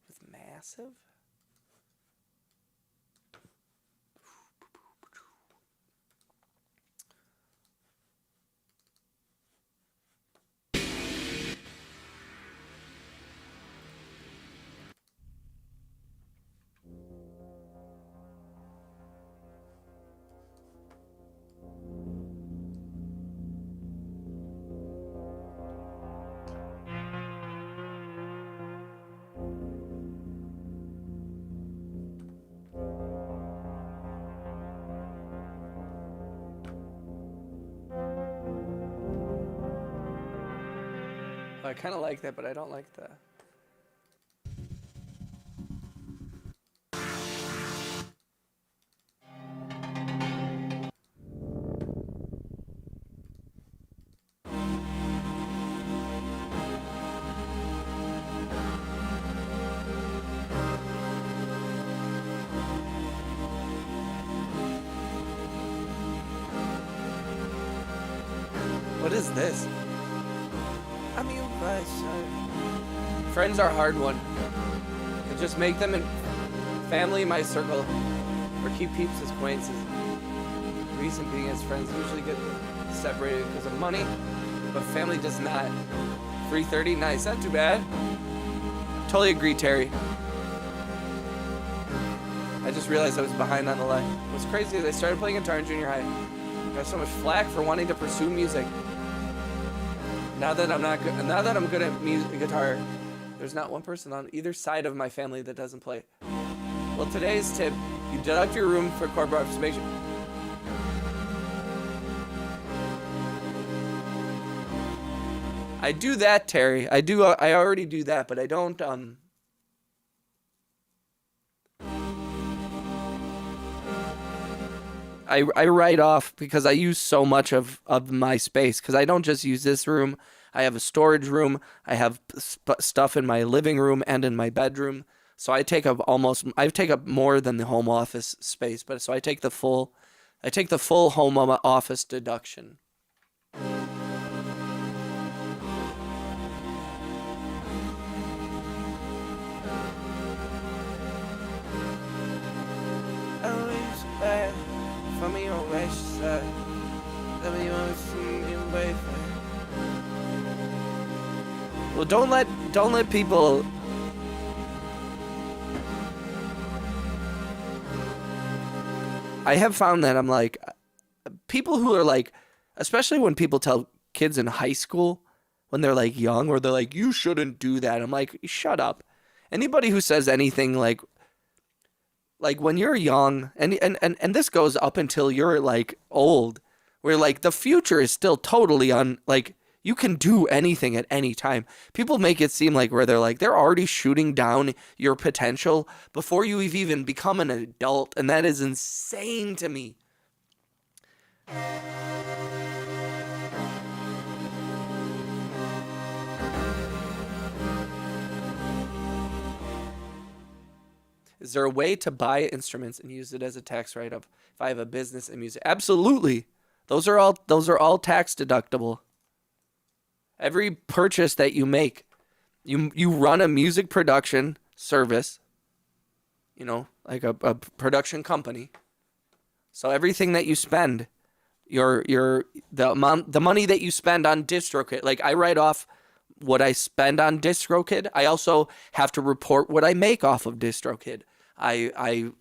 with Massive. I kind of like that, but I don't like the... What is this? I'm your side. Friends are a hard one. And just make them in family my circle, or keep peeps as acquaintances. Reason being, as friends usually get separated because of money, but family does not. 3:30, nice, not too bad. Totally agree, Terry. I just realized I was behind on the line. What's crazy is I started playing guitar in junior high. I got so much flack for wanting to pursue music. Now that I'm good at guitar, there's not one person on either side of my family that doesn't play. Well, today's tip: you deduct your room for corporate participation. I do that, Terry. I already do that, but I don't. I write off because I use so much of my space, because I don't just use this room. I have a storage room. I have stuff in my living room and in my bedroom. So I take up more than the home office space, but so I take the full home office deduction. Well, don't let people. I have found that I'm like, people who are like, especially when people tell kids in high school when they're like young, or they're like, you shouldn't do that. I'm like, shut up. Anybody who says anything like when you're young, and this goes up until you're like old, where like the future is still totally on, like, you can do anything at any time. People make it seem like where they're already shooting down your potential before you've even become an adult, and that is insane to me. Is there a way to buy instruments and use it as a tax write-off if I have a business in music? Absolutely. Those are all tax deductible. Every purchase that you make, you run a music production service, you know, like a production company. So everything that you spend, the money that you spend on DistroKid, like I write off what I spend on DistroKid. I also have to report what I make off of DistroKid. I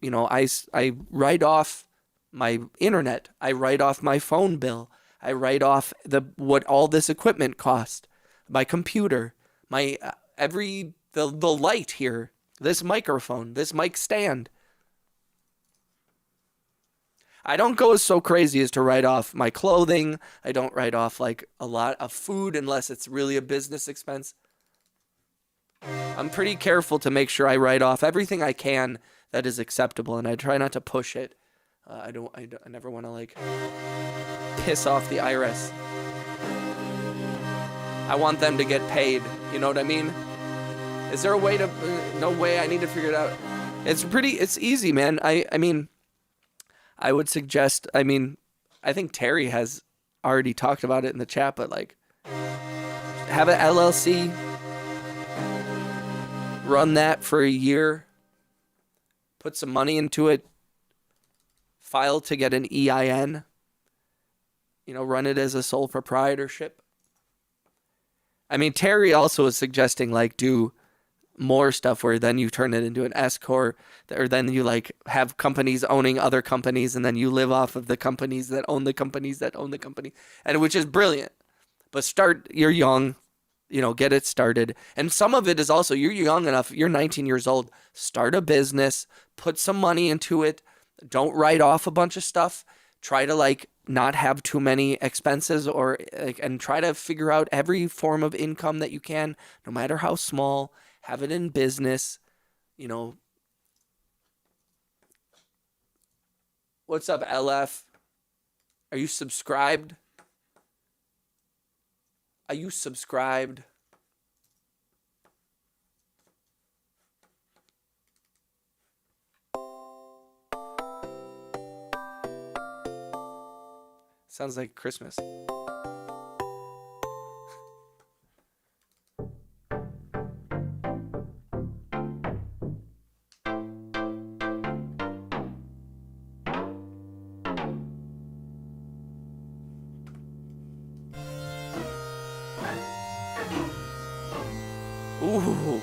write off my internet. I write off my phone bill. I write off what all this equipment cost, my computer, my the light here, this microphone, this mic stand. I don't go so crazy as to write off my clothing. I don't write off like a lot of food unless it's really a business expense. I'm pretty careful to make sure I write off everything I can that is acceptable, and I try not to push it. I never want to like piss off the IRS. I want them to get paid. You know what I mean? Is there a way to? No way. I need to figure it out. It's easy, man. I mean, I would suggest. I mean, I think Terry has already talked about it in the chat, but like, have an LLC. Run that for a year. Put some money into it. File to get an EIN. You know, run it as a sole proprietorship. I mean, Terry also is suggesting like do more stuff where then you turn it into an S corp, or then you like have companies owning other companies, and then you live off of the companies that own the companies that own the company, and which is brilliant. But you're young, you know, get it started. And some of it is also, you're young enough, you're 19 years old, start a business, put some money into it. Don't write off a bunch of stuff. Try to like not have too many expenses, or like, and try to figure out every form of income that you can, no matter how small. Have it in business, you know. What's up, LF? Are you subscribed? Are you subscribed? Sounds like Christmas. Ooh.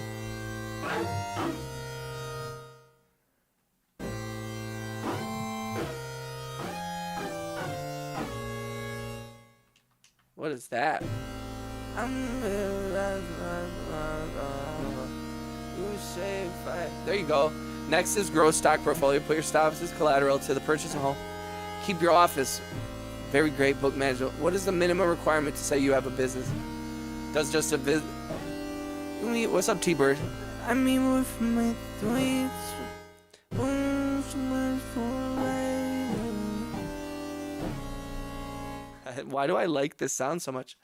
What is that? There you go. Next is grow stock portfolio. Put your stocks as collateral to the purchase of home. Keep your office. Very great book management. What is the minimum requirement to say you have a business? Does just a business... What's up, T-Bird? I mean, with my tweets. Why do I like this sound so much?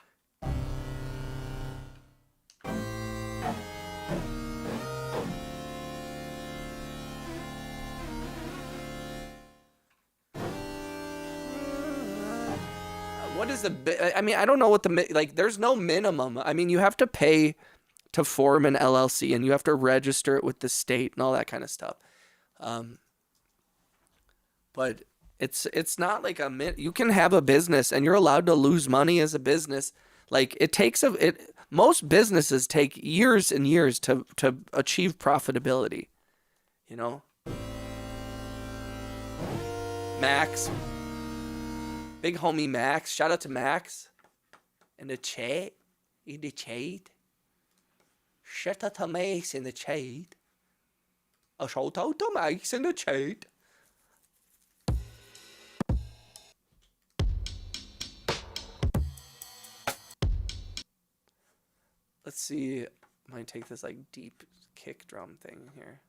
What is the... I mean, I don't know what the... Like, there's no minimum. I mean, you have to pay to form an LLC, and you have to register it with the state and all that kind of stuff. But it's not like you can have a business and you're allowed to lose money as a business. Like most businesses take years and years to achieve profitability, you know? Max, big homie Max, shout out to Max in the chat. Shout out to Max in the chat. A shout out to Max in the chat. Let's see. I might take this like deep kick drum thing here.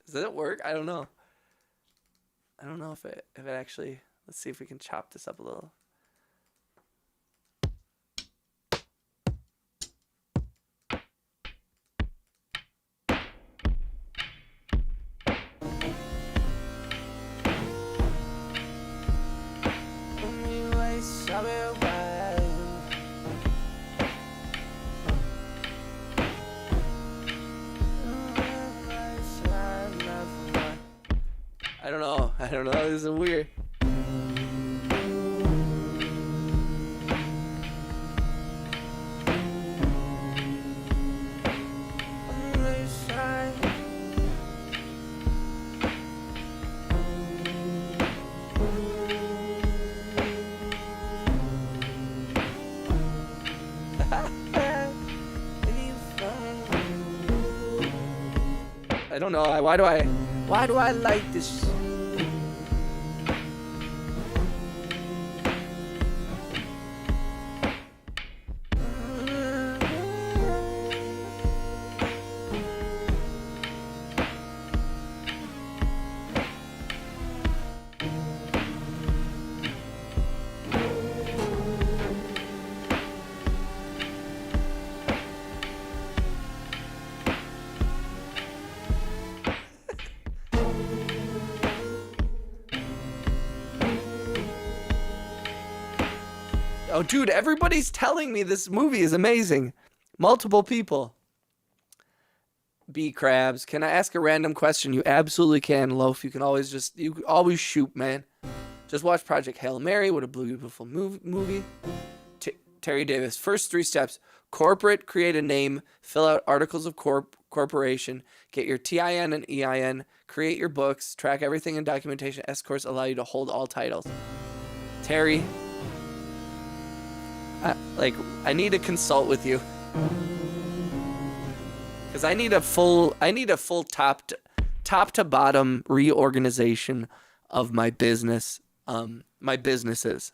Does it work? I don't know. I don't know if it actually. Let's see if we can chop this up a little. I don't know. This is weird. I don't know. Why do I like this? Oh, dude, everybody's telling me this movie is amazing. Multiple people. B Crabs, can I ask a random question? You absolutely can, Loaf. You always shoot, man. Just watch Project Hail Mary. What a beautiful movie. Terry Davis, first 3 steps. Corporate, create a name, fill out articles of corporation, get your TIN and EIN, create your books, track everything in documentation. S-Course allow you to hold all titles. Terry, I need to consult with you, because I need a full top to bottom reorganization of my business, my businesses.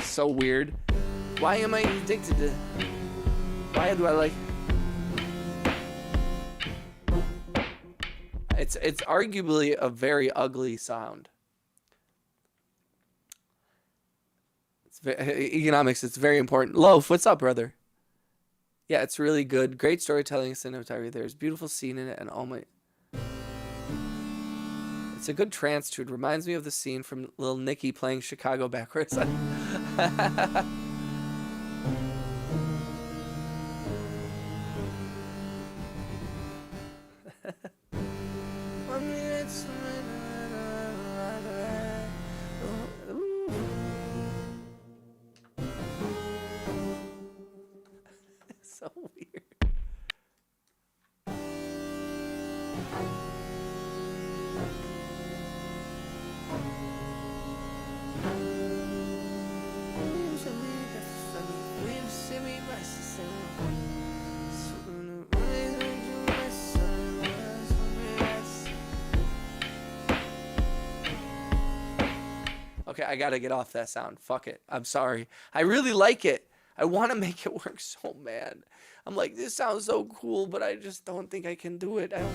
So weird. Why am I addicted to? Why do I like? It's arguably a very ugly sound. Economics. It's very important. Loaf, what's up, brother? Yeah, it's really good. Great storytelling, cinematography. There's a beautiful scene in it, and oh my. It's a good trance tune. Reminds me of the scene from Lil Nicky playing Chicago backwards. So weird. Okay, I gotta get off that sound. Fuck it. I'm sorry. I really like it. I want to make it work so bad. I'm like, this sounds so cool, but I just don't think I can do it. I don't...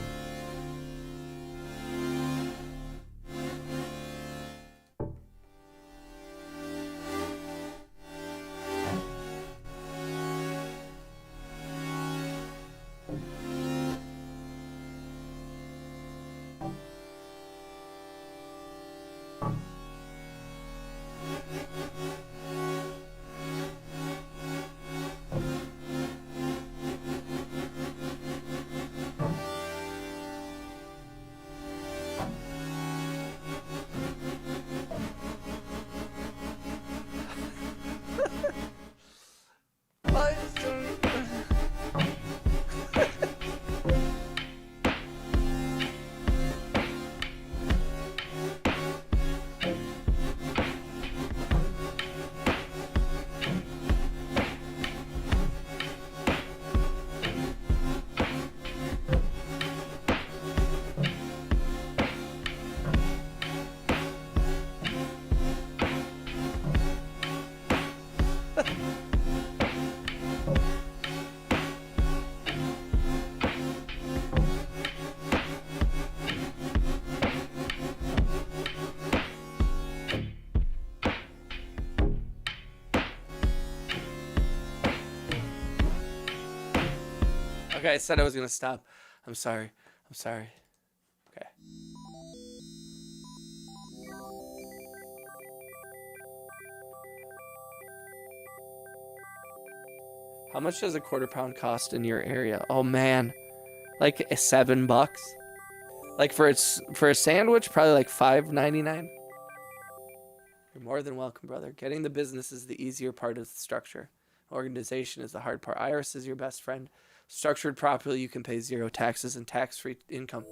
Okay, I said I was gonna stop. I'm sorry. I'm sorry. Okay. How much does a quarter pound cost in your area? Oh man, like $7. Like for a sandwich, probably like $5.99. You're more than welcome, brother. Getting the business is the easier part of the structure. Organization is the hard part. Iris is your best friend. Structured properly, you can pay 0 taxes and tax-free income.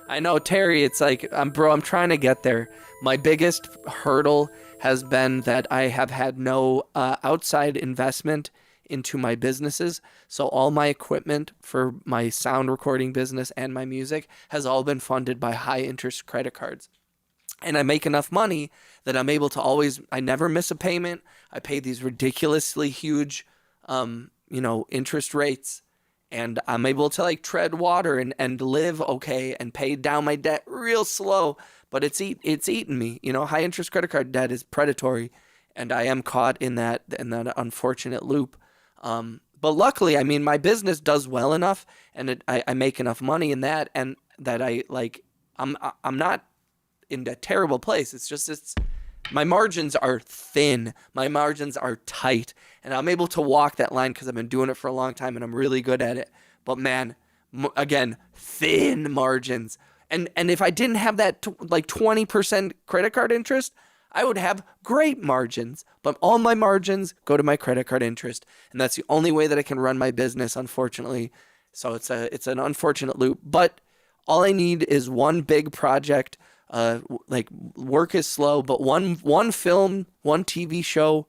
I know, Terry, it's like, bro, I'm trying to get there. My biggest hurdle has been that I have had no outside investment into my businesses. So all my equipment for my sound recording business and my music has all been funded by high interest credit cards. And I make enough money that I'm able to I never miss a payment. I pay these ridiculously huge, interest rates. And I'm able to like tread water and live okay and pay down my debt real slow. But it's eating me. High interest credit card debt is predatory. And I am caught in that unfortunate loop. But luckily, I mean, my business does well enough and I make enough money in that, and that I'm not in a terrible place. My margins are thin. My margins are tight. And I'm able to walk that line because I've been doing it for a long time and I'm really good at it. But man, again, thin margins. And if I didn't have that 20% credit card interest, I would have great margins. But all my margins go to my credit card interest. And that's the only way that I can run my business, unfortunately. So it's an unfortunate loop. But all I need is one big project. Work is slow, but one film, one TV show,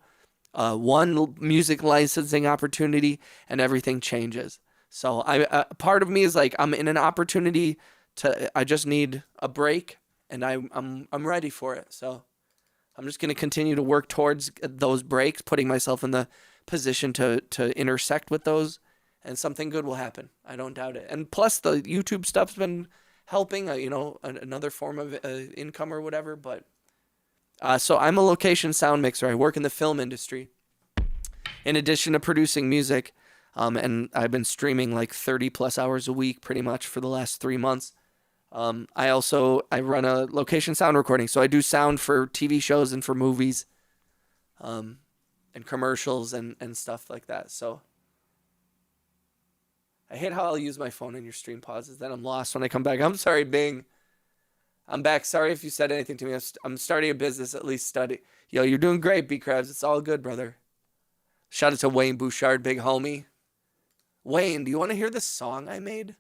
one music licensing opportunity, and everything changes. So part of me is like, I'm in an opportunity I just need a break, and I'm ready for it. So I'm just going to continue to work towards those breaks, putting myself in the position to intersect with those, and something good will happen. I don't doubt it. And plus the YouTube stuff's been helping, another form of income or whatever. But so I'm a location sound mixer. I work in the film industry. In addition to producing music, and I've been streaming like 30 plus hours a week pretty much for the last 3 months. I run a location sound recording. So I do sound for TV shows and for movies, and commercials and stuff like that. So I hate how I'll use my phone in your stream pauses. Then I'm lost when I come back. I'm sorry, Bing. I'm back. Sorry if you said anything to me. I'm starting a business, at least study. Yo, you're doing great, B-Crabs. It's all good, brother. Shout out to Wayne Bouchard, big homie. Wayne, do you want to hear the song I made?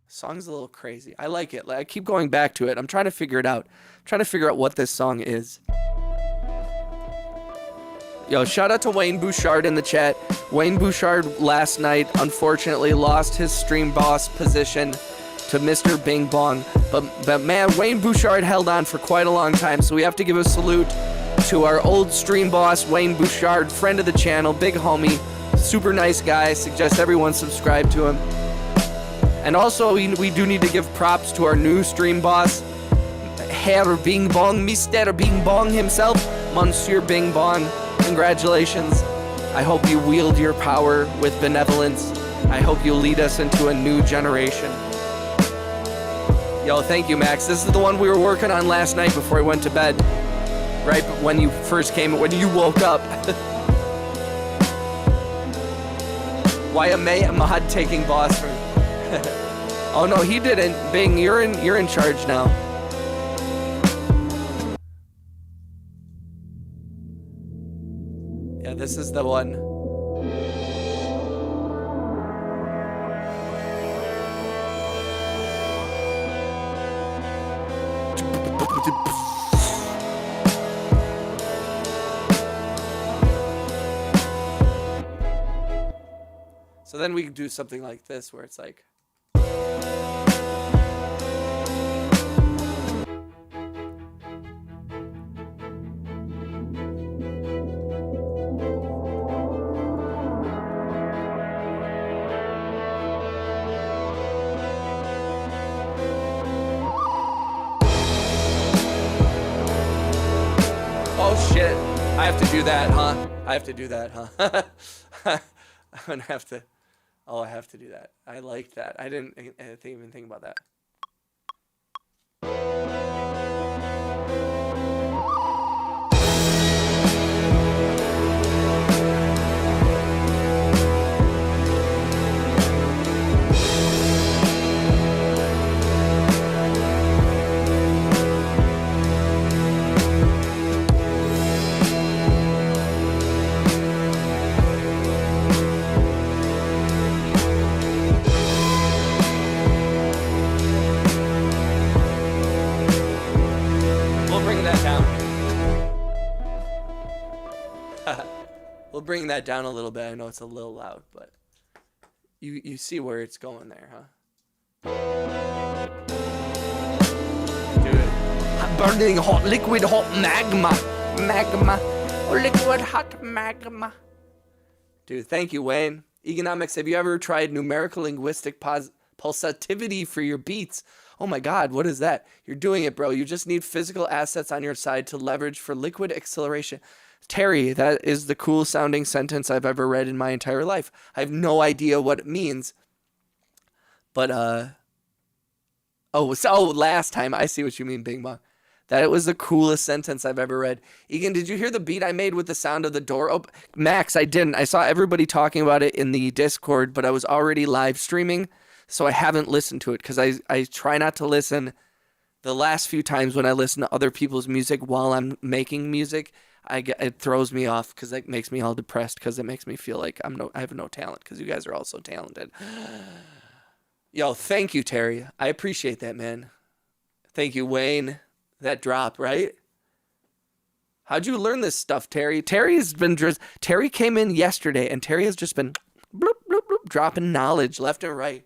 Song's a little crazy. I like it. I keep going back to it. I'm trying to figure it out. I'm trying to figure out what this song is. Yo, shout out to Wayne Bouchard in the chat. Wayne Bouchard last night, unfortunately, lost his stream boss position to Mr. Bing Bong. But man, Wayne Bouchard held on for quite a long time. So we have to give a salute to our old stream boss, Wayne Bouchard, friend of the channel, big homie, super nice guy. Suggest everyone subscribe to him. And also, we do need to give props to our new stream boss, Herr Bing Bong, Mr. Bing Bong himself, Monsieur Bing Bong. Congratulations. I hope you wield your power with benevolence. I hope you lead us into a new generation. Yo, thank you, Max. This is the one we were working on last night before I went to bed. Right when you first came, when you woke up. Why am Mahad taking boss from? Oh no, he didn't. Bing, you're in charge now. Yeah, this is the one. So then we do something like this where it's like. Oh shit, I have to do that, huh? I have to do that, huh? I'm gonna have to. Oh, I have to do that. I like that. I didn't even think about that. We'll bring that down a little bit. I know it's a little loud, but you see where it's going there, huh? Dude, burning hot, liquid hot magma, liquid hot magma. Dude, thank you, Wayne. Economics, have you ever tried numerical linguistic pulsativity for your beats? Oh my God, what is that? You're doing it, bro. You just need physical assets on your side to leverage for liquid acceleration. Terry, that is the coolest sounding sentence I've ever read in my entire life. I have no idea what it means. But, last time, I see what you mean, Bing Bong. That it was the coolest sentence I've ever read. Egan, did you hear the beat I made with the sound of the door open? Max, I didn't. I saw everybody talking about it in the Discord, but I was already live streaming, so I haven't listened to it because I try not to listen. The last few times when I listen to other people's music while I'm making music, it throws me off because it makes me all depressed because it makes me feel like I have no talent because you guys are all so talented. Yo, thank you, Terry. I appreciate that, man. Thank you, Wayne. That drop, right? How'd you learn this stuff, Terry? Terry came in yesterday and Terry has just been bloop, bloop, bloop, dropping knowledge left and right.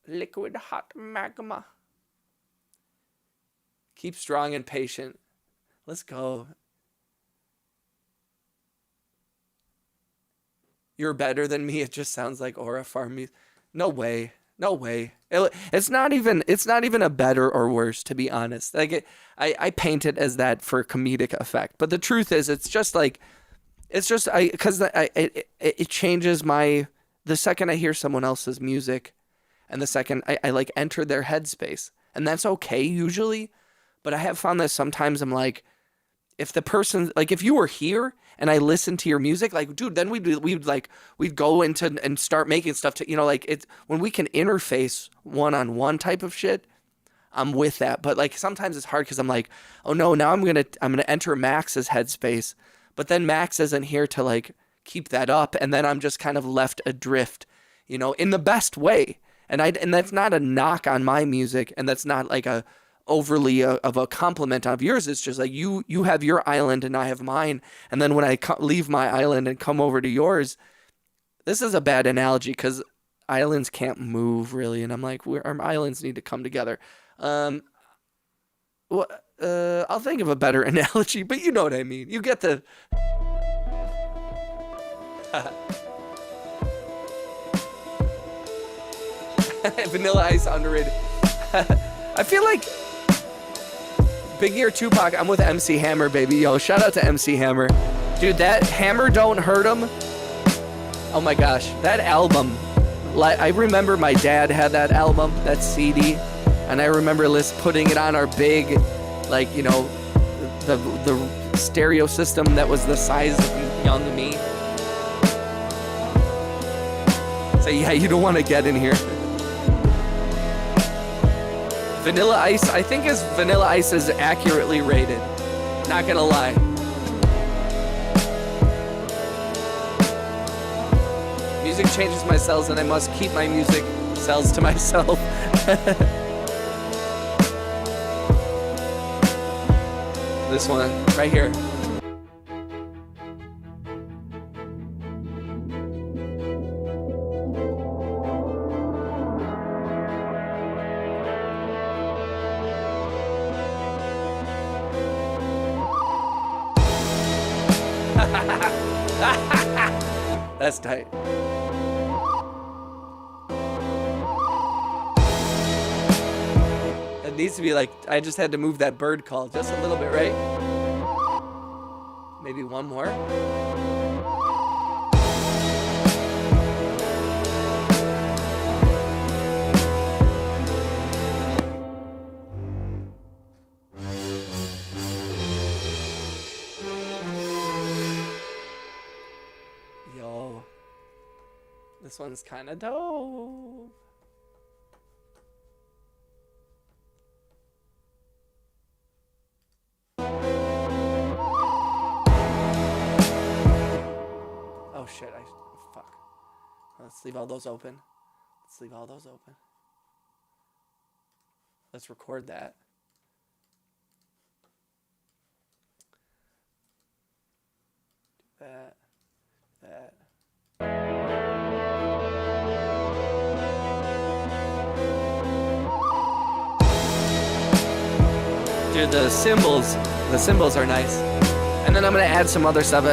Liquid hot magma. Keep strong and patient. Let's go. You're better than me. It just sounds like Aura Farm music. No way. No way. It's not even a better or worse, to be honest. Like I paint it as that for comedic effect. But the truth is, it changes the second I hear someone else's music, and the second I like enter their headspace, and that's okay usually. But I have found that sometimes I'm like, if the person, like if you were here and I listened to your music, like, dude, then we'd go into and start making stuff to, like it's when we can interface one-on-one type of shit, I'm with that. But like sometimes it's hard because I'm like, oh no, now I'm gonna enter Max's headspace, but then Max isn't here to like keep that up, and then I'm just kind of left adrift, in the best way. And that's not a knock on my music, and that's not like a overly of a compliment of yours. It's just like you have your island and I have mine, and then when I leave my island and come over to yours, this is a bad analogy because islands can't move really, and I'm like, our islands need to come together. I'll think of a better analogy, but you know what I mean. You get the Vanilla Ice underrated. I feel like Biggie or Tupac, I'm with MC Hammer, baby. Yo, shout out to MC Hammer. Dude, that Hammer Don't Hurt 'Em. Oh my gosh, that album. I remember my dad had that album, that CD, and I remember putting it on our big, like, you know, the stereo system that was the size of young me. So yeah, you don't want to get in here. Vanilla Ice, I think Vanilla Ice is accurately rated. Not gonna lie. Music changes my cells and I must keep my music cells to myself. This one, right here. That's tight. It needs to be like, I just had to move that bird call just a little bit, right? Maybe one more. Yo, this one's kind of dope. Oh shit, fuck. Let's leave all those open. Let's leave all those open. Let's record that. Do that. That. Dude, the cymbals are nice. And then I'm gonna add some other stuff.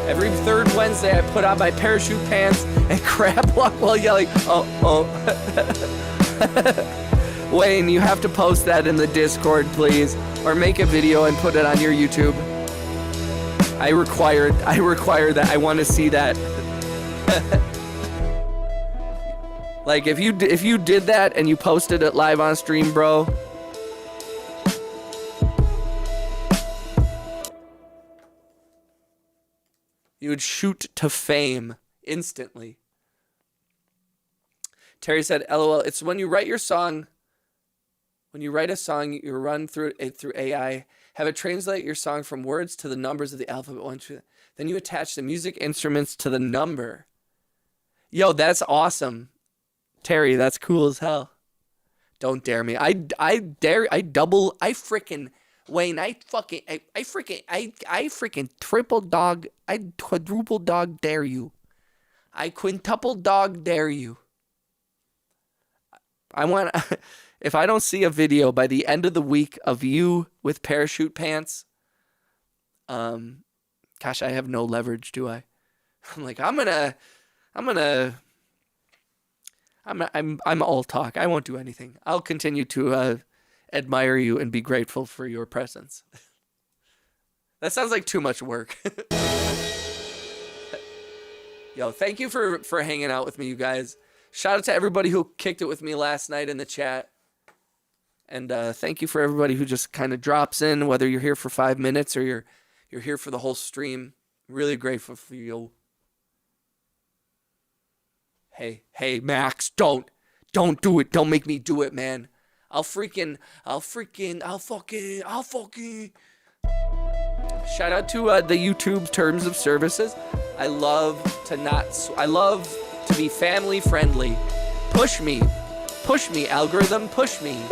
Every third Wednesday, I put on my parachute pants and crab walk while yelling, oh, oh. Wayne, you have to post that in the Discord, please. Or make a video and put it on your YouTube. I require that. I want to see that. Like, if you did that and you posted it live on stream, bro. You would shoot to fame instantly. Terry said, LOL, it's when you write your song, when you write a song, you run through it through AI, have it translate your song from words to the numbers of the alphabet. Then you attach the music instruments to the number. Yo, that's awesome. Terry, that's cool as hell. Don't dare me. I freaking Wayne, I freaking triple dog, I quadruple dog dare you. I quintuple dog dare you. I want, if I don't see a video by the end of the week of you with parachute pants, gosh, I have no leverage, do I? I'm like, I'm all talk. I won't do anything. I'll continue to admire you and be grateful for your presence. That sounds like too much work. Yo, thank you for hanging out with me, you guys. Shout out to everybody who kicked it with me last night in the chat. And thank you for everybody who just kind of drops in, whether you're here for 5 minutes or you're here for the whole stream. Really grateful for you. Hey, Max, don't do it. Don't make me do it, man. I'll fucking. Shout out to the YouTube terms of services. I love to be family friendly. Push me, algorithm, push me.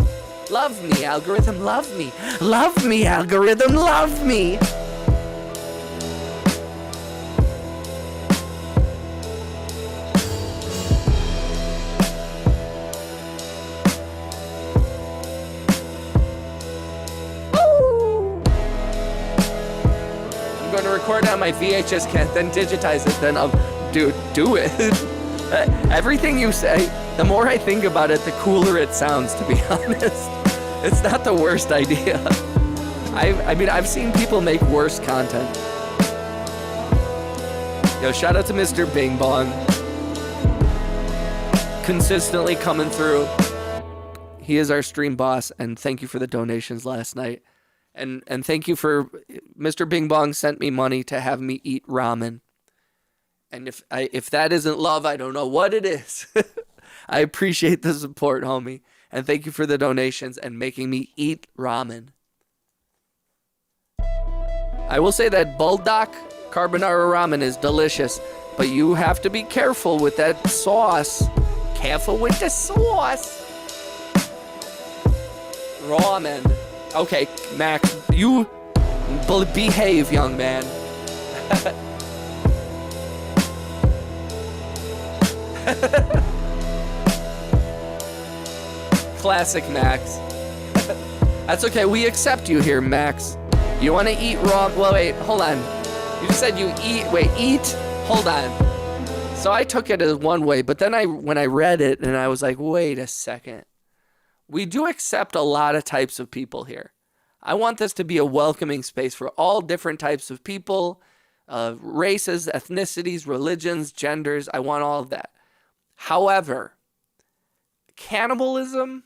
Love me, algorithm, love me. Love me, algorithm, love me. Record on my VHS can, then digitize it, then I'll do it. Everything you say, the more I think about it, the cooler it sounds, to be honest. It's not the worst idea. I mean, I've seen people make worse content. Yo, shout out to Mr. Bing Bong. Consistently coming through. He is our stream boss, and thank you for the donations last night. And thank you for... Mr. Bing Bong sent me money to have me eat ramen. And if that isn't love, I don't know what it is. I appreciate the support, homie. And thank you for the donations and making me eat ramen. I will say that Bulldog carbonara ramen is delicious, but you have to be careful with that sauce. Careful with the sauce. Ramen. Okay, Max, you behave, young man. Classic Max. That's okay, we accept you here, Max. You want to eat raw? Well, wait, hold on. You just said you eat. Wait, eat? Hold on. So I took it as one way, but then when I read it, and I was like, wait a second. We do accept a lot of types of people here. I want this to be a welcoming space for all different types of people, races, ethnicities, religions, genders. I want all of that. However, cannibalism,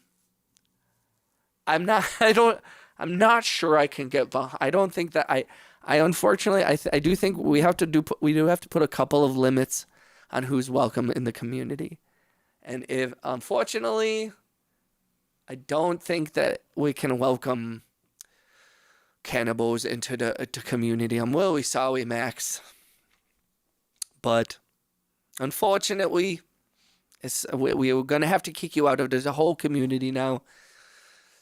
I'm not sure I can get behind. I don't think that I unfortunately, I do think we do have to put a couple of limits on who's welcome in the community. And if, unfortunately, I don't think that we can welcome cannibals into the community. I'm really sorry, Max. But unfortunately, we're going to have to kick you out of the whole community now.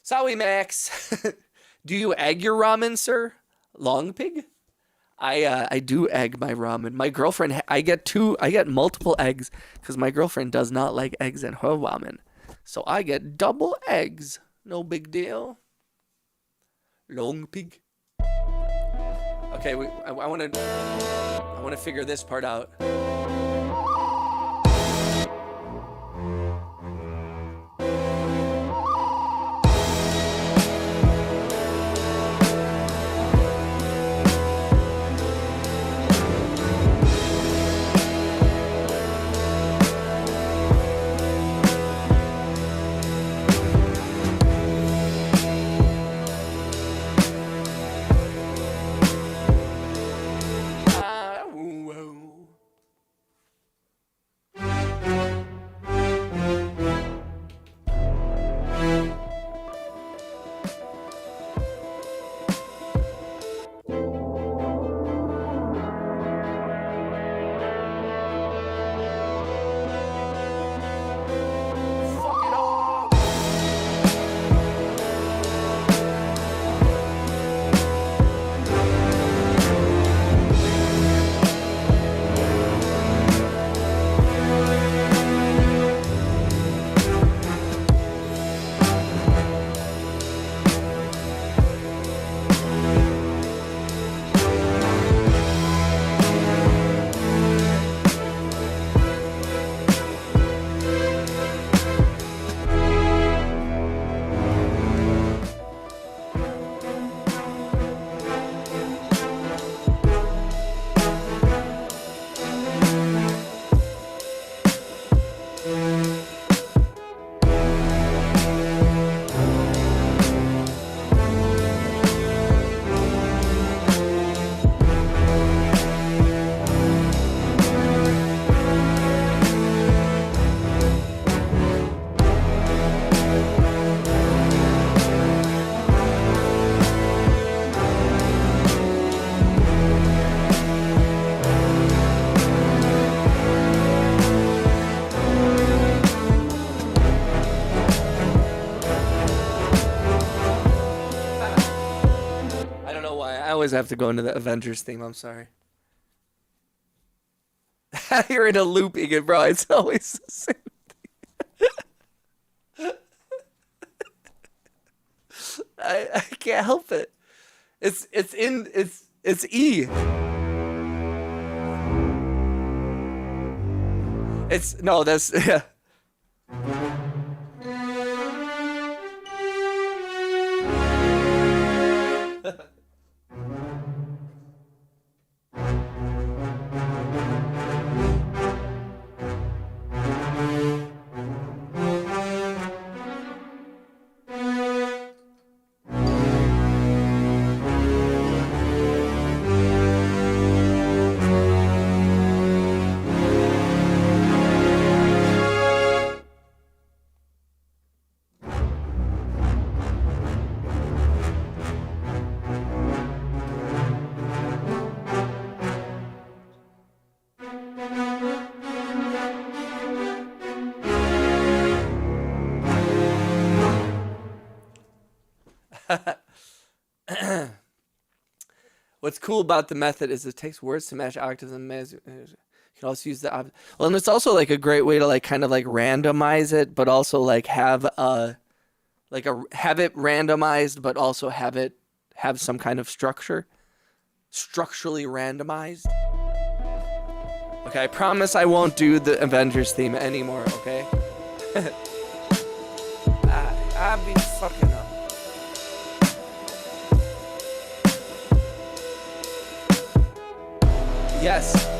Sorry, Max. Do you egg your ramen, sir? Long pig? I do egg my ramen. My girlfriend, I get multiple eggs because my girlfriend does not like eggs in her ramen. So I get double eggs. No big deal. Long pig. Okay, I want to figure this part out. always have to go into the Avengers theme. I'm sorry. You're in a loop again, bro. It's always the same thing. I can't help it. It's E. It's no, that's yeah. What's cool about the method is it takes words to match octaves and you can also use the well, and it's also like a great way to like kind of like randomize it, but also like have it randomized, but also have some kind of structure, structurally randomized. Okay, I promise I won't do the Avengers theme anymore. Okay. I'll be fucking up. Yes.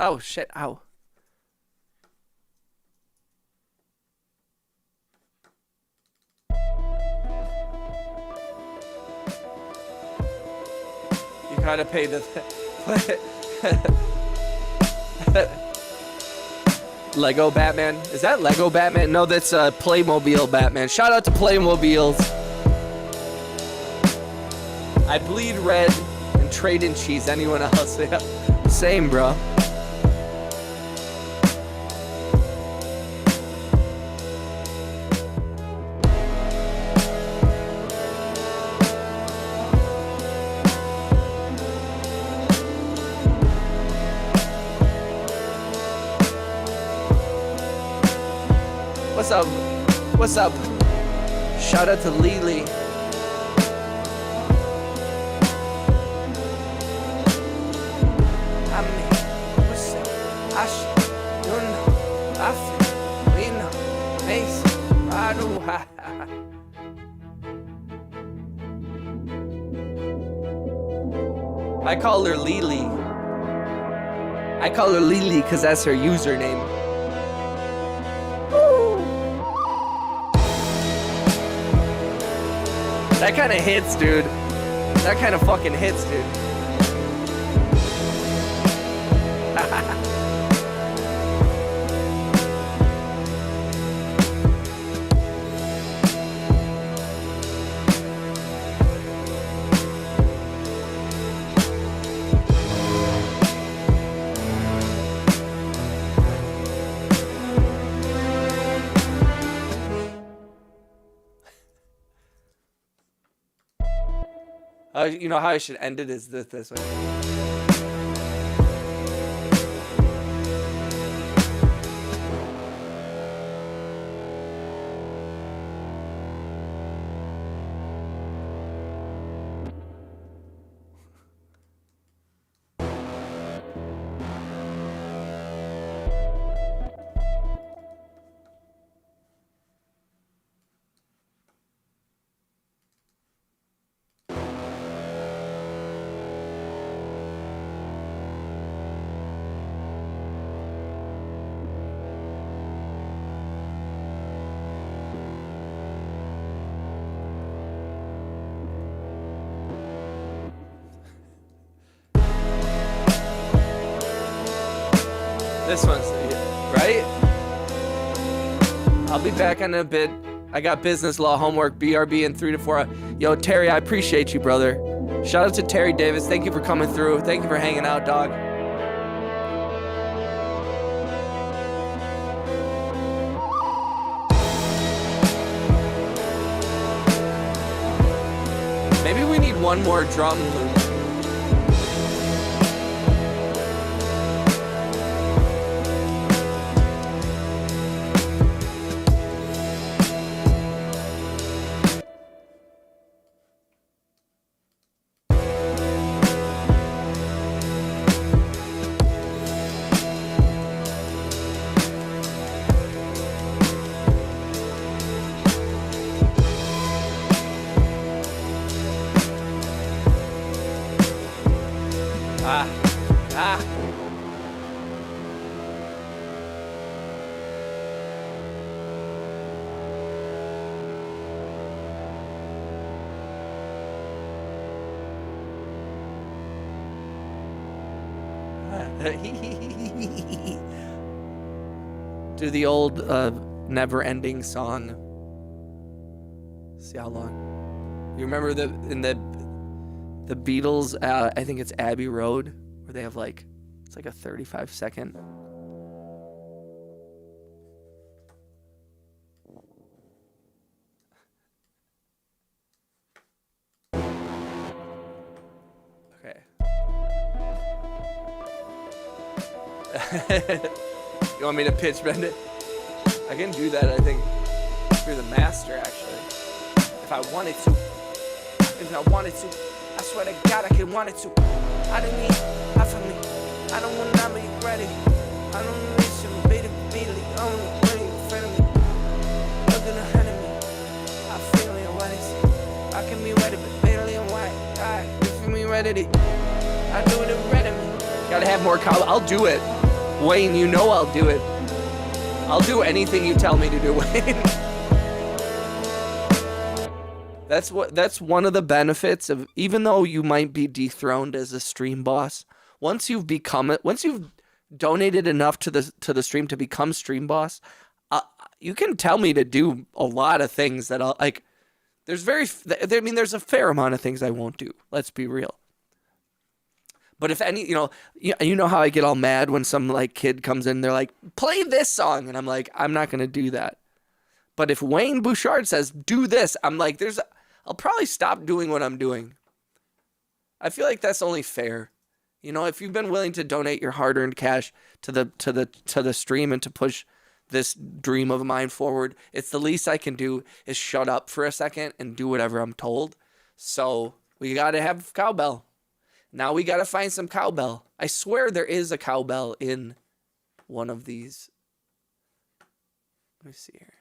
Oh shit, ow. You gotta pay the Lego Batman. Is that Lego Batman? No, that's Playmobil Batman. Shout out to Playmobiles. I bleed red and trade in cheese. Anyone else? Yeah. Same, bro. What's up? What's up? Shout out to Lily. I call her Lily. I call her Lily because that's her username. That kind of hits, dude. That kind of fucking hits, dude. You know how I should end it is this way. This one's right. I'll be back in a bit. I got business law homework, BRB in 3 to 4. Yo, Terry, I appreciate you, brother. Shout out to Terry Davis. Thank you for coming through. Thank you for hanging out, dog. Maybe we need one more drum loop. Do the old never-ending song. See how long. You remember in the Beatles? I think it's Abbey Road, where they have like it's like a 35-second. Okay. You want me to pitch bend it? I can do that, I think, through the master, actually. If I wanted to. If I wanted to. I swear to God, I can want it to. I didn't need half of me. I don't want to be ready. I don't need some beat it. I don't want in front of me. Looking ahead of me. I feel it, what is it? I can be ready, but barely and white. Alright, you feel me ready? I do it ready me. Gotta have more cow. I'll do it. Wayne, you know I'll do it. I'll do anything you tell me to do, Wayne. That's one of the benefits of, even though you might be dethroned as a stream boss, once you've donated enough to the stream to become stream boss, you can tell me to do a lot of things that I'll like. There's a fair amount of things I won't do. Let's be real. But if any, you know how I get all mad when some like kid comes in, they're like, play this song. And I'm like, I'm not going to do that. But if Wayne Bouchard says, do this, I'm like, I'll probably stop doing what I'm doing. I feel like that's only fair. If you've been willing to donate your hard-earned cash to the stream and to push this dream of mine forward, it's the least I can do is shut up for a second and do whatever I'm told. So we got to have cowbell. Now we got to find some cowbell. I swear there is a cowbell in one of these. Let me see here.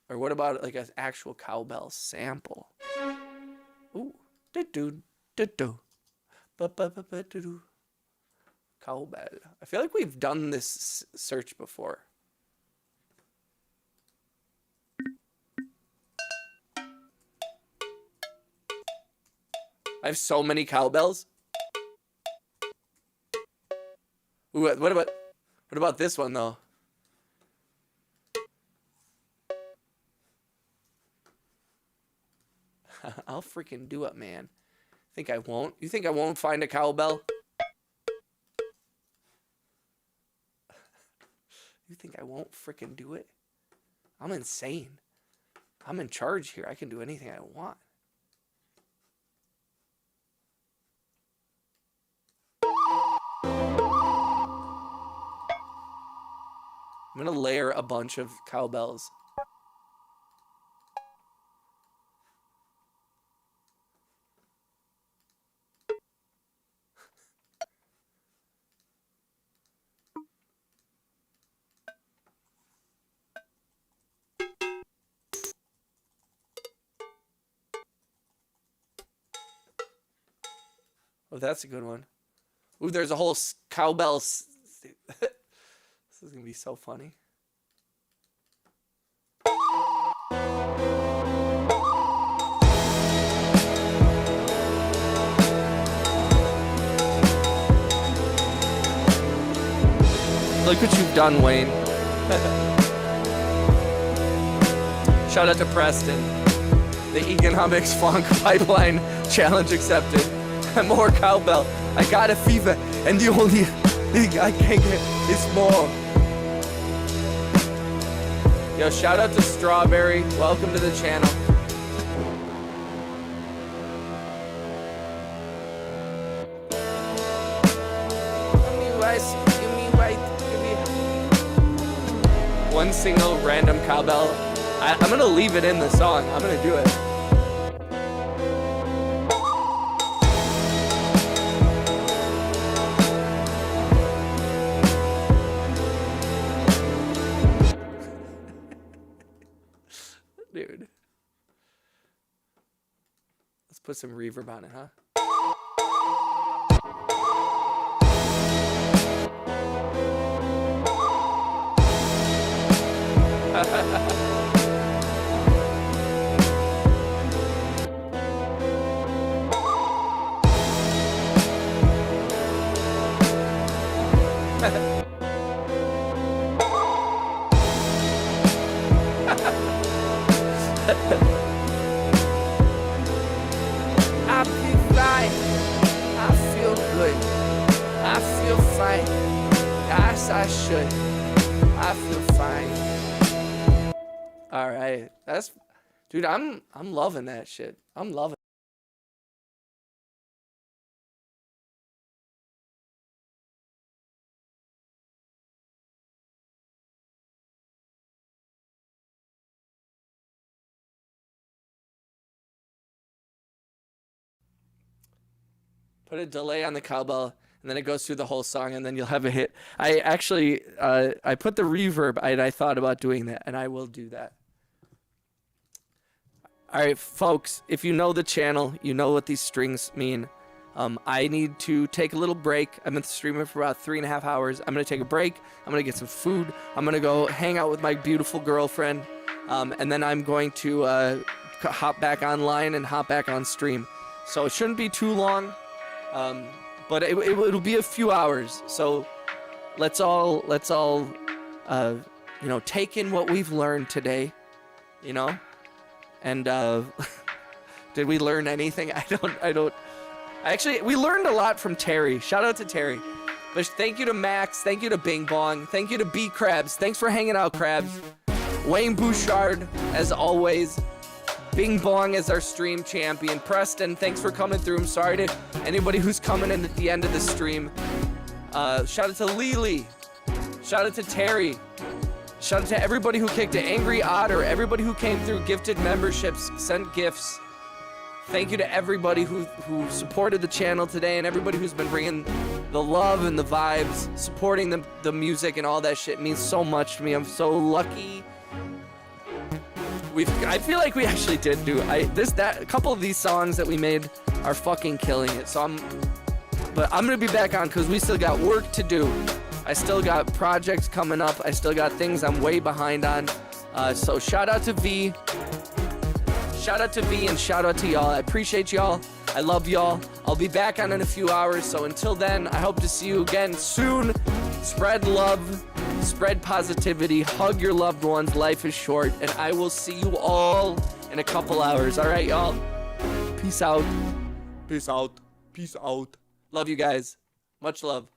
Or what about like an actual cowbell sample? Ooh. Do-do-do-do. Ba-ba-ba-ba-do-do. Cowbell. I feel like we've done this search before. I have so many cowbells. Ooh, what about this one though? I'll freaking do it, man. Think I won't? You think I won't find a cowbell? You think I won't freaking do it? I'm insane. I'm in charge here. I can do anything I want. I'm going to layer a bunch of cowbells. Oh, that's a good one. Ooh, there's a whole cowbell. This is going to be so funny. Look what you've done, Wayne. Shout out to Preston. The economics funk pipeline challenge accepted. More cowbell. I got a fever, and the only thing I can get is more. Yo, shout out to Strawberry. Welcome to the channel. One single random cowbell. I'm gonna leave it in the song. I'm gonna do it. Dude. Let's put some reverb on it, huh? I feel fine. I feel good. I feel fine. Yes, I should. I feel fine. All right, that's, dude. I'm loving that shit. I'm loving. Put a delay on the cowbell, and then it goes through the whole song, and then you'll have a hit. I actually, I put the reverb, and I thought about doing that, and I will do that. All right, folks, if you know the channel, you know what these strings mean. I need to take a little break. I've been streaming for about 3.5 hours. I'm going to take a break. I'm going to get some food. I'm going to go hang out with my beautiful girlfriend, and then I'm going to hop back online and hop back on stream. So it shouldn't be too long. But it'll be a few hours, so let's all you know, take in what we've learned today, you know, and did we learn anything? Actually, we learned a lot from Terry. Shout out to Terry. But thank you to Max, thank you to Bing Bong, thank you to B Krabs, thanks for hanging out, Krabs. Wayne Bouchard, as always. Bing Bong is our stream champion. Preston, thanks for coming through. I'm sorry to anybody who's coming in at the end of the stream. Shout out to Lily. Shout out to Terry. Shout out to everybody who kicked it. Angry Otter. Everybody who came through, gifted memberships, sent gifts. Thank you to everybody who supported the channel today, and everybody who's been bringing the love and the vibes, supporting the music and all that shit. It means so much to me. I'm so lucky. I feel like we actually did do a couple of these songs that we made are fucking killing it. So but I'm gonna be back on because we still got work to do. I still got projects coming up. I still got things I'm way behind on. So shout out to V. Shout out to V and shout out to y'all. I appreciate y'all. I love y'all. I'll be back on in a few hours. So until then, I hope to see you again soon. Spread love. Spread positivity, hug your loved ones, life is short, and I will see you all in a couple hours. All right, y'all? Peace out. Peace out. Peace out. Love you guys. Much love.